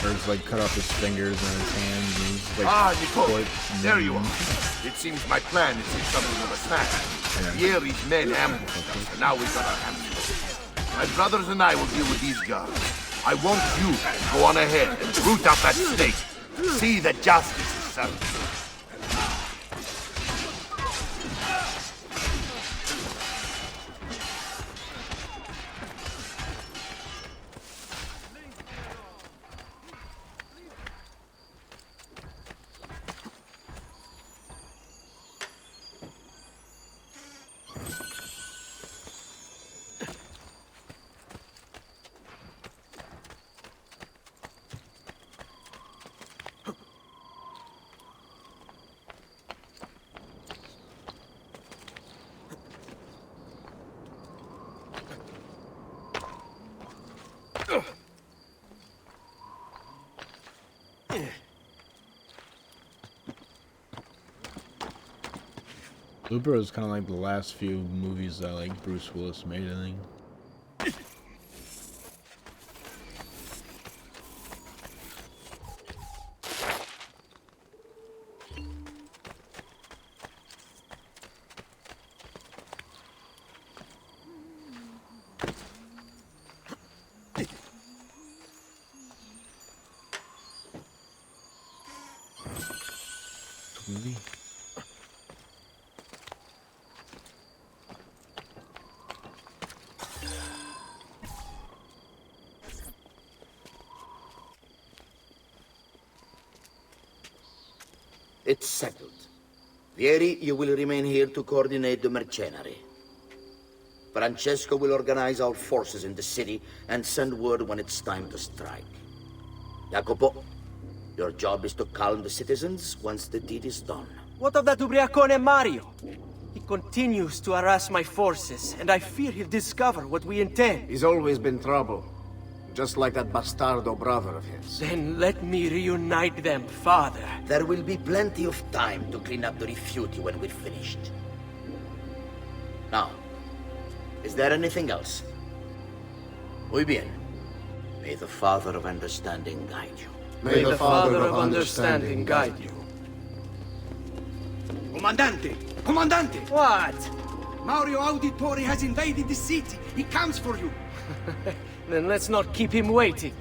or it's like cut off his fingers and his hands, and he's like, Nicole, there you are. It seems my plan is in something of a snap. Vieri's men ambushed us, and now we've got our hands full. My brothers and I will deal with these guards. I want you to go on ahead and root out that snake. See that justice is served. Looper is kind of like the last few movies that like Bruce Willis made, I think. Movie. It's settled. Vieri, you will remain here to coordinate the mercenary. Francesco will organize our forces in the city and send word when it's time to strike. Jacopo, your job is to calm the citizens once the deed is done. What of that ubriacone Mario? He continues to harass my forces, and I fear he'll discover what we intend. He's always been trouble. Just like that bastardo brother of his. Then let me reunite them, father. There will be plenty of time to clean up the refuti when we're finished. Now, is there anything else? Muy bien. May the Father of Understanding guide you. May the Father of Understanding guide you. Comandante! Comandante! What? Mario Auditore has invaded the city. He comes for you. Then let's not keep him waiting.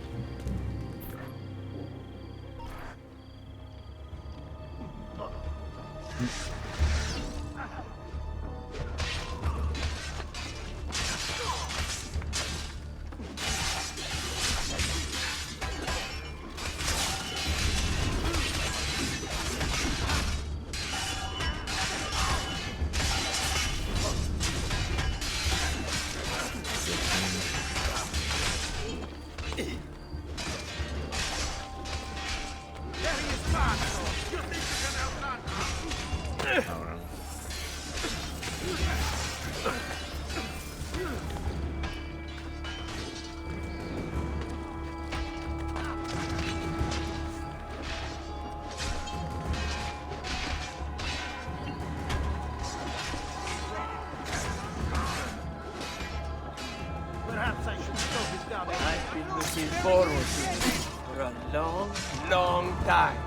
Perhaps I should slow this down. I've been looking forward to this for a long, long time.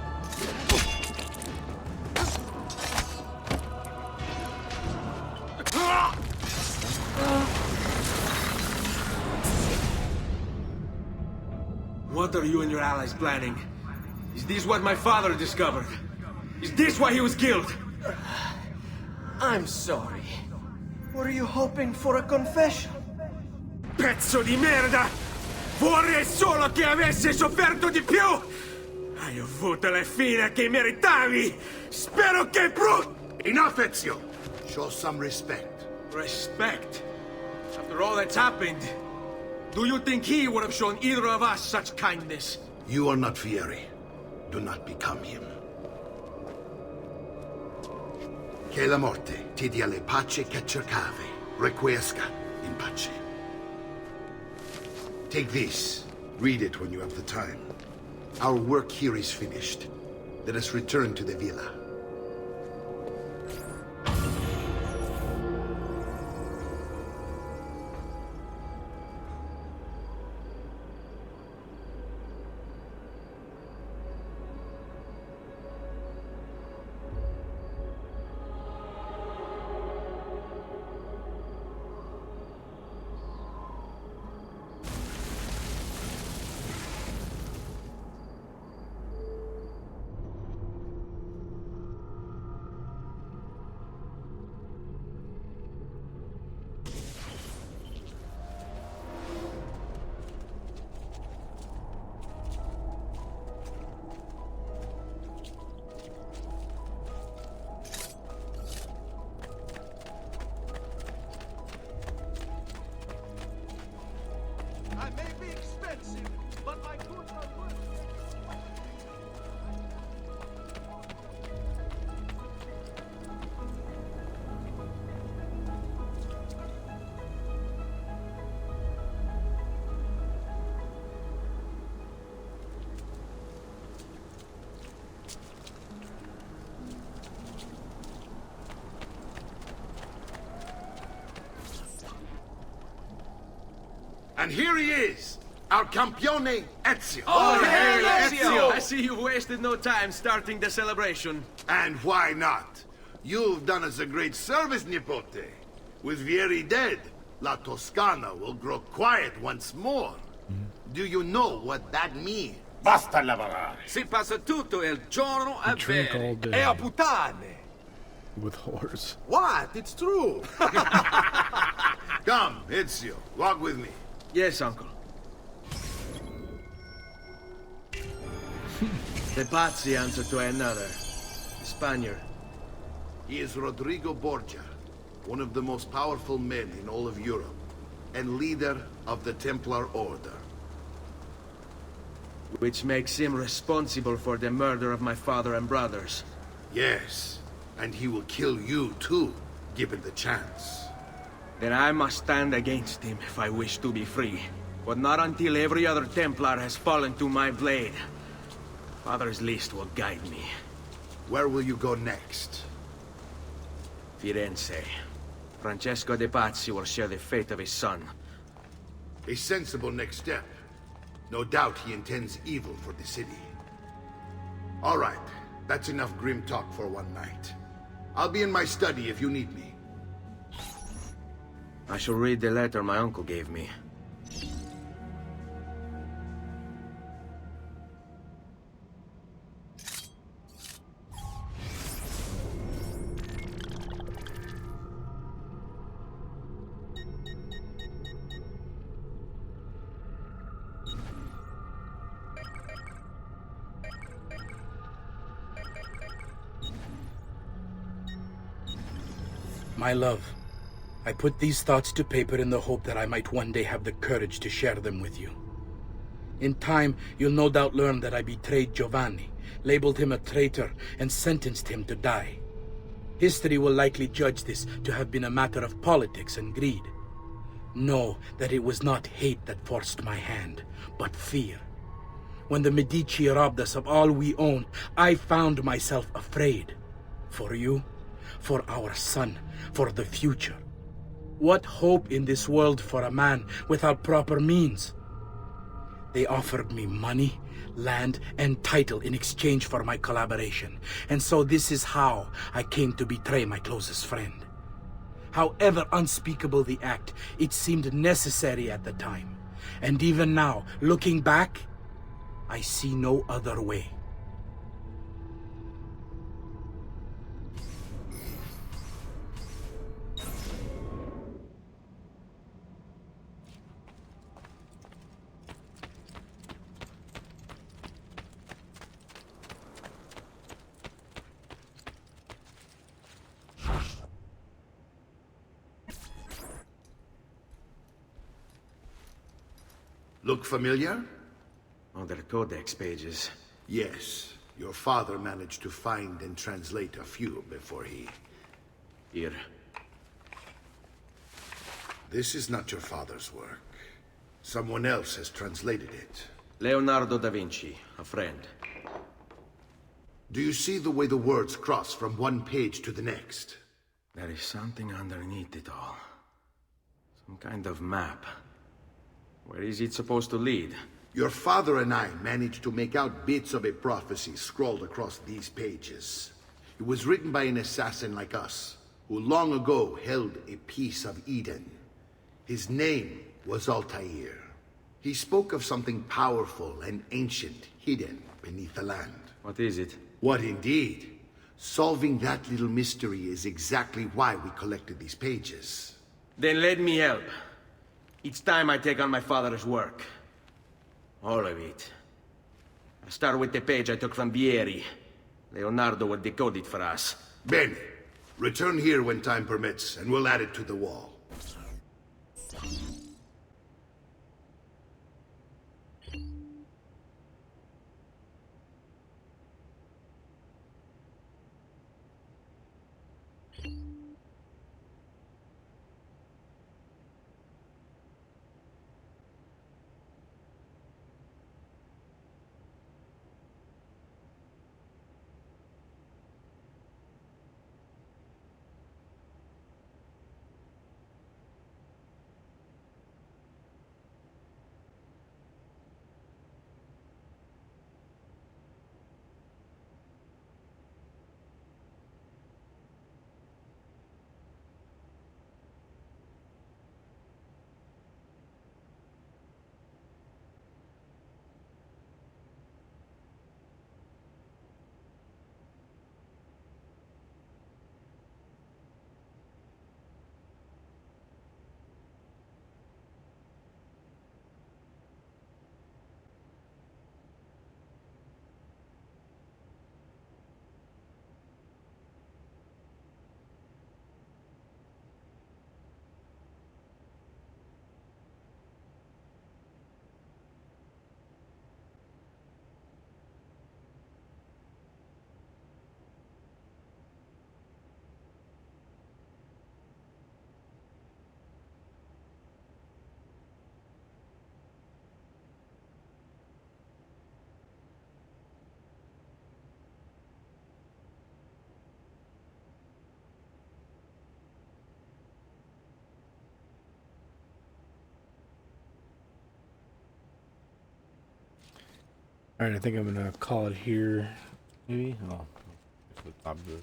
What are you and your allies planning? Is this what my father discovered? Is this why he was killed? I'm sorry. Were you hoping for a confession? Pezzo di merda! Vorrei solo che avessi sofferto di più! Hai avuto la fine che meritavi! Spero che Enough, Ezio! Show some respect. Respect? After all that's happened, do you think he would have shown either of us such kindness? You are not Fieri. Do not become him. Che la morte ti dia le pace che cercavi. Requiesca in pace. Take this. Read it when you have the time. Our work here is finished. Let us return to the villa. And here he is, our campione Ezio. Oh, hail Ezio! I see you've wasted no time starting the celebration. And why not? You've done us a great service, Nipote. With Vieri dead, La Toscana will grow quiet once more. Do you know what that means? Basta lavorare. Si passa tutto il giorno a Drink all bere. day E a puttane. with whores. What? It's true. Come, Ezio, walk with me. Yes, uncle. The Pazzi answer to another. Spaniard. He is Rodrigo Borgia, one of the most powerful men in all of Europe, and leader of the Templar Order. Which makes him responsible for the murder of my father and brothers. Yes, and he will kill you too, given the chance. Then I must stand against him if I wish to be free. But not until every other Templar has fallen to my blade. Father's list will guide me. Where will you go next? Firenze. Francesco de Pazzi will share the fate of his son. A sensible next step. No doubt he intends evil for the city. All right, that's enough grim talk for one night. I'll be in my study if you need me. I shall read the letter my uncle gave me. My love, I put these thoughts to paper in the hope that I might one day have the courage to share them with you. In time, you'll no doubt learn that I betrayed Giovanni, labeled him a traitor, and sentenced him to die. History will likely judge this to have been a matter of politics and greed. Know that it was not hate that forced my hand, but fear. When the Medici robbed us of all we owned, I found myself afraid. For you, for our son, for the future. What hope in this world for a man without proper means? They offered me money, land, and title in exchange for my collaboration. And so this is how I came to betray my closest friend. However unspeakable the act, it seemed necessary at the time. And even now, looking back, I see no other way. Look familiar? Oh, they're codex pages. Yes. Your father managed to find and translate a few before he... Here. This is not your father's work. Someone else has translated it. Leonardo da Vinci, a friend. Do you see the way the words cross from one page to the next? There is something underneath it all. Some kind of map. Where is it supposed to lead? Your father and I managed to make out bits of a prophecy scrawled across these pages. It was written by an assassin like us, who long ago held a piece of Eden. His name was Altair. He spoke of something powerful and ancient hidden beneath the land. What is it? What indeed? Solving that little mystery is exactly why we collected these pages. Then let me help. Each time I take on my father's work. All of it. I start with the page I took from Vieri. Leonardo will decode it for us. Bene. Return here when time permits, and we'll add it to the wall. Alright, I think I'm gonna call it here. Maybe? Oh, it's the top of it.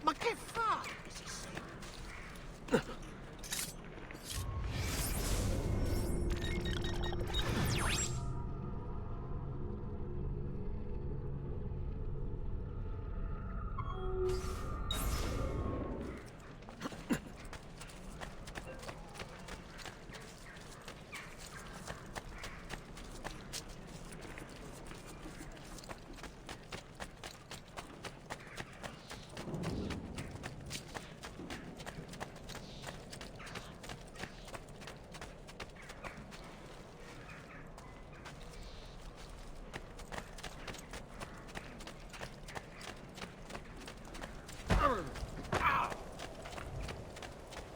Ma che fa?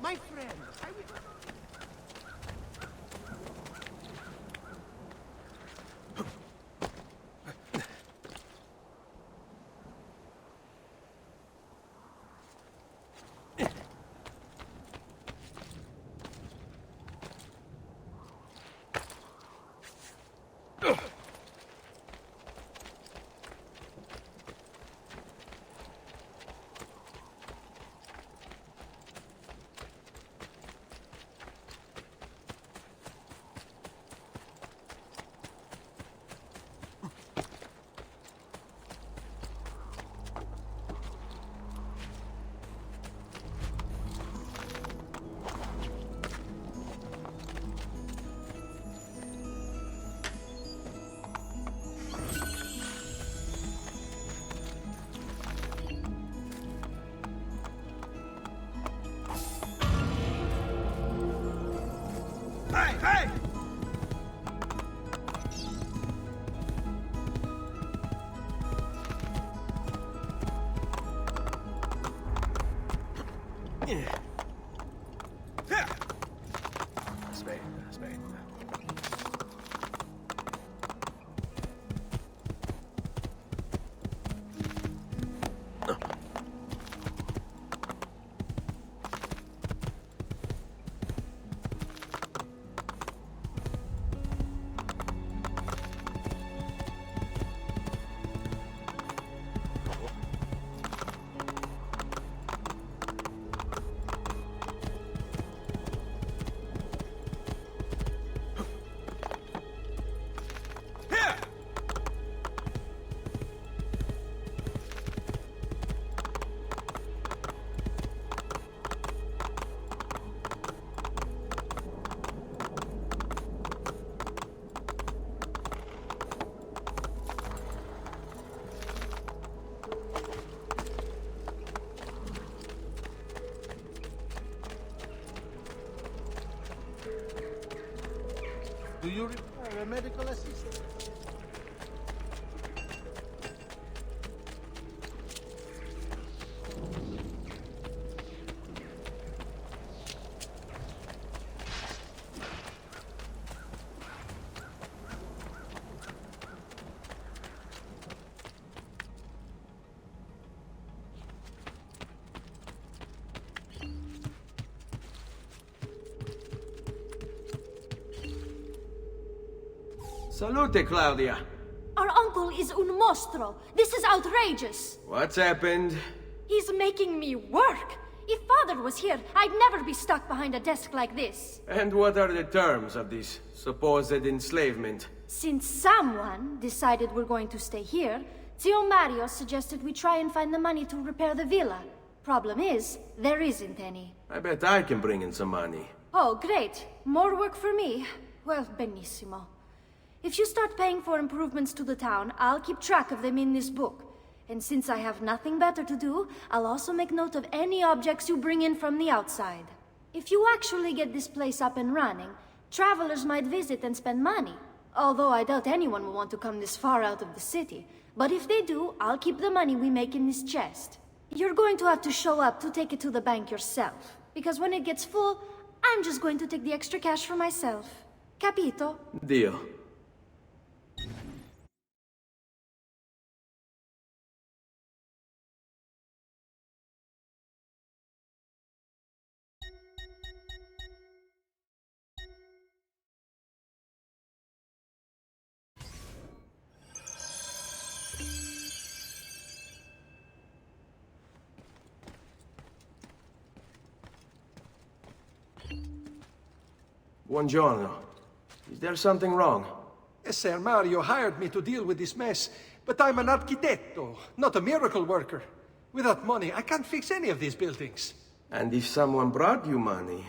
My friend, I will... Hey, hey! Aspetta, aspetta. Do you require a medical assistant? Salute, Claudia. Our uncle is un mostro. This is outrageous. What's happened? He's making me work. If father was here, I'd never be stuck behind a desk like this. And what are the terms of this supposed enslavement? Since someone decided we're going to stay here, Zio Mario suggested we try and find the money to repair the villa. Problem is, there isn't any. I bet I can bring in some money. Oh, great. More work for me. Well, benissimo. If you start paying for improvements to the town, I'll keep track of them in this book. And since I have nothing better to do, I'll also make note of any objects you bring in from the outside. If you actually get this place up and running, travelers might visit and spend money. Although I doubt anyone will want to come this far out of the city. But if they do, I'll keep the money we make in this chest. You're going to have to show up to take it to the bank yourself. Because when it gets full, I'm just going to take the extra cash for myself. Capito? Deal. Buongiorno. Is there something wrong? Yes, Sir Mario hired me to deal with this mess, but I'm an architetto, not a miracle worker. Without money, I can't fix any of these buildings. And if someone brought you money?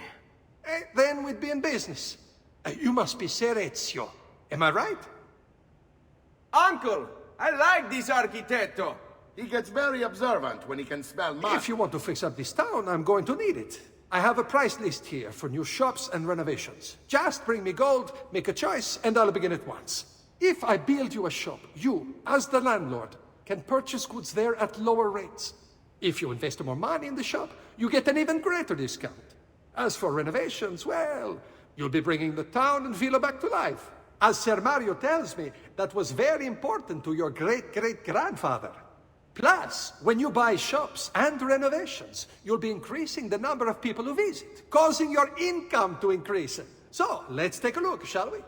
Then we'd be in business. You must be Ser Ezio. Am I right? Uncle, I like this architetto. He gets very observant when he can smell money. If you want to fix up this town, I'm going to need it. I have a price list here for new shops and renovations. Just bring me gold, make a choice, and I'll begin at once. If I build you a shop, you, as the landlord, can purchase goods there at lower rates. If you invest more money in the shop, you get an even greater discount. As for renovations, well, you'll be bringing the town and villa back to life. As Ser Mario tells me, that was very important to your great-great-grandfather. Plus, when you buy shops and renovations, you'll be increasing the number of people who visit, causing your income to increase. So, let's take a look, shall we?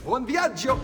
Buon viaggio!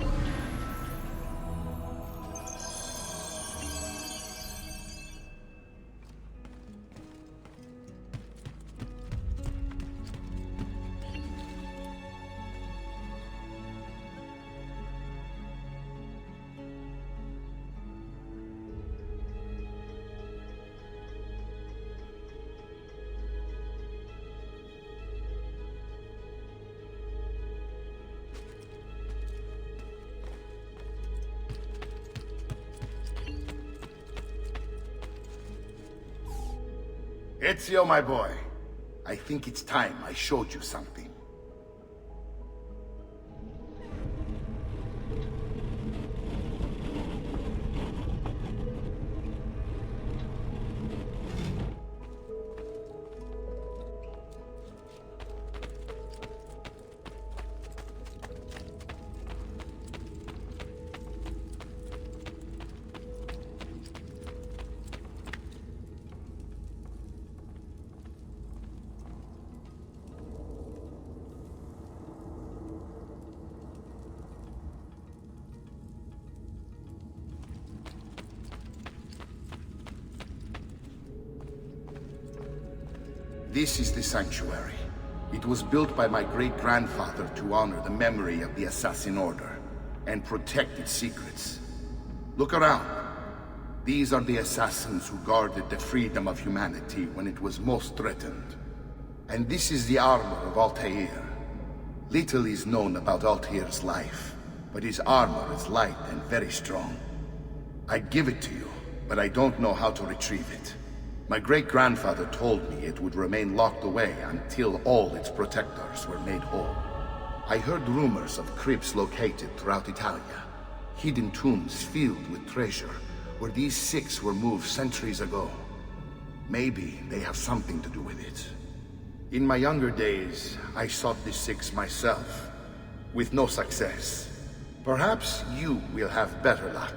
Ezio, my boy, I think it's time I showed you something. This is the sanctuary. It was built by my great-grandfather to honor the memory of the Assassin Order and protect its secrets. Look around. These are the assassins who guarded the freedom of humanity when it was most threatened. And this is the armor of Altair. Little is known about Altair's life, but his armor is light and very strong. I'd give it to you, but I don't know how to retrieve it. My great-grandfather told me it would remain locked away until all its protectors were made whole. I heard rumors of crypts located throughout Italia, hidden tombs filled with treasure, where these six were moved centuries ago. Maybe they have something to do with it. In my younger days, I sought the six myself, with no success. Perhaps you will have better luck.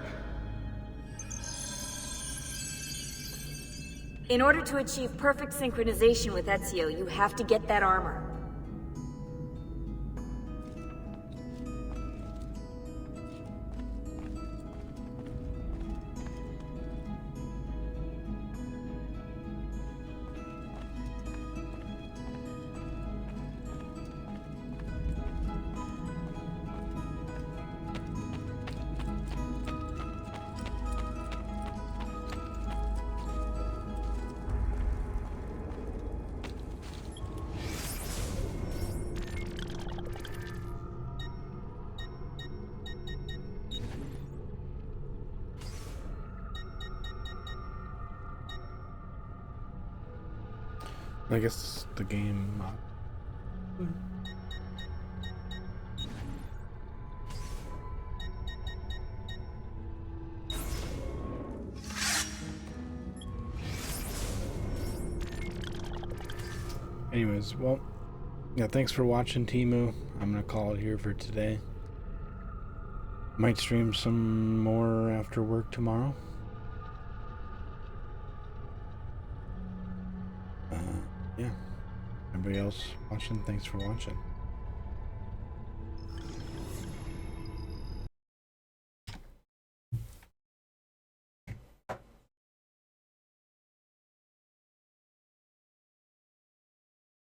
In order to achieve perfect synchronization with Ezio, you have to get that armor. I guess the game. Anyways, well, yeah, thanks for watching, Temu. I'm gonna call it here for today. Might stream some more after work tomorrow. Yeah. Everybody else watching, thanks for watching.